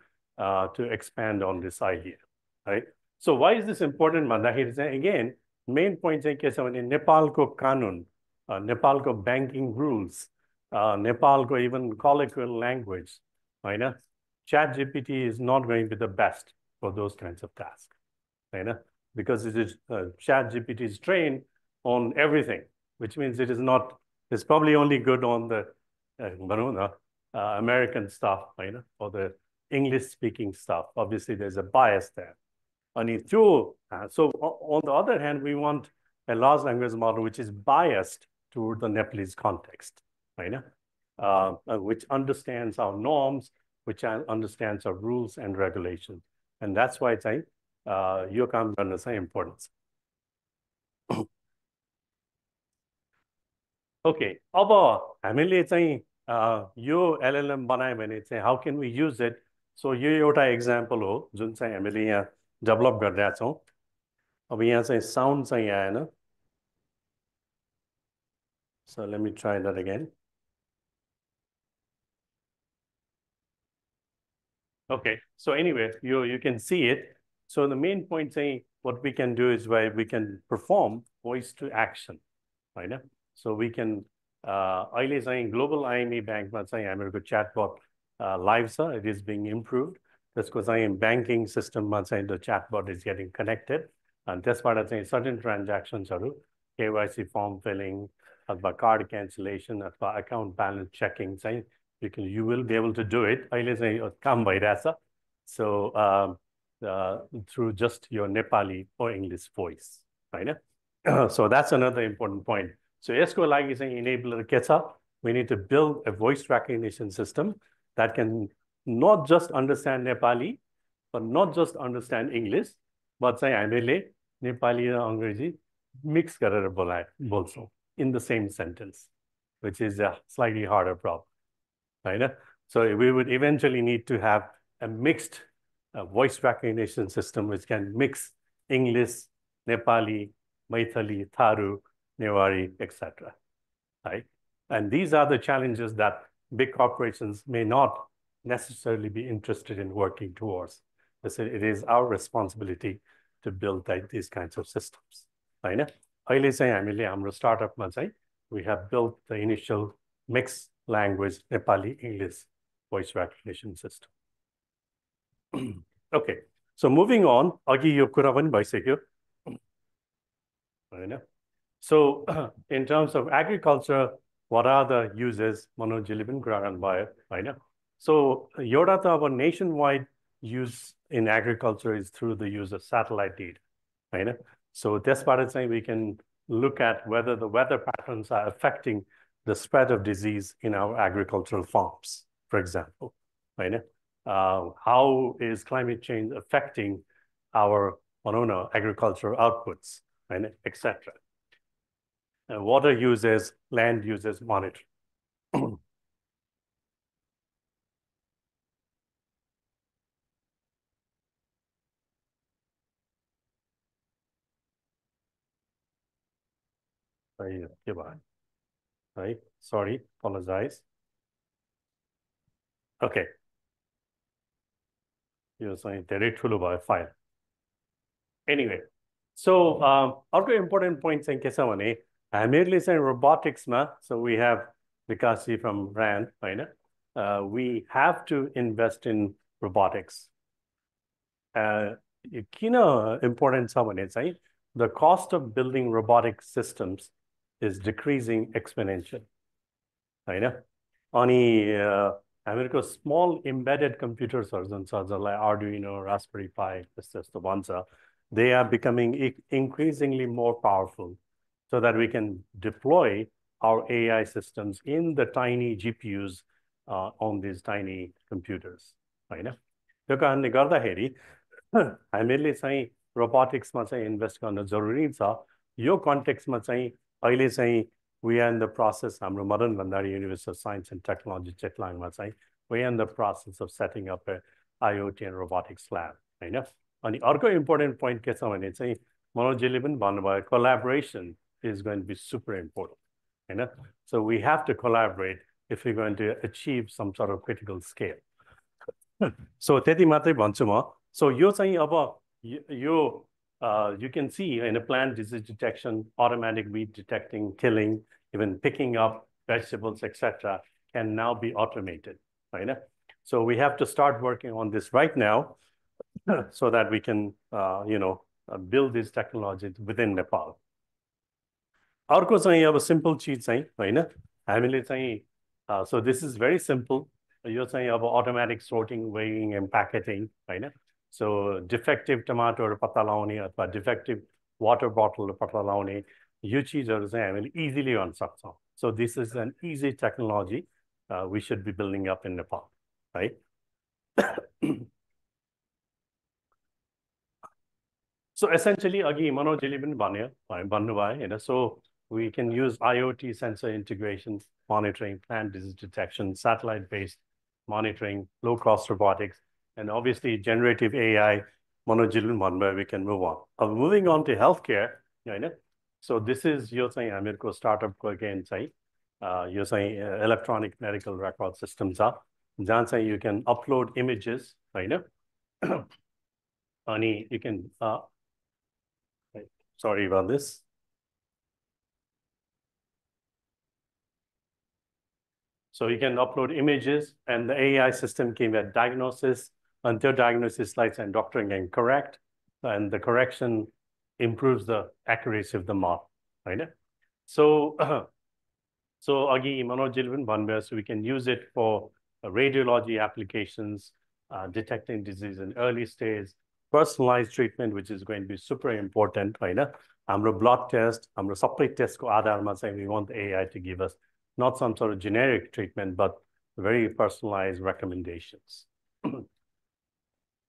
to expand on this idea, right? So why is this important भन्दाखेरि चाहिँ again main point चाहिँ के छ भने नेपालको कानुन, नेपालको banking rules, Nepalको even colloquial language, होइन? ChatGPT is not going to be the best for those kinds of tasks, होइन? Because it is ChatGPT is trained on everything, which means it is not. It's probably only good on the American stuff, होइन, or the English-speaking stuff. Obviously, there's a bias there. And so on the other hand, we want a large language model which is biased toward the Nepalese context, right? Which understands our norms, which understands our rules and regulations. And that's why it's your काम is important. Okay, अब हामीले चाहिँ यो LLM बनायो भने चाहिँ how can we use it? So यो एउटा example हो जुन चाहिँ हामीले यहाँ develop गरिरहेका छौँ. अब यहाँ चाहिँ sound चाहिँ आएन. So let me try that again. Okay, so anyway, you can see it. So the main point saying what we can do is where we can perform voice to action, right? So we can अहिले चाहिँ global IME ब्याङ्कमा चाहिँ हामीहरूको च्याटबट live छ, it is being improve. त्यसको चाहिँ banking सिस्टममा चाहिँ द च्याटबट इज गेटिङ कनेक्टेड अनि त्यसबाट चाहिँ सर्टेन ट्रान्ज्याक्सन्सहरू केवाइसी फर्म फिलिङ अथवा कार्ड क्यान्सलेसन अथवा अकाउन्ट ब्यालेन्स चेकिङ चाहिँ you will be able to do it. अहिले चाहिँ काम भइरहेछ. So through just your Nepali or English voice, right? So that's another important point. So यसको लागि चाहिँ enabler के छ? We need to build a voice recognition system that can not just understand Nepali, but not just understand English, but चाहिँ हामीले नेपाली र अङ्ग्रेजी mix गरेर बोल्छौँ in the same sentence, which is a slightly harder problem. Right? So we would eventually need to have a mixed voice recognition system which can mix English, Nepali, Maithili, Tharu, Newari, etc. Right? And these are the challenges that big corporations may not necessarily be interested in working towards. It is our responsibility to build these kinds of systems. Right? अहिले चाहिँ हामीले हाम्रो स्टार्टअपमा चाहिँ we have built the initial mixed language Nepali English voice recognition system. Okay, so moving on, अघि यो कुरा पनि भइसक्यो. So in terms of agriculture, what are the uses? Manojले पनि कुरा गर्नुभयो, हैन? So एउटा त अब nationwide use in agriculture is through the use of satellite data, हैन? So त्यसबाट चाहिँ we can look at whether the weather patterns are affecting the spread of disease in our agricultural farms, for example, right? How is climate change affecting our agricultural outputs, right, etc. Water uses, land uses, monitoring. Right? Sorry, apologize. Okay. You're saying ठुलो भयो file. Anyway, so अर्को important point चाहिँ के छ भने हामीहरूले चाहिँ robotics मा, so we have Vikasi from RAND, होइन? We have to invest in robotics. किन important छ भने चाहिँ the cost of building robotic systems is decreasing exponentially. होइन? अनि हामीहरूको small embedded computers like Arduino, Raspberry Pi, the ones they are becoming increasingly more powerful so that we can deploy our AI systems in the tiny GPUs on these tiny computers. होइन? त्यो कारणले गर्दाखेरि हामीले चाहिँ रोबोटिक्समा चाहिँ invest गर्न जरुरी छ. यो कन्टेक्स्टमा चाहिँ अहिले चाहिँ we are in the process, हाम्रो Madan Bhandari University of Science and Technology चेटलाङमा चाहिँ we are in the process of setting up a IoT and robotics lab, होइन? अनि अर्को important point के छ भने चाहिँ मनोजले पनि भन्नुभयो collaboration is going to be super important, होइन? So we have to collaborate if we're going to achieve some sort of critical scale. So त्यति मात्रै भन्छु म. So यो चाहिँ अब यो you can see in a plant disease detection, automatic weed detecting, killing, even picking up vegetables, etc., can now be automated. Right? So we have to start working on this right now so that we can, build these technologies within Nepal. अर्को चाहिँ अब simple चिज चाहिँ होइन हामीले चाहिँ so this is very simple. यो चाहिँ अब automatic sorting, weighing, and packaging, होइन? So defective tomato पत्ता लगाउने अथवा defective water bottle पत्ता लगाउने यो चिजहरू चाहिँ हामीले easily गर्न सक्छौँ. So this is an easy technology we should be building up in Nepal, right? So essentially अघि मनोजले पनि भन्नुभयो होइन? So we can use IoT sensor integration, monitoring, plant disease detection, satellite-based monitoring, low-cost robotics, and obviously generative AI, Manoj, we can move on. Moving on to healthcare, so this is your American startup again, your electronic medical record systems are. You can upload images, होइन अनि you can sorry about this. So you can upload images, and the AI system can get diagnosis, until diagnosis slides and doctoring and correct, and the correction improves the accuracy of the model, right? So, so again, so we can use it for radiology applications, detecting disease in early stage, personalized treatment, which is going to be super important, right? Our blood test, our supply test, we want the AI to give us not some sort of generic treatment, but very personalized recommendations.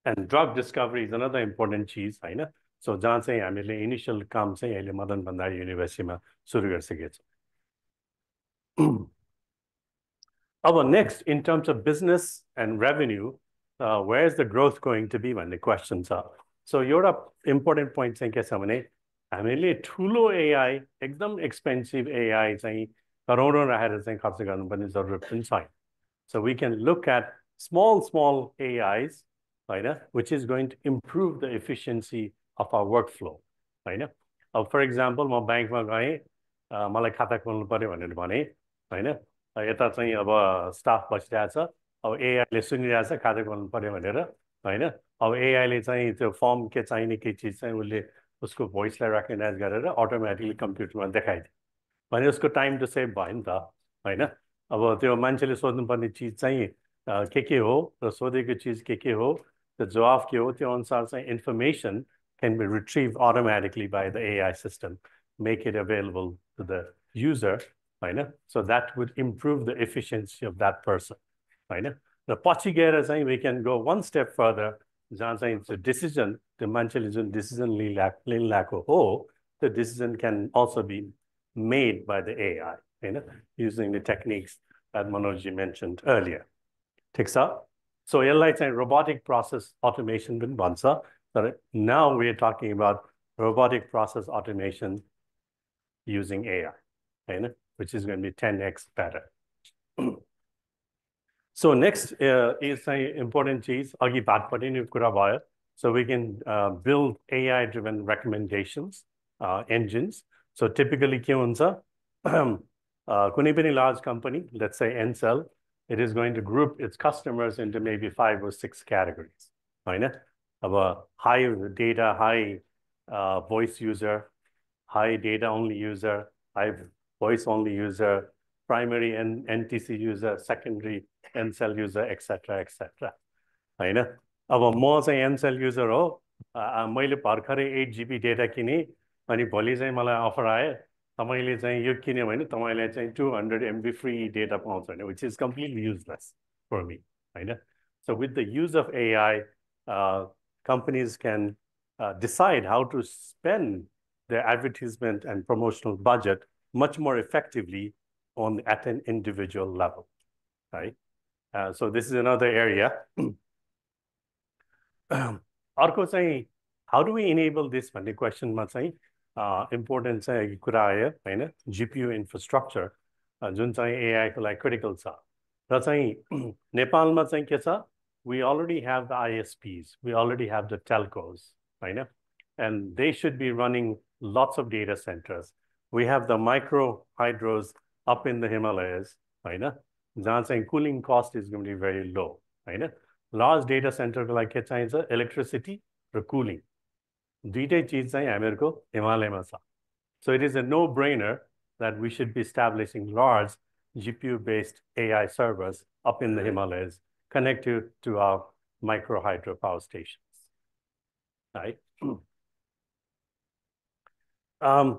And drug discovery is another important cheese, right? So, जहाँ चाहिँ हामीले initial काम चाहिँ अहिले मदन भण्डारी युनिभर्सिटीमा सुरु गरिसकेको छ. Our next, in terms of business and revenue, where is the growth going to be when the questions are? So, एउटा important point चाहिँ के छ भने हामीले ठुलो AI, एकदम expensive AI चाहिँ करोडौं राखेर चाहिँ खर्च गर्नुपर्ने जरुरत पनि छैन. So we can look at small AIs, right, which is going to improve the efficiency of our workflow, right? For example, म बैंकमा गएँ, मलाई खाता खोल्नु पर्यो भनेर भने, हैन? यता चाहिँ अब स्टाफ बसिरहेछ, अब AI ले सुनिरहेछ खाता खोल्नु पर्यो भनेर, हैन? अब AI ले चाहिँ त्यो फर्म के चाहिने के चीज चाहिँ उसले उसको भोइसलाई रेकग्नाइज गरेर अटोमेटिकली कम्प्युटरमा देखाइदियो. भने उसको टाइम टु सेभ भयो नि त, हैन? अब त्यो मान्छेले सोध्नुपर्ने चिज चाहिँ के हो र सोधेको चिज के हो, the जवाफ के हो, त्यो अनुसार चाहिँ information can be retrieved automatically by the AI system, make it available to the user, हैन? So that would improve the efficiency of that person, हैन? र पछि गएर चाहिँ we can go one step further, जहाँ चाहिँ त्यो decision, त्यो मान्छेले जुन decision लिएको हो, the decision can also be made by the AI, using the techniques that Manojji mentioned earlier. Takes up. So यसलाई robotic process automation पनि भन्छ. But now we are talking about robotic process automation using AI, which is going to be 10x better. So next is an important cheese. अघि बात पनि नि कुरा भयो. So we can build AI-driven recommendations engines. So typically के हुन्छ? कुनै पनि large company, let's say Encell, it is going to group its customers into maybe 5 or 6 categories, हैन? अब high data, high voice user, high data only user, high voice only user, primary NTC user, secondary Encell user, etc. हैन? अब म चाहिँ Encell user हो, मैले भर्खरै 8 GB data किने, अनि भोलि चाहिँ मलाई अफर आयो, तपाईले चाहिँ यो किन्यो भने तपाईलाई चाहिँ 200 MB free data पाउँछ भने, which is completely useless for me, हैन? So with the use of AI, companies can decide how to spend their advertisement and promotional budget much more effectively at an individual level, right? So this is another area. अर्को चाहिँ how do we enable this भन्ने क्वेशनमा चाहिँ important चाहिँ कुरा आयो, हैन? GPU infrastructure जुन चाहिँ AI को लागि critical छ. र चाहिँ नेपालमा चाहिँ के छ? We already have the ISPs, we already have the telcos, right? And they should be running lots of data centers. We have the micro hydros up in the Himalayas, right? जहाँ चाहिँ cooling cost is going to be very low, right? Large data center को लागि के चाहिन्छ? Electricity र cooling. दुईटै चीज चाहिँ हामीहरुको हिमालयमा छ. So it is a no-brainer that we should be establishing large GPU-based AI servers up in the Himalayas, connected to our micro hydro power stations, right? And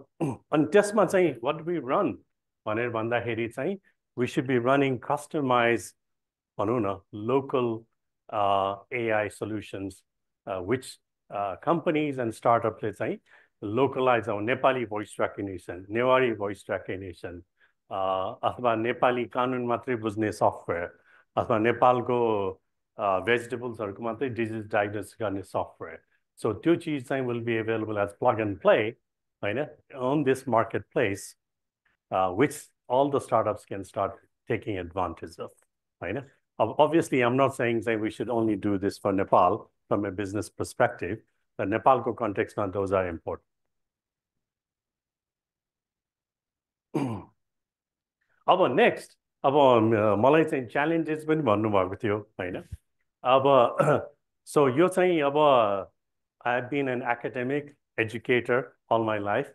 त्यसमा चाहिँ what do we run? भनेर भन्दाखेरि चाहिँ we should be running customized, भनौं न, local AI solutions, which companies and startups चाहिँ localize our Nepali voice recognition, Newari voice recognition, अथवा नेपाली कानुन मात्रै बुझ्ने सफ्टवेयर, अथवा नेपालको भेजिटेबल्सहरुको मात्रै डिजिज डायग्नोसिस गर्ने सफ्टवेयर. So त्यो चीज चाहिँ will be available as plug and play, हैन? On this marketplace, which all the startups can start taking advantage of, हैन? Obviously, I'm not saying we should only do this for Nepal from a business perspective. The Nepalको कन्टेक्स्टमा those are important. अब next अब मलाई चाहिँ challenges पनि भन्नुभएको थियो हैन अब सो यो चाहिँ अब I have been an academic educator all my life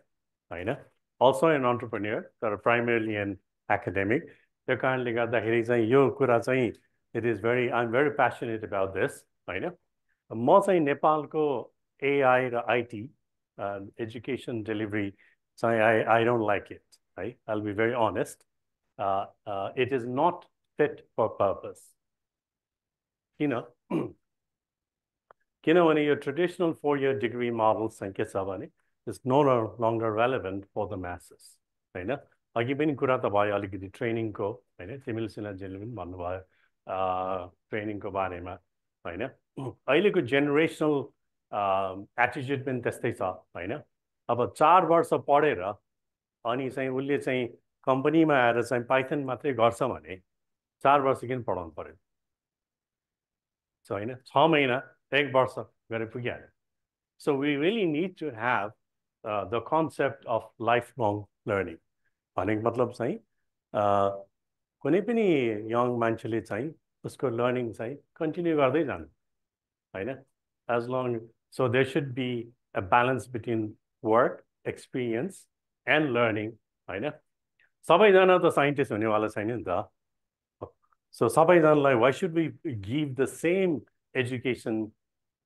हैन also an entrepreneur तर primarily an academic त्यो कारणले गर्दाखेरि चाहिँ यो कुरा चाहिँ I'm very passionate about this हैन म चाहिँ नेपालको AI र IT education delivery चाहिँ I don't like it right I'll be very honest it is not fit for purpose किनभने यो traditional 4-year degree model चाहिँ के छ भने is no longer relevant for the masses हैन अघि पनि कुरा त भयो अलिकति ट्रेनिङको हैन तिमीले सिन्हाजीले पनि भन्नुभयो ट्रेनिङको बारेमा हैन अहिलेको जेनेरेसनल एटिट्युड पनि त्यस्तै छ हैन अब 4 वर्ष पढेर अनि चाहिँ उसले चाहिँ कम्पनीमा आएर चाहिँ पाइथन मात्रै गर्छ भने 4 वर्ष किन पढाउनु पर्यो सो हैन 6 महिना 1 वर्ष गरे पुगिहाल्यो so we really need to have the concept of lifelong learning भनेको मतलब चाहिँ कुनै पनि यङ मान्छेले चाहिँ उसको लर्निङ चाहिँ कन्टिन्यू गर्दै जानु हैन as long so there should be a balance between work experience and learning हैन सबैजना त साइन्टिस्ट हुनेवाला छैन नि त सो सबैजनालाई why should we give the same education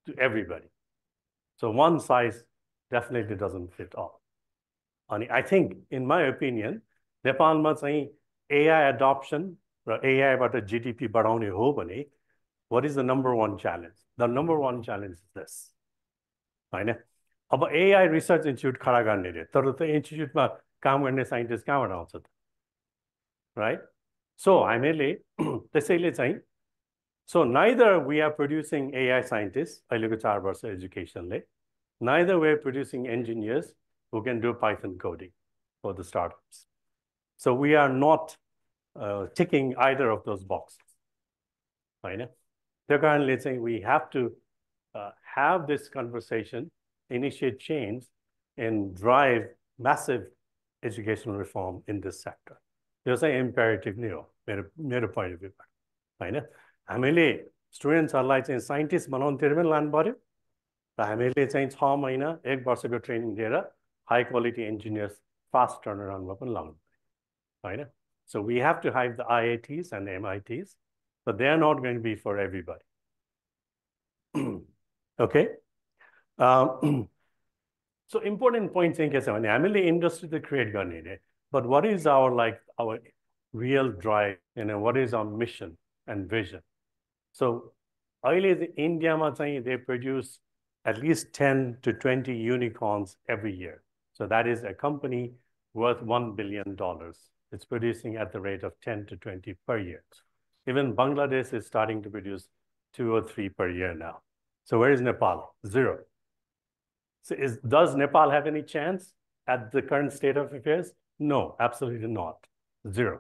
to everybody so one size definitely doesn't fit all अनि I think in my opinion नेपालमा चाहिँ AI adoption र AI बाट GDP बढाउने हो भने what is the number one challenge the number one challenge is this हैन अब AI research institute खडा गर्ने रे तर त्यो इन्स्टिट्युटमा काम गर्ने साइन्टिस्ट कहाँबाट आउँछ त right so हामीले त्यसैले चाहिँ so neither we are producing AI scientists अहिलेको 4 वर्ष एजुकेसनले neither we are producing engineers who can do Python coding for the startups so we are not ticking either of those boxes हैन त्यो कारणले चाहिँ we have to have this conversation initiate change and drive massive educational reform in this sector यो चाहिँ imperative नै हो मेरो point of भ्यूबाट हैन हामीले स्टुडेन्ट्सहरूलाई चाहिँ साइन्टिस्ट बनाउनुतिर पनि लानु पर्यो र हामीले चाहिँ 6 महिना 1 वर्षको ट्रेनिङ दिएर high quality engineers fast turn अराउन्डमा पनि लाउनु पर्यो हैन so we have to have the IITs and the MITs but they are not going to be for everybody okay so important point चाहिँ के छ भने हामीले इन्डस्ट्री त क्रिएट गर्ने रे but what is our real drive what is our mission and vision so अहिले इन्डियामा चाहिँ they produce at least 10 to 20 unicorns every year so that is a company worth $1 billion it's producing at the rate of 10 to 20 per year even Bangladesh is starting to produce 2 or 3 per year now so where is Nepal 0 so does Nepal have any chance at the current state of affairs no absolutely not 0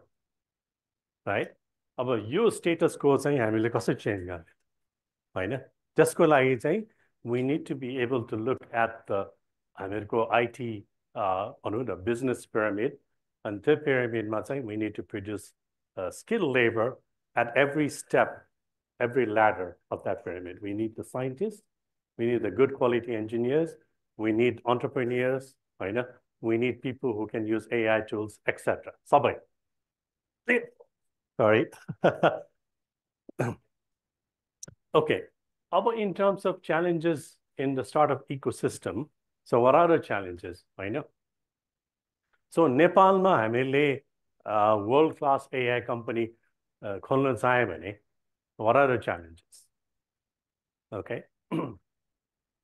right अब यो status को चाहिँ हामीले कसरी change गर्ने हैन त्यसको लागि चाहिँ we need to be able to look at the हामीहरुको IT भनौं न business pyramid and the pyramid मा चाहिँ we need to produce skilled labor at every step every ladder of that pyramid we need the scientists we need the good quality engineers we need entrepreneurs हैन we need people who can use AI tools etc सबै sorry okay in terms of challenges in the startup ecosystem so what are the challenges हैन so नेपालमा हामीले world class AI company खोल्न चाहे भने what are the challenges okay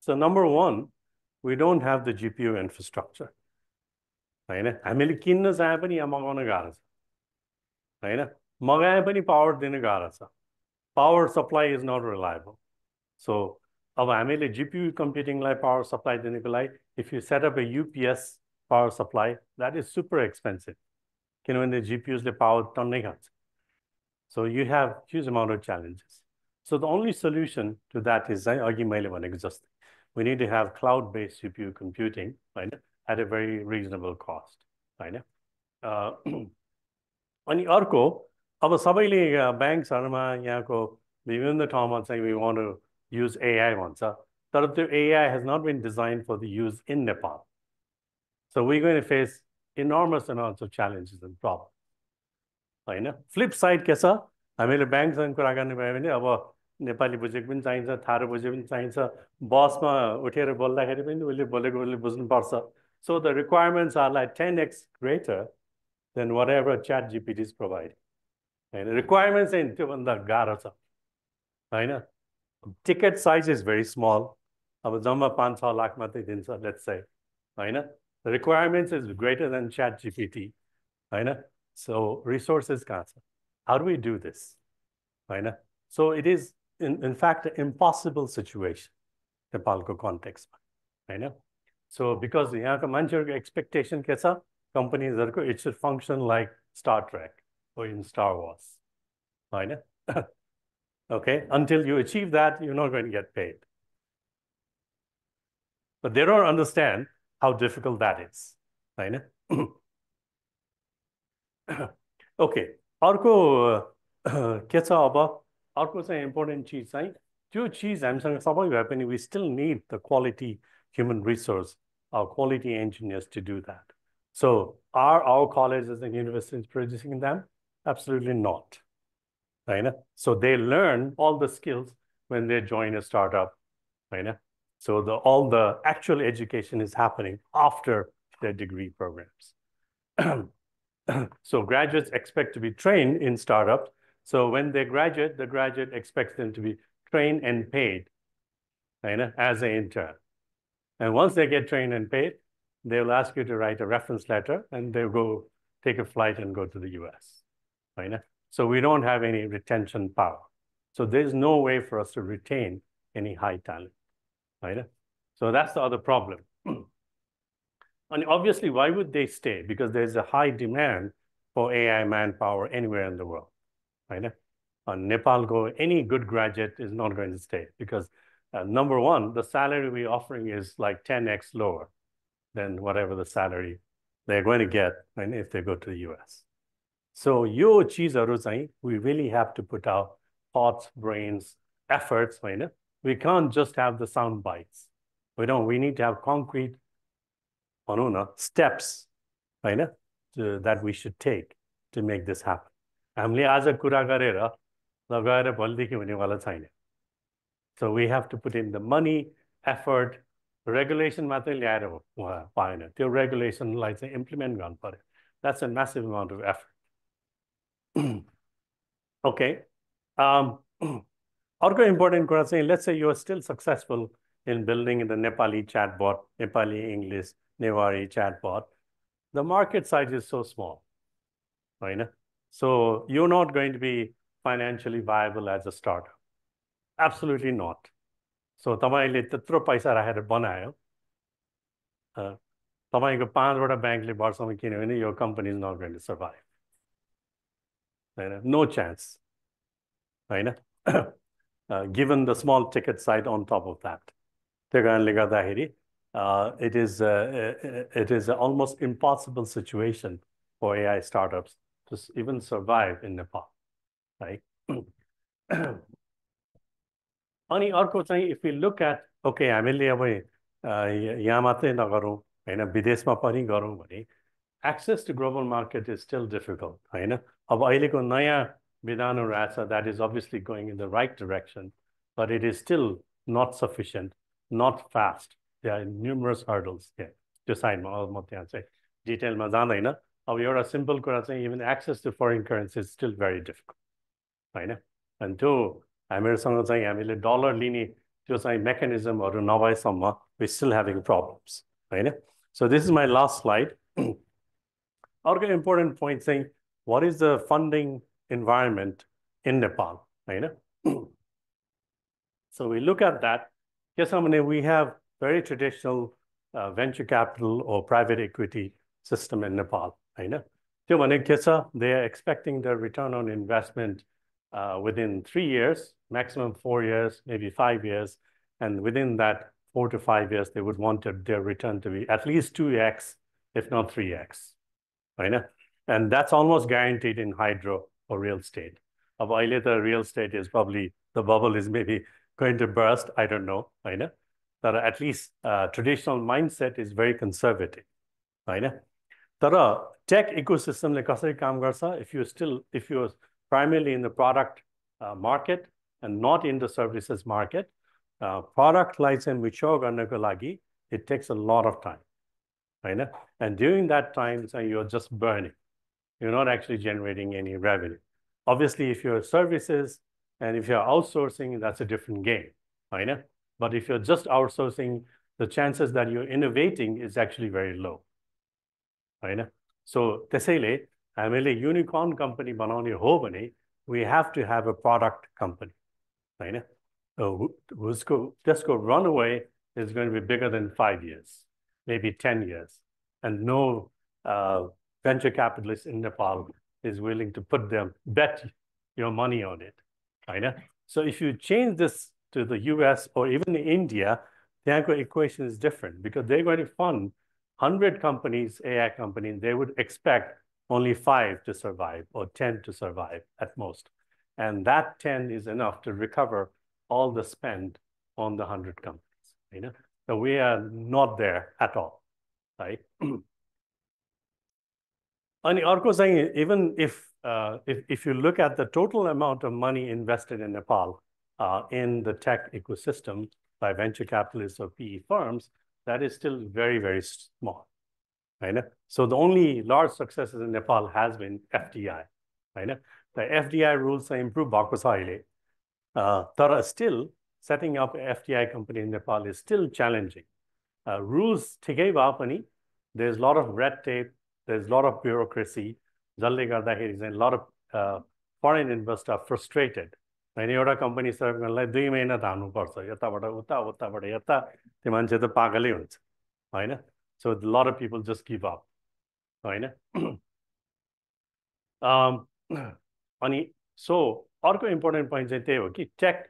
so number 1 we don't have the GPU infrastructure हैन हामीले किन्न चाहे पनि यहाँ मगाउन गाह्रो छ हैन मगाए पनि पावर दिन गाह्रो छ power supply is not reliable so अब हामीले GPU computing लाई power supply दिनको लागि if you set up a UPS power supply that is super expensive किनभने GPUs ले power टन्नै खान्छ So you have huge amount of challenges. So the only solution to that is we need to have cloud-based CPU computing, right, at a very reasonable cost, right? अनि अर्को अब सबैले ब्याङ्क्सहरुमा यहाँको विभिन्न ठाउँमा चाहिँ we want to use AI भन्छ तर त्यो AI has not been designed for the use in Nepal. So we're going to face enormous amounts of challenges and problems. हैन फ्लिप साइड के छ हामीले ब्याङ्कसँग कुरा गर्ने भयो भने अब नेपाली बुझेको पनि चाहिन्छ थारू बुझेको पनि चाहिन्छ बसमा उठेर बोल्दाखेरि पनि उले बोलेको उले बुझ्नु पर्छ so the requirements are like 10x greater than whatever ChatGPT is providing. And the requirements in त्यो भन्दा गाह्रो छ हैन ticket size is very small अब जम्मा 5-6 लाख मात्रै दिन्छ let's say हैन the requirements is greater than ChatGPT हैन so resources कहाँ छ how do we do this हैन so it is in fact an impossible situation नेपालको context हैन so because यहाँको मान्छेहरुको expectation के छ companies it should function like Star Trek or in Star Wars हैन okay until you achieve that you're not going to get paid but they don't understand how difficult that is हैन okay अर्को के छ अब अर्को चाहिँ important चीज चाहिँ त्यो चीज हामीसँग सबै भए पनि we still need the quality human resource our quality engineers to do that so are our colleges and universities producing them absolutely not right so they learn all the skills when they join a startup right so all the actual education is happening after their degree programs so graduates expect to be trained in startups so when they graduate the graduate expects them to be trained and paid right as an intern and once they get trained and paid they will ask you to write a reference letter and they'll go take a flight and go to the US right so we don't have any retention power so there's no way for us to retain any high talent right so that's the other problem and obviously why would they stay because there's a high demand for AI manpower anywhere in the world right Nepal any good graduate is not going to stay because number one the salary we're offering is like 10x lower than whatever the salary they're going to get right, if they go to the US so yo cheezaru chahi we really have to put our thoughts brains efforts right we can't just have the sound bites we need to have concrete steps right that we should take to make this happen हामीले आज कुरा गरेर लगाएर भोलिदेखि हुनेवाला छैन so we have to put in the money effort regulation मात्रै ल्याएर पाएन त्यो regulation लाई चाहिँ implement गर्नु पर्यो that's a massive amount of effort okay अर्को important कुरा चाहिँ let's say you are still successful in building the Nepali chatbot Nepali English Newari chatbot the market size is so small right so you're not going to be financially viable as a startup absolutely not so तपाईले त्यत्रो पैसा राखेर बनायो तपाईको 5 वटा ब्याङ्कले वर्षमा किन्यो भने your company is not going to survive no chance right given the small ticket side on top of that त्यो कारणले गर्दाखेरि it is an almost impossible situation for AI startups to even survive in Nepal right अनि अर्को चाहिँ if we look at okay हामीले अब यहाँ मात्रै नगरौँ हैन विदेशमा पनि गरौँ भने access to global market is still difficult हैन अब अहिलेको नयाँ विधानहरु आछ that is obviously going in the right direction but it is still not sufficient not fast there are numerous hurdles here त्यो साइडमा म त्यहाँ चाहिँ डिटेलमा जाँदैन अब एउटा सिम्पल कुरा चाहिँ even access to foreign currency is still very difficult हैन and त्यो हामीहरुसँग चाहिँ हामीले डलर लिने त्यो चाहिँ मेकानिजमहरु नभएसम्म we still having problems हैन so this is my last slide अर्को important point चाहिँ what is the funding environment in Nepal हैन so we look at that yes we have very traditional venture capital or private equity system in Nepal हैन त्यो भने के छ they are expecting the return on investment within 3 years, maximum 4 years, maybe 5 years. And within that 4 to 5 years, they would want their return to be at least 2x, if not 3x. Right? And that's almost guaranteed in hydro or real estate. Of the real estate is probably, the bubble is maybe going to burst, I don't know. Right? But at least traditional mindset is very conservative. Right? तर tech ecosystem ले कसरी काम गर्छ, if you're primarily in the product market and not in the services market, product लाई चाहिँ mature गर्नको लागि it takes a lot of time, right? And during that time, so you're just burning. You're not actually generating any revenue. Obviously, if you're services and if you're outsourcing, that's a different game, right? But if you're just outsourcing, the chances that you're innovating is actually very low, right? So त्यसैले हामीले unicorn company बनाउने हो भने we have to have a product company, right? Just go run away is going to be bigger than 5 years, maybe 10 years, and no venture capitalist in Nepal is willing to bet your money on it, right? So if you change this to the US or even India, the equation is different because they're going to fund 100 companies, AI companies, they would expect only 5 to survive or 10 to survive at most. And that 10 is enough to recover all the spend on the 100 companies, you know? So we are not there at all, right? And अर्को चाहिँ, even if you look at the total amount of money invested in Nepal in the tech ecosystem by venture capitalists or PE firms, that is still very, very small, right? So the only large successes in Nepal has been FDI, right? The FDI rules are improved भएको छ अहिले. तर still, setting up an FDI company in Nepal is still challenging. Rules ठिकै भए पनि, there's a lot of red tape, there's a lot of bureaucracy. जसले गर्दाखेरि चाहिँ a lot of foreign investors are frustrated. होइन एउटा कम्पनी सर्भ गर्नलाई 2 महिना धाउनुपर्छ, यताबाट उता उताबाट यता, त्यो मान्छे त पागलै हुन्छ, होइन? So a lot of people just give up, होइन? अनि so अर्को important point चाहिँ त्यही हो कि tech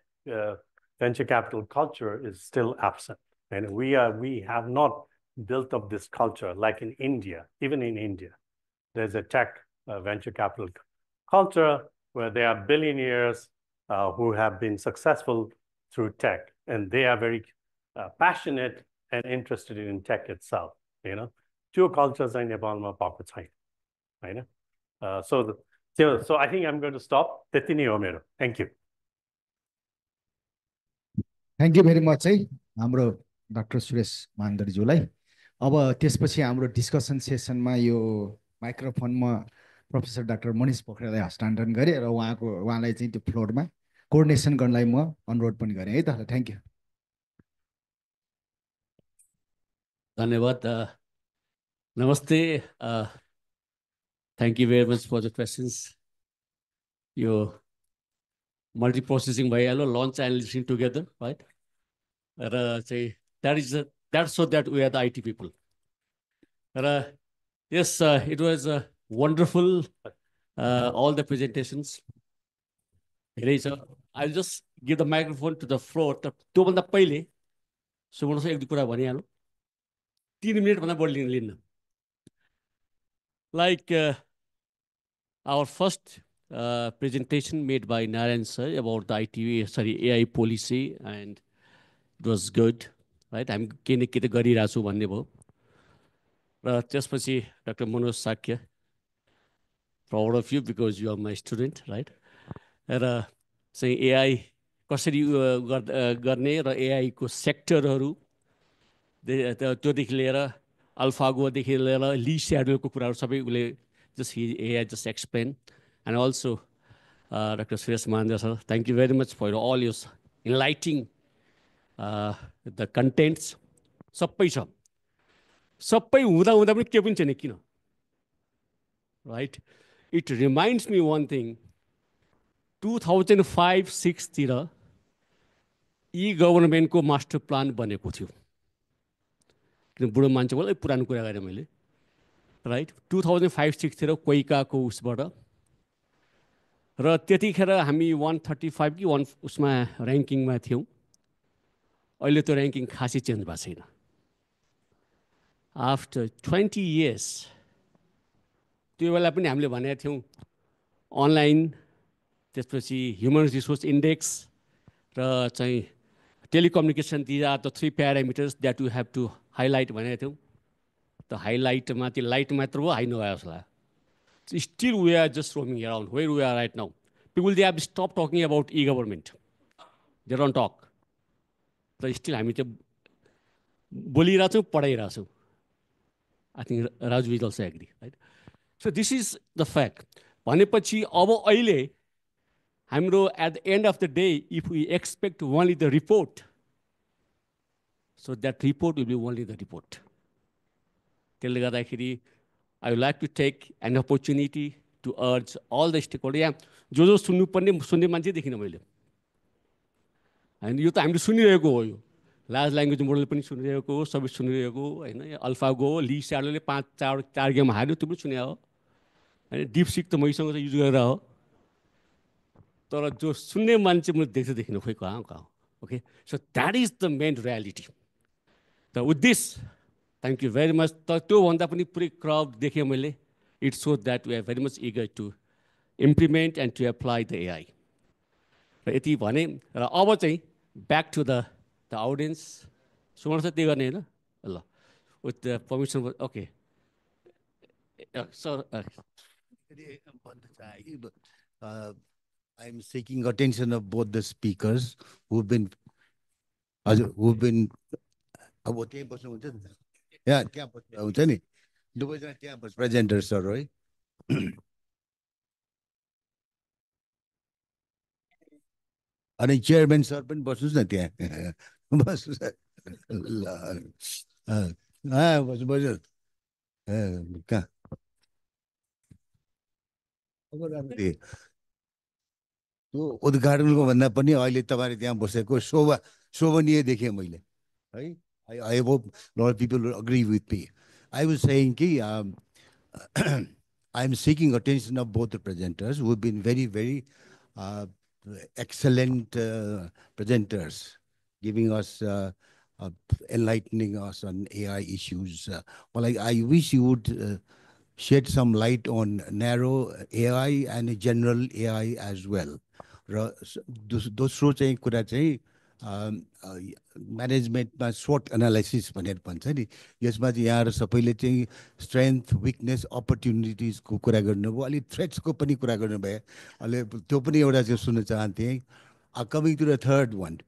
venture capital culture is still absent, and we have not built up this culture like in India. Even in India, there's a tech venture capital culture where there are billionaires who have been successful through tech, and they are very passionate and interested in tech itself, you know? Two cultures in Nepalma भएको छैन, होइन? So I think I'm going to stop. त्यति नै हो मेरो. Thank you. Thank you very much है हाम्रो doctor Suresh मान्दरीज्यूलाई. अब त्यसपछि हाम्रो डिस्कसन सेसनमा यो माइक्रोफोनमा प्रोफेसर डाक्टर मनिष पोखरेललाई हस्तान्तरण गरेँ र उहाँलाई चाहिँ त्यो फ्लोरमा कोअर्डिनेसन गर्नलाई म अनुरोध पनि गरेँ है त. Thank you. धन्यवाद. नमस्ते. Thank you very much for the questions. Your multi-processing भइहाल्यो, launch and listening together, right? That's so that we are the IT people. Yes, it was wonderful, all the presentations. I'll just give the microphone to the floor. त्योभन्दा पहिले Suman sir एक दुई कुरा भनिहाल्नु. 3 minute भन्दा बढी लिन्न. Like our first presentation made by Narayan sir about the AI policy, and it was good, right? I'm के न के त गरिरहेको छु भन्ने भयो. र त्यसपछि Dr. Manoj Sakya, proud of you because you are my student, right? र चाहिँ AI कसरी गर्ने र AI को सेक्टरहरू त्योदेखि लिएर अल्फागोदेखि लिएर ली स्याडलको कुराहरू सबै उसले AI just explain. And also Dr. Suresh Mandra sir, thank you very much for all your enlightening the contents. सबै छ, सबै हुँदा हुँदा पनि के पनि छैन किन, right? It reminds me one thing. 2005-06 तिर e-government को मास्टर प्लान बनेको थियो. किन बुढो मान्छे होला पुरानो कुरा गरेँ मैले, राइट? 2005-06 तिर कोइकाको उसबाट र त्यतिखेर हामी 135 कि उसमा ऱ्याङ्किङमा थियौँ। अहिले त्यो ऱ्याङ्किङ खासै चेन्ज भएको छैन। आफ्टर 20 years त्यो बेला पनि हामीले भनेका थियौँ अनलाइन, त्यसपछि ह्युमन रिसोर्स इन्डेक्स र चाहिँ telecommunication, these are the 3 parameters that you have to highlight भनेका थियौँ। त हाइलाइटमा त्यो लाइट मात्र हो, हाइ नभए जस्तो लाग्यो। Still we are just roaming around where we are right now. People, they have stopped talking about e-government. They don't talk. So still हामी त्यो बोलिरहेको छौँ, पढाइरहेको छौँ। I think Raju will also agree, right? So this is the fact. भनेपछि अब अहिले हाम्रो at the end of the day, if we expect only the report, so that report will be only the report. त्यसले गर्दाखेरि I would like to take an opportunity to urge all the stakeholders. यहाँ जो सुन्नुपर्ने सुन्ने मान्छे देखिनँ मैले। होइन, यो त हामीले सुनिरहेको हो। यो लार्ज ल्याङ्ग्वेज मोडल पनि सुनिरहेको हो, सबै सुनिरहेको हो। होइन, अल्फागो ली स्याडोले 4 गेम हार्यो, त्यो पनि सुने हो। होइन, डिपसिक त मैसँग युज गरेर हो। तर जो सुन्ने मान्छे मैले देखिनँ, खोइ कहाँ हो। Okay, so that is the main reality. त with this thank you very much. तर त्योभन्दा पनि पुरै क्राउड देखेँ मैले। It so that we are very much eager to implement and to apply the AI. र यति भने र अब चाहिँ back to the audience. Suman sir त्यही गर्ने होइन ल, with the permission. Okay sir, I'm seeking attention of both the speakers who've been अब त्यही बस्नुहुन्छ नि, यहाँ त्यहाँ बस्नुहुन्छ नि, दुवैजना त्यहाँ बस प्रेजेन्टर्सहरू है। अनि चेयरम्यान सर पनि बस्नुहोस् न त्यहाँ, बस्नुहोस् बस्नु कहाँ त्यो उद्घाटनको भन्दा पनि अहिले तपाईँले त्यहाँ बसेको शोभनीय देखेँ मैले है। I hope a lot of people will agree with me. I was saying कि I'm seeking attention of both the presenters who have been very, very excellent presenters, giving us, enlightening us on AI issues. Well, I wish you would shed some light on narrow AI and general AI as well. र दोस्रो चाहिँ कुरा चाहिँ म्यानेजमेन्टमा SWOT analysis भनेर भन्छ नि, यसमा चाहिँ यहाँ सबैले चाहिँ स्ट्रेन्थ, विकनेस, अपर्च्युनिटिजको कुरा गर्नुभयो, अलिक थ्रेट्सको पनि कुरा गर्नुभयो। अहिले त्यो पनि एउटा चाहिँ सुन्न चाहन्थेँ। Coming to the third one,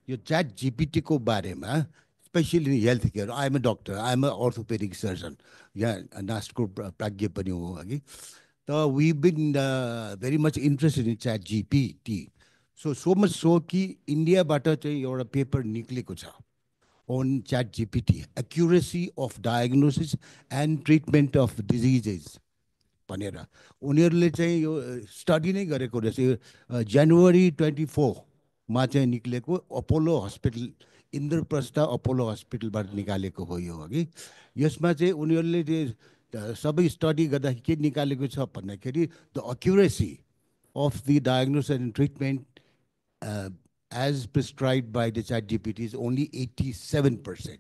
यो च्याट जीपीटीको बारेमा specially health care. I am a doctor, I am a orthopaedic surgeon, यहाँ नास्टको प्राज्ञ पनि हो अघि। त we been very much interested in chat GPT. So much so कि इन्डियाबाट चाहिँ एउटा पेपर निक्लेको छ on chat GPT, accuracy of diagnosis and treatment of diseases भनेर उनीहरूले चाहिँ यो स्टडी नै गरेको रहेछ। जनवरी 24 मा चाहिँ निक्लेको अपोलो हस्पिटल, इन्द्रप्रस्थ अपोलो हस्पिटलबाट निकालेको हो यो अघि। यसमा चाहिँ उनीहरूले सबै स्टडी गर्दा के निकालेको छ भन्दाखेरि the accuracy of the diagnosis and treatment as prescribed by the ChatGPT is only 87%.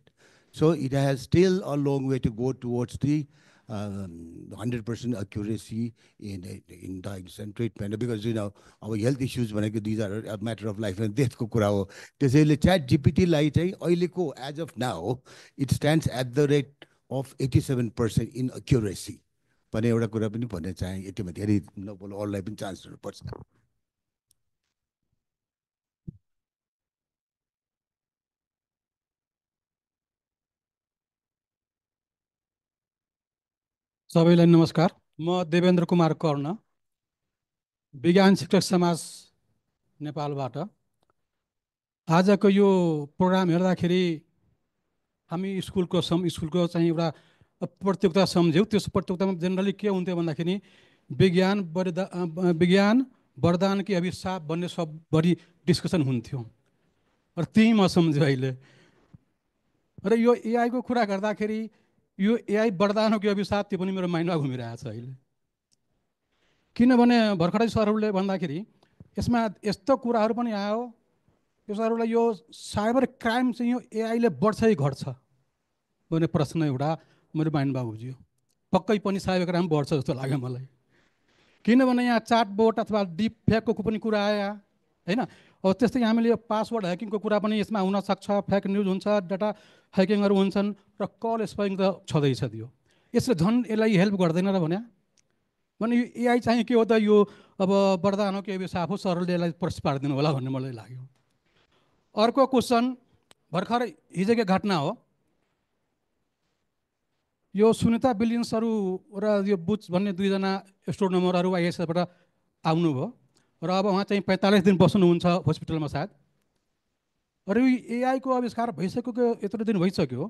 So it has still a long way to go towards the 100% accuracy in diagnosis and treatment, because you know our health issues, these are a matter of life and death. त्यसैले ChatGPT लाई चाहिँ अहिलेको as of now it stands at the rate of 87% in accuracy. भने एउटा कुरा पनि भन्न चाहे, यतिमा धेरै नबोल अरूलाई पनि चान्स दिनुपर्छ। सबैलाई नमस्कार। म देवेन्द्र कुमार कर्ण, विज्ञान शिक्षक समाज नेपालबाट। आजको यो प्रोग्राम हेर्दाखेरि हामी स्कुलको चाहिँ एउटा प्रतियोगिता सम्झ्यौँ। त्यस प्रतियोगितामा जेनरली के हुन्थ्यो भन्दाखेरि विज्ञान वरदान कि अभिशाप भन्ने सब बढी डिस्कसन हुन्थ्यो र त्यही म सम्झेँ अहिले। र यो एआईको कुरा गर्दाखेरि यो एआई वरदान हो कि अभिशाप त्यो पनि मेरो माइन्डमा घुमिरहेको छ अहिले। किनभने भर्खरै सरहरूले भन्दाखेरि यसमा यस्तो कुराहरू पनि आयो, यो सरहरूलाई यो साइबर क्राइम चाहिँ यो एआईले बढ्छ कि घट्छ भन्ने प्रश्न एउटा मेरो माइन्डमा उब्जियो। पक्कै पनि साइबर क्राइम बढ्छ जस्तो लाग्यो मलाई, किनभने यहाँ चाट बोट अथवा डिप फेकको पनि कुरा आयो होइन। अब त्यस्तै हामीले यो पासवर्ड ह्याकिङको कुरा पनि यसमा हुनसक्छ, फेक न्युज हुन्छ, डाटा ह्याकिङहरू हुन्छन् र कल स्पाइङ त छँदैछ। त्यो यसले झन् यसलाई हेल्प गर्दैन र भने यो एआई चाहिँ के हो त, यो अब वरदान हो के साफो सरले यसलाई प्रश्न पारिदिनु होला भन्ने मलाई लाग्यो। अर्को क्वेसन भर्खर हिजोकै घटना हो, यो सुनिता विलियम्सहरू र यो बुच भन्ने दुईजना एस्ट्रोनोमरहरू आइएसबाट आउनुभयो र अब उहाँ चाहिँ 45 दिन बस्नुहुन्छ हस्पिटलमा सायद। र यो एआईको आविष्कार भइसकेको यत्रो दिन भइसक्यो,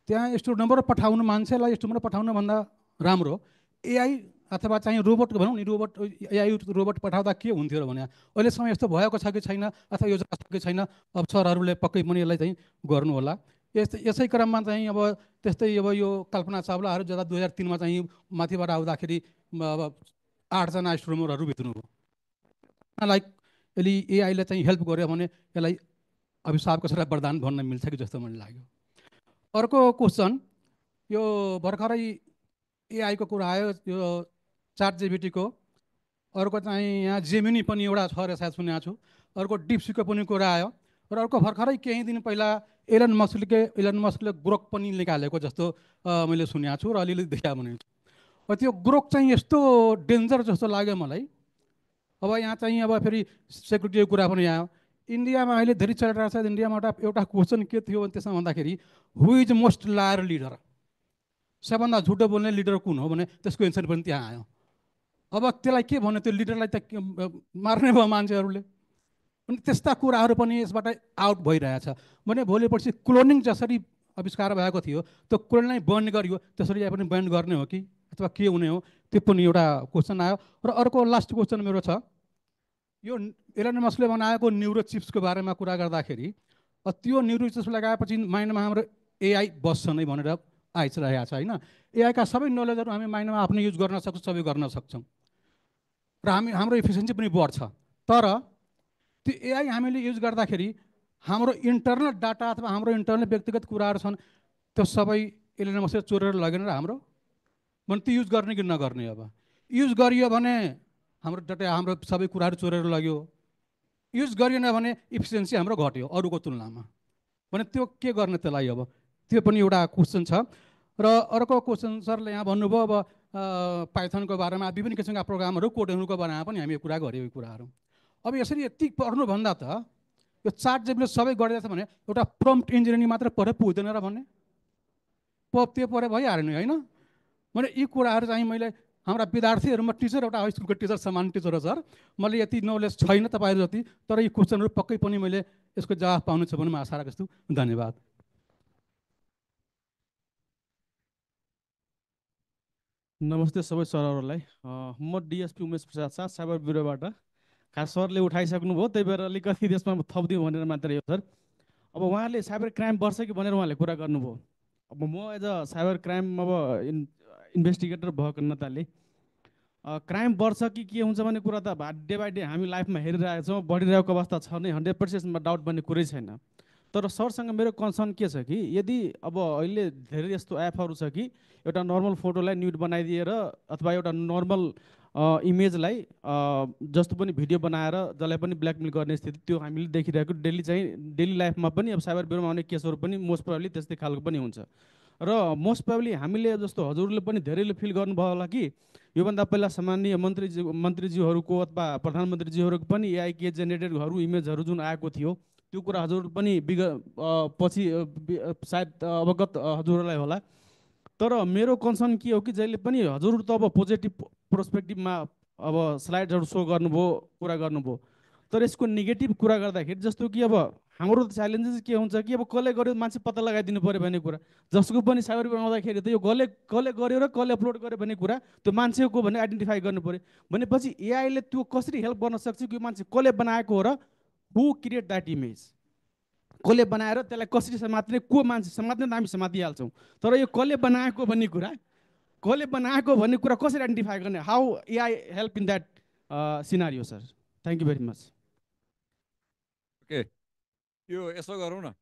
त्यहाँ एस्ट्रोनोमर पठाउनु, मान्छेलाई एस्ट्रोनोमर पठाउनुभन्दा राम्रो एआई अथवा चाहिँ रोबोट भनौँ नि, रोबोट एआई रोबोट पठाउँदा के हुन्थ्यो र भने अहिलेसम्म यस्तो भएको छ कि छैन अथवा योजना छ कि छैन, अब सरहरूले पक्कै पनि यसलाई चाहिँ गर्नु होला। यसै क्रममा चाहिँ अब त्यस्तै अब यो कल्पना चावलाहरू जता 2003मा चाहिँ माथिबाट आउँदाखेरि अब 8 जना एस्ट्रोनोमरहरू बित्नुभयो। लाइक यसले एआईले चाहिँ हेल्प गर्यो भने यसलाई अभिशापको सट्टा वरदान भन्न मिल्छ कि जस्तो मलाई लाग्यो। अर्को क्वेसन, यो भर्खरै एआईको कुरा आयो, यो चाट जिपिटीको, अर्को चाहिँ यहाँ जेमिनी पनि एउटा छ र सायद सुनेको छु, अर्को डिप्सीको पनि कुरा आयो र अर्को भर्खरै केही दिन पहिला एलन मस्कले ग्रोक पनि निकालेको जस्तो मैले सुनेको छु र अलिअलि देखा भने छु। त्यो ग्रोक चाहिँ यस्तो डेन्जर जस्तो लाग्यो मलाई। अब यहाँ चाहिँ अब फेरि सेक्युरिटीको कुरा पनि आयो। इन्डियामा अहिले धेरै चलिरहेको छ। इन्डियामा एउटा क्वेसन के थियो भने त्यसमा भन्दाखेरि हु इज मोस्ट लायर लिडर, सबभन्दा झुटो बोल्ने लिडर कुन हो भने त्यसको एन्सर पनि त्यहाँ आयो। अब त्यसलाई के भन्यो, त्यो लिडरलाई त मार्ने भयो मान्छेहरूले। अनि त्यस्ता कुराहरू पनि यसबाट आउट भइरहेछ भने भोलि पर्सि क्लोनिङ जसरी आविष्कार भएको थियो त्यो क्लोनलाई बन्द गरियो, त्यसरी यहाँ पनि बन्द गर्ने हो कि अथवा के हुने हो, त्यो पनि एउटा क्वेसन आयो। र अर्को लास्ट क्वेसन मेरो छ, यो एलन मस्कले बनाएको न्युरो चिप्सको बारेमा कुरा गर्दाखेरि त्यो न्युरो चिप्स लगाएपछि माइन्डमा हाम्रो एआई बस्छ नै भनेर आइरहेको छ होइन। एआईका सबै नलेजहरू हामी माइन्डमा आफ्नो युज गर्न सक्छौँ, सबै गर्न सक्छौँ र हाम्रो इफिसियन्सी पनि बढ्छ। तर त्यो एआई हामीले युज गर्दाखेरि हाम्रो इन्टरनल डाटा अथवा हाम्रो इन्टरनल व्यक्तिगत कुराहरू छन्, त्यो सबै एलन मस्कले चोरेर लगेन र हाम्रो भने त्यो युज गर्ने कि नगर्ने। अब युज गरियो भने हाम्रो डाटा, हाम्रो सबै कुराहरू चोरेर लग्यो, युज गरिएन भने इफिसियन्सी हाम्रो घट्यो अरूको तुलनामा, भने त्यो के गर्ने त्यसलाई। अब त्यो पनि एउटा क्वेसन छ। र अर्को क्वेसन सरले यहाँ भन्नुभयो अब पाइथनको बारेमा विभिन्न किसिमका प्रोग्रामहरू कोडहरूको बारेमा पनि हामी कुरा गऱ्यौँ। यो कुराहरू अब यसरी यति पढ्नुभन्दा त यो चाट जिपिटीले सबै गरिरहेछ भने एउटा प्रम्प्ट इन्जिनियरिङ मात्र पढे पुग्दैन र भन्ने त्यो पढे भइहाल्यो नि होइन। मैले यी कुराहरू चाहिँ मैले हाम्रा विद्यार्थीहरूमा टिचर, एउटा हाई स्कुलको टिचर समान टिचर हो सर, मैले यति नलेज छैन तपाईँहरू जति, तर यी क्वेसनहरू पक्कै पनि मैले यसको जवाफ पाउनु छ भने म आशा राख्छु। धन्यवाद। नमस्ते सबै सरहरूलाई। म डिएसपी उमेश प्रसाद शाह, साइबर ब्युरोबाट। खास सरले उठाइसक्नुभयो, त्यही भएर अलिकति त्यसमा थपिदिउँ भनेर मात्रै हो सर। अब उहाँले साइबर क्राइम बढ्छ कि भनेर उहाँले कुरा गर्नुभयो। अब म एज अ साइबर क्राइम अब इन्भेस्टिगेटर भएको नाताले क्राइम बढ्छ कि के हुन्छ भन्ने कुरा त डे बाई डे हामी लाइफमा हेरिरहेको छौँ, बढिरहेको अवस्था छ नै, 100% डाउट भन्ने कुरै छैन। तर सरसँग मेरो कन्सर्न के छ कि यदि अब अहिले धेरै यस्तो एपहरू छ कि एउटा नर्मल फोटोलाई न्युड बनाइदिएर अथवा एउटा नर्मल इमेजलाई जस्तो पनि भिडियो बनाएर जसलाई पनि ब्ल्याकमेल गर्ने स्थिति त्यो हामीले देखिरहेको डेली लाइफमा पनि अब साइबर ब्युरोमा आउने केसहरू पनि मोस्ट प्रोबेबली त्यस्तै खालको पनि हुन्छ। र मोस्ट प्रोबेबली हामीले जस्तो हजुरले पनि धेरैले फिल गर्नुभयो होला कि योभन्दा पहिला सामान्य मन्त्रीज्यूहरूको अथवा प्रधानमन्त्रीज्यूहरूको पनि एआई के जेनेरेटहरू इमेजहरू जुन आएको थियो त्यो कुरा हजुर पनि पछि सायद अवगत हजुरहरूलाई होला। तर मेरो कन्सर्न के हो कि जहिले पनि हजुर त अब पोजिटिभ पर्सपेक्टिभमा अब स्लाइड्सहरू सो गर्नुभयो, कुरा गर्नुभयो, तर यसको नेगेटिभ कुरा गर्दाखेरि जस्तो कि अब हाम्रो च्यालेन्जेस के हुन्छ कि अब कसले गर्यो मान्छे पत्ता लगाइदिनु पऱ्यो भन्ने कुरा, जसको पनि साइबर बनाउँदाखेरि त यो कसले गर्यो र कसले अपलोड गर्यो भन्ने कुरा त्यो मान्छेको भने आइडेन्टिफाई गर्नु पऱ्यो। भनेपछि एआईले त्यो कसरी हेल्प गर्न सक्छ कि यो मान्छे कसले बनाएको हो र हु क्रिएट द्याट इमेज, कसले बनाएर त्यसलाई कसरी समात्ने, को मान्छे समात्ने त हामी समातिहाल्छौँ, तर यो कसले बनाएको भन्ने कुरा कसले बनाएको भन्ने कुरा कसरी आइडेन्टिफाई गर्ने, how AI help in that scenario sir? Thank you very much. Okay, यो यसो गरौँ न,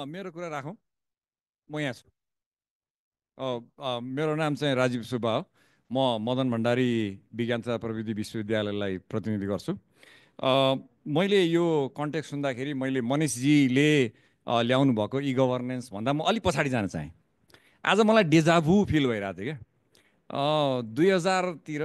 मेरो कुरा राखौँ, म यहाँ छु। मेरो नाम चाहिँ राजीव सुब्बा हो। म मदन भण्डारी विज्ञान तथा प्रविधि विश्वविद्यालयलाई प्रतिनिधि गर्छु। मैले यो कन्टेक्स्ट सुन्दाखेरि मैले मनिषजीले ल्याउनु भएको ई गभर्नेन्स भन्दा म अलिक पछाडि जान चाहेँ। आज मलाई डेजाभु फिल भइरहेको थियो क्या। 2000तिर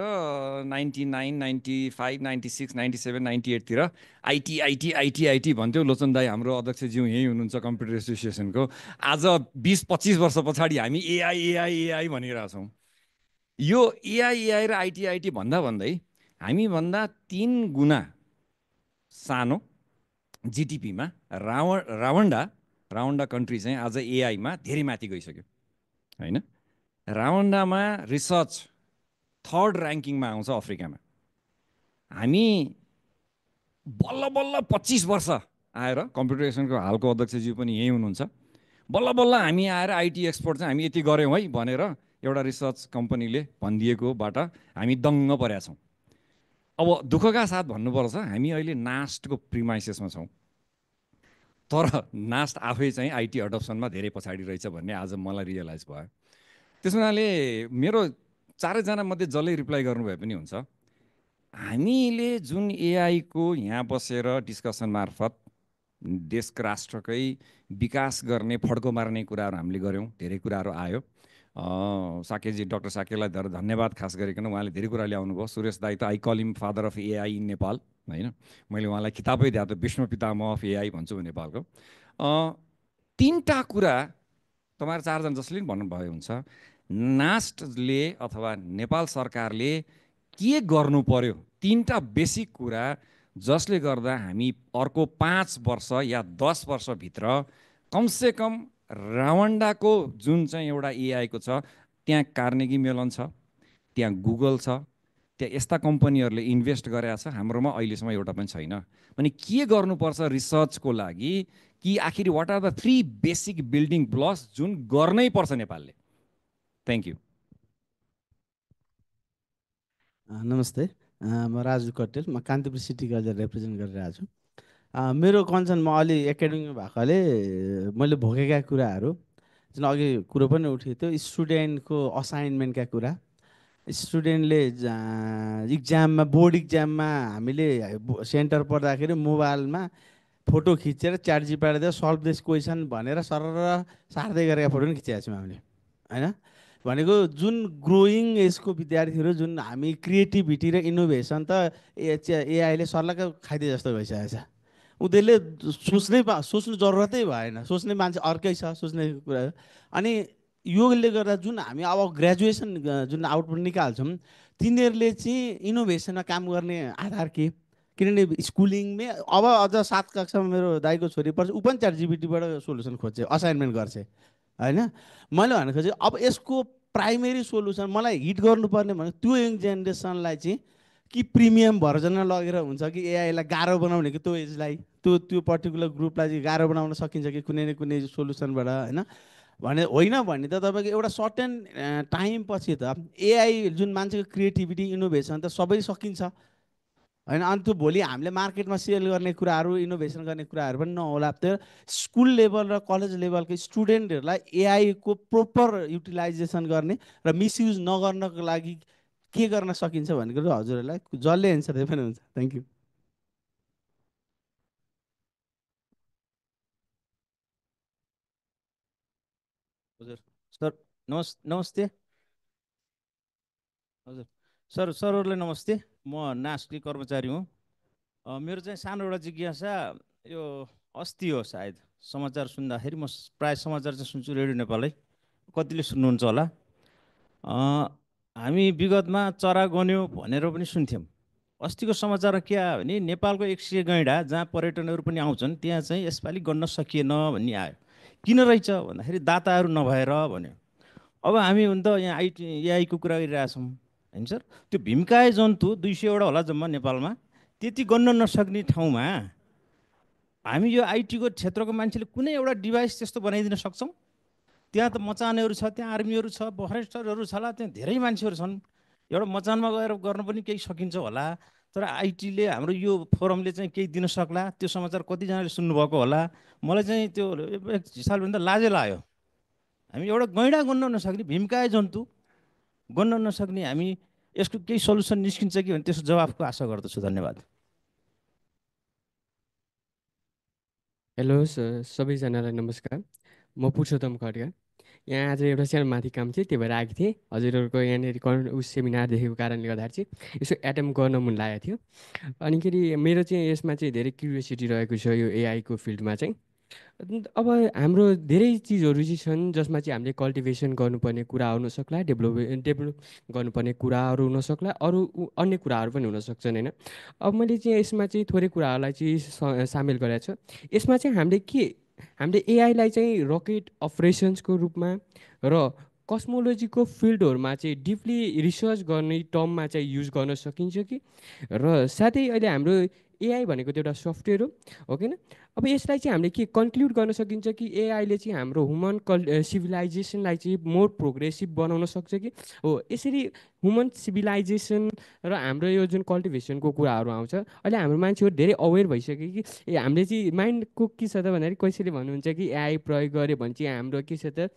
99, 95, 96, 97, 98तिर आइटी भन्थ्यो। लोचन दाई हाम्रो अध्यक्षज्यू यहीँ हुनुहुन्छ कम्प्युटर एसोसिएसनको। आज 20-25 वर्ष पछाडि हामी एआई भनिरहेछौँ। यो एआई र आइटी भन्दै हामीभन्दा 3 गुणा सानो जिटिपीमा रावन्डा कन्ट्री चाहिँ आज एआईमा धेरै माथि गइसक्यो होइन। रावन्डामा रिसर्च 3rd ऱ्याङ्किङमा आउँछ अफ्रिकामा। हामी बल्ल बल्ल 25 वर्ष आएर, कम्प्युटर एसोसिएसनको हालको अध्यक्षज्यू पनि यहीँ हुनुहुन्छ, बल्ल बल्ल हामी आएर आइटी एक्सपोर्ट चाहिँ हामी यति गऱ्यौँ है भनेर एउटा रिसर्च कम्पनीले भनिदिएकोबाट हामी दङ्ग परेका छौँ। अब दुःखका साथ भन्नुपर्छ, हामी अहिले नास्टको प्रिमाइसेसमा छौँ। तर नास्ट आफै चाहिँ आइटी एडप्सनमा धेरै पछाडि रहेछ भन्ने आज मलाई रियलाइज भयो। त्यस हुनाले मेरो 4जना मध्ये जसले रिप्लाई गर्नुभए पनि हुन्छ, हामीले जुन एआईको यहाँ बसेर डिस्कसन मार्फत देशको राष्ट्रकै विकास गर्ने फड्को मार्ने कुराहरू हामीले गऱ्यौँ। धेरै कुराहरू आयो। साकेजी, डाक्टर साकेलाई धन्यवाद खास गरिकन, उहाँले धेरै कुरा ल्याउनु भयो। सुरेश दाई त I call him father of AI in Nepal होइन। मैले उहाँलाई किताबै दिएको त विष्णु पितामह अफ एआई भन्छु नेपालको। 3टा कुरा तपाईँहरू 4जना जसले पनि भन्नुभयो हुन्छ, नास्टले अथवा नेपाल सरकारले के गर्नु पर्यो, 3टा बेसिक कुरा जसले गर्दा हामी अर्को 5 वर्ष या 10 वर्षभित्र कमसेकम रावन्डाको जुन चाहिँ एउटा एआईको छ, त्यहाँ कार्नेगी मेलन छ, त्यहाँ गुगल छ, त्यहाँ यस्ता कम्पनीहरूले इन्भेस्ट गरेका छ, हाम्रोमा अहिलेसम्म एउटा पनि छैन। भने के गर्नुपर्छ रिसर्चको लागि, कि आखिर what are the 3 basic building blocks जुन गर्नै पर्छ नेपालले? Thank you. नमस्ते, म राजु कटेल, म कान्तिपुर सिटी कलेज रिप्रेजेन्ट गरिरहेको छु। मेरो कन्सर्न, म अलि एकाडेमिक भएकोले मैले भोगेका कुराहरू जुन अघि कुरो पनि उठेको थियो, स्टुडेन्टको असाइनमेन्टका कुरा, स्टुडेन्टले इक्जाममा, बोर्ड इक्जाममा हामीले सेन्टर पढ्दाखेरि मोबाइलमा फोटो खिचेर च्याट जिपीटीले सल्भ दिस क्वेसन भनेर सरर सार्दै गरेका फोटो पनि खिचेका छौँ हामीले होइन। भनेको जुन ग्रोइङ एजको विद्यार्थीहरू, जुन हामी क्रिएटिभिटी र इनोभेसन त एआईले सर्लक्क खाइदिए जस्तो भइसकेको छ। उनीहरूले सोच्नु जरुरतै भएन, सोच्ने मान्छे अर्कै छ सोच्ने कुरा। अनि योले गर्दा जुन हामी अब ग्रेजुएसन जुन आउटपुट निकाल्छौँ, तिनीहरूले चाहिँ इनोभेसनमा काम गर्ने आधार के? किनभने स्कुलिङमै अब अझ 7 कक्षामा मेरो दाइको छोरी पर्छ, ऊ पनि च्याट जिपीटीबाट सोल्युसन खोज्छ, असाइनमेन्ट गर्छ होइन। मैले भनेको चाहिँ अब यसको प्राइमेरी सोल्युसन मलाई हिट गर्नुपर्ने भनेको त्यो यङ जेनेरेसनलाई चाहिँ कि प्रिमियम भर्जनमा लगेर हुन्छ कि एआईलाई गाह्रो बनाउने कि त्यो एजलाई, त्यो पर्टिकुलर ग्रुपलाई चाहिँ गाह्रो बनाउन सकिन्छ कि कुनै न कुनै सोल्युसनबाट होइन। होइन भने त तपाईँको एउटा सर्टेन टाइम पछि त एआई जुन मान्छेको क्रिएटिभिटी इनोभेसन त सबै सकिन्छ होइन। अनि त्यो भोलि हामीले मार्केटमा सेल गर्ने कुराहरू, इनोभेसन गर्ने कुराहरू पनि नहोला। त्यो स्कुल लेभल र कलेज लेभलको स्टुडेन्टहरूलाई एआईको प्रोपर युटिलाइजेसन गर्ने र मिसयुज नगर्नको लागि के गर्न सकिन्छ भन्ने कुरो हजुरहरूलाई जसले एन्सर दिए पनि हुन्छ। Thank you. हजुर सर, नमस्ते हजुर सरहरूलाई नमस्ते। म नास्टकी कर्मचारी हुँ। मेरो चाहिँ सानो एउटा जिज्ञासा, यो अस्ति हो सायद समाचार सुन्दाखेरि, म प्रायः समाचार चाहिँ सुन्छु रेडियो नेपालै, कतिले सुन्नुहुन्छ होला। हामी विगतमा चरा गन्यो भनेर पनि सुन्थ्यौँ। अस्तिको समाचार के आयो भने नेपालको 100 गैँडा जहाँ पर्यटनहरू पनि आउँछन् त्यहाँ चाहिँ यसपालि गन्न सकिएन भन्ने आयो। किन रहेछ भन्दाखेरि दाताहरू नभएर भन्यो। अब हामी हुन त यहाँ एआईको कुरा गरिरहेछौँ होइन सर। त्यो भीमकाय जन्तु 200वटा होला जम्मा नेपालमा, त्यति गन्न नसक्ने ठाउँमा हामी यो आइटीको क्षेत्रको मान्छेले कुनै एउटा डिभाइस त्यस्तो बनाइदिन सक्छौँ? त्यहाँ त मचानेहरू छ, त्यहाँ आर्मीहरू छ, फरेस्टरहरू छ होला, त्यहाँ धेरै मान्छेहरू छन्। एउटा मचानमा गएर गर्न पनि केही सकिन्छ होला, तर आइटीले हाम्रो यो फोरमले चाहिँ केही दिन सक्ला, त्यो समाचार कतिजनाले सुन्नुभएको होला। मलाई चाहिँ त्यो एक हिसाबले लाजै लाग्यो। हामी एउटा गैँडा गन्न नसक्ने भीमकाय जन्तु गन्न नसक्ने हामी यसको केही सल्युसन निस्किन्छ कि भने त्यसको जवाफको आशा गर्दछु। धन्यवाद। हेलो सबैजनालाई नमस्कार। म पुरुषोत्तम खड्का। यहाँ आज एउटा सानो माथि काम थियो, त्यही भएर आएको थिएँ। हजुरहरूको यहाँनिर सेमिनार देखेको कारणले गर्दाखेरि चाहिँ यसो एटेम्प गर्न मन लागेको थियो। अनि मेरो चाहिँ यसमा चाहिँ धेरै क्युरियोसिटी रहेको छ यो एआईको फिल्डमा चाहिँ। अब हाम्रो धेरै चिजहरू चाहिँ छन् जसमा चाहिँ हामीले कल्टिभेसन गर्नुपर्ने कुरा हुनसक्ला, डेभलप गर्नुपर्ने कुराहरू हुनसक्ला, अरू अन्य कुराहरू पनि हुनसक्छन् होइन। अब मैले चाहिँ यसमा चाहिँ थोरै कुराहरूलाई चाहिँ सामेल गरेको छु। यसमा चाहिँ हामीले एआईलाई चाहिँ रकेट अपरेसन्सको रूपमा र कस्मोलोजीको फिल्डहरूमा चाहिँ डिपली रिसर्च गर्ने टर्ममा चाहिँ युज गर्न सकिन्छ कि, र साथै अहिले हाम्रो एआई भनेको त एउटा सफ्टवेयर हो कि। अब यसलाई चाहिँ हामीले के कन्क्लुड गर्न सकिन्छ कि एआईले चाहिँ हाम्रो ह्युमन सिभिलाइजेसनलाई चाहिँ मोर प्रोग्रेसिभ बनाउन सक्छ कि हो। यसरी ह्युमन सिभिलाइजेसन र हाम्रो यो जुन कल्टिभेसनको कुराहरू आउँछ, अहिले हाम्रो मान्छेहरू धेरै अवेर भइसक्यो कि हामीले चाहिँ माइन्डको के छ त भन्दाखेरि कसैले भन्नुहुन्छ कि एआई प्रयोग गऱ्यो भने चाहिँ हाम्रो के छ त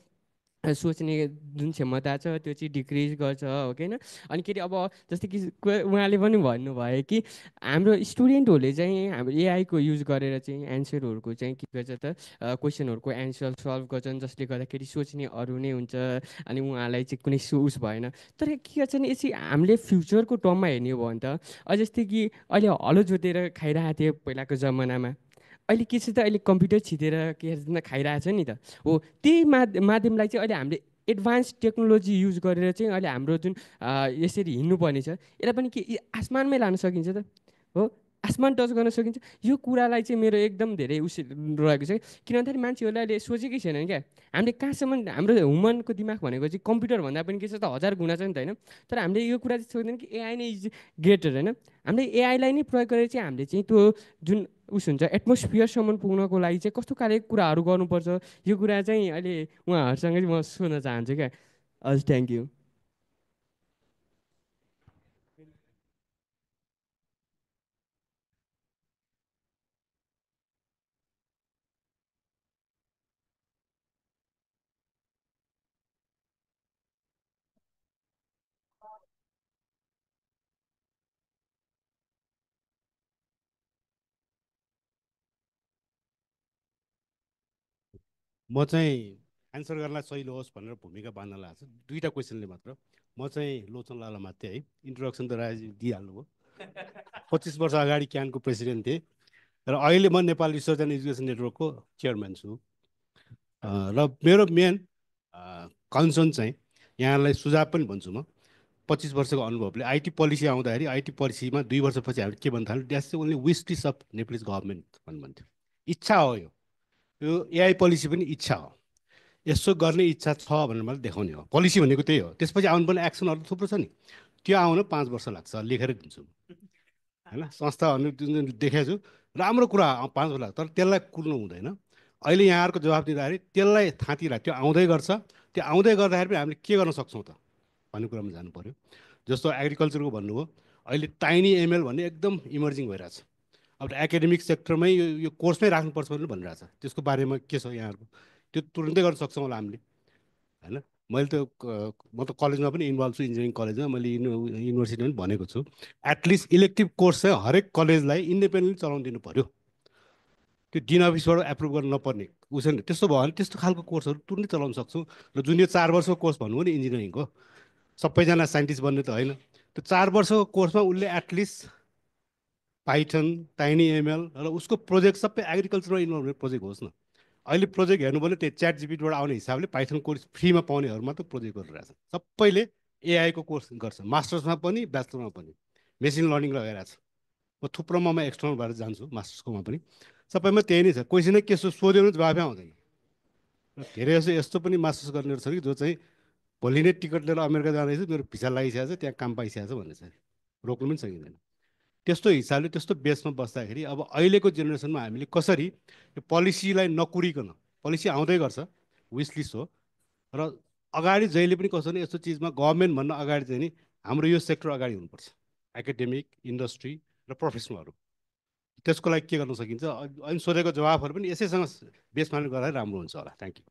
सोच्ने जुन क्षमता छ त्यो चाहिँ डिक्रिज गर्छ हो कि होइन। अनि अब जस्तै कि उहाँले पनि भन्नुभयो कि हाम्रो स्टुडेन्टहरूले चाहिँ हाम्रो एआईको युज गरेर चाहिँ एन्सरहरूको चाहिँ के गर्छ त क्वेसनहरूको एन्सर सल्भ गर्छन्, जसले गर्दाखेरि सोच्ने अरू नै हुन्छ। अनि उहाँलाई चाहिँ कुनै उस भएन। तर के गर्छ नि यसरी हामीले फ्युचरको टर्ममा हेर्ने हो भने त जस्तै कि अहिले हलो जोतेर खाइरहेको थियो पहिलाको जमानामा, अहिले के छ त अहिले कम्प्युटर छिटेर के खाइरहेको छ नि त हो। त्यही माध्यमलाई चाहिँ अहिले हामीले एडभान्स टेक्नोलोजी युज गरेर चाहिँ अहिले हाम्रो जुन यसरी हिँड्नुपर्ने छ यसलाई पनि के आसमानमै लान सकिन्छ त हो, आसमान टच गर्न सकिन्छ। यो कुरालाई चाहिँ मेरो एकदम धेरै रहेको छ। किन भन्दाखेरि मान्छेहरूले अहिले सोचेकै छैन क्या हामीले कहाँसम्म हाम्रो ह्युमनको दिमाग भनेको चाहिँ कम्प्युटर भन्दा पनि के छ त 1000 गुणा छ नि त होइन। तर हामीले यो कुरा चाहिँ सोच्दैन कि एआई नै इज ग्रेटर होइन। हामीले एआईलाई नै प्रयोग गरेर चाहिँ हामीले चाहिँ त्यो जुन हुन्छ एटमोस्फियरसम्म पुग्नको लागि चाहिँ कस्तो खाले कुराहरू गर्नुपर्छ, यो कुरा चाहिँ अहिले उहाँहरूसँग चाहिँ म सोध्न चाहन्छु क्या। हजुर, थ्याङ्क यू। म चाहिँ एन्सर गर्नलाई सजिलो होस् भनेर भूमिका बाँध्न लाग्छ। दुईवटा क्वेसनले मात्र म चाहिँ लोचन लाला मात्रै है। इन्ट्रोडक्सन त राजी दिइहाल्नुभयो। 25 वर्ष अगाडि क्यानको प्रेसिडेन्ट थिएँ र अहिले म नेपाल रिसर्च एन्ड एजुकेसन नेटवर्कको चेयरम्यान छु। र मेरो मेन कन्सर्न चाहिँ यहाँलाई सुझाव पनि भन्छु म। 25 वर्षको अनुभवले आइटी पोलिसी आउँदाखेरि आइटी पोलिसीमा 2 वर्षपछि हामीले के भन्न थाल्यो, that's only wish list of Nepalese government भन्थ्यो। इच्छा हो यो एआई पोलिसी पनि इच्छा हो, यसो गर्ने इच्छा छ भनेर मात्रै देखाउने हो। पोलिसी भनेको त्यही हो। त्यसपछि आउनुपर्ने एक्सनहरू थुप्रो छ नि, त्यो आउन 5 वर्ष लाग्छ, लेखेर दिन्छु होइन। संस्थाहरू जुन देखेको छु राम्रो कुरा 5 वर्ष लाग्छ, तर त्यसलाई कुर्नु हुँदैन। अहिले यहाँहरूको जवाब दिँदाखेरि त्यसलाई थाँतीलाई त्यो आउँदै गर्छ। त्यो आउँदै गर्दाखेरि पनि हामीले के गर्न सक्छौँ त भन्ने कुरामा जानु पऱ्यो। जस्तो एग्रिकल्चरको भन्नुभयो, अहिले टाइनी एमएल भन्ने एकदम इमर्जिङ भइरहेछ। अब एकाडेमिक सेक्टरमै यो कोर्समै राख्नुपर्छ भनेर भनिरहेछ। त्यसको बारेमा के छ यहाँहरूको? त्यो तुरुन्तै गर्न सक्छौँ होला हामीले होइन। मैले त म त कलेजमा पनि इन्भल्भ छु, इन्जिनियरिङ कलेजमा मैले युनिभर्सिटीमा पनि भनेको छु एटलिस्ट इलेक्टिभ कोर्स चाहिँ हरेक कलेजलाई इन्डिपेन्डेन्टली चलाउनु दिनु पऱ्यो। त्यो डिन अफिसबाट एप्रुभ गर्नु नपर्ने उसो नि। त्यस्तो भयो भने त्यस्तो खालको कोर्सहरू तुरुन्तै चलाउन सक्छौँ। र जुन यो 4 वर्षको कोर्स भन्नुभयो नि इन्जिनियरिङको, सबैजना साइन्टिस्ट बन्ने त होइन। त्यो 4 वर्षको कोर्समा उसले एटलिस्ट पाइथन, टाइनी एमएल र उसको प्रोजेक्ट सबै एग्रिकल्चरमा इन्भल्भ प्रोजेक्ट होस् न। अहिले प्रोजेक्ट हेर्नु भने त्यो च्याट जिपीटीबाट आउने हिसाबले पाइथन कोर्स फ्रीमा पाउनेहरू मात्र प्रोजेक्ट गरिरहेछ। सबैले एआईको कोर्स गर्छ, मास्टर्समा पनि ब्याचलरमा पनि मेसिन लर्निङ लगाइरहेछ। म थुप्रोमा म एक्सटर्नल भएर जान्छु मास्टर्सकोमा पनि, सबैमा त्यही नै छ। क्वेसनै के सोध्यो भने जवाफै आउँदैन। धेरै जस्तो यस्तो पनि मास्टर्स गर्नेहरू छ कि जो चाहिँ भोलि नै टिकट लिएर अमेरिका जाँदैछ, मेरो भिसा लागिसकेको छ, त्यहाँ काम पाइसकेको छ भन्ने छ, रोक्नु पनि सकिँदैन। त्यस्तो हिसाबले त्यस्तो बेसमा बस्दाखेरि अब अहिलेको जेनेरेसनमा हामीले कसरी यो पोलिसीलाई नकुरिकन, पोलिसी आउँदै गर्छ, विस लिस्ट हो, र अगाडि जहिले पनि कस्तो भने यस्तो चिजमा गभर्मेन्ट भन्न अगाडि चाहिँ नि हाम्रो यो सेक्टर अगाडि हुनुपर्छ, एकाडेमिक, इन्डस्ट्री र प्रोफेसनलहरू। त्यसको लागि के गर्न सकिन्छ, अनि सोधेको जवाफहरू पनि यसैसँग बेस मार्न गर्दा राम्रो हुन्छ होला। Thank you.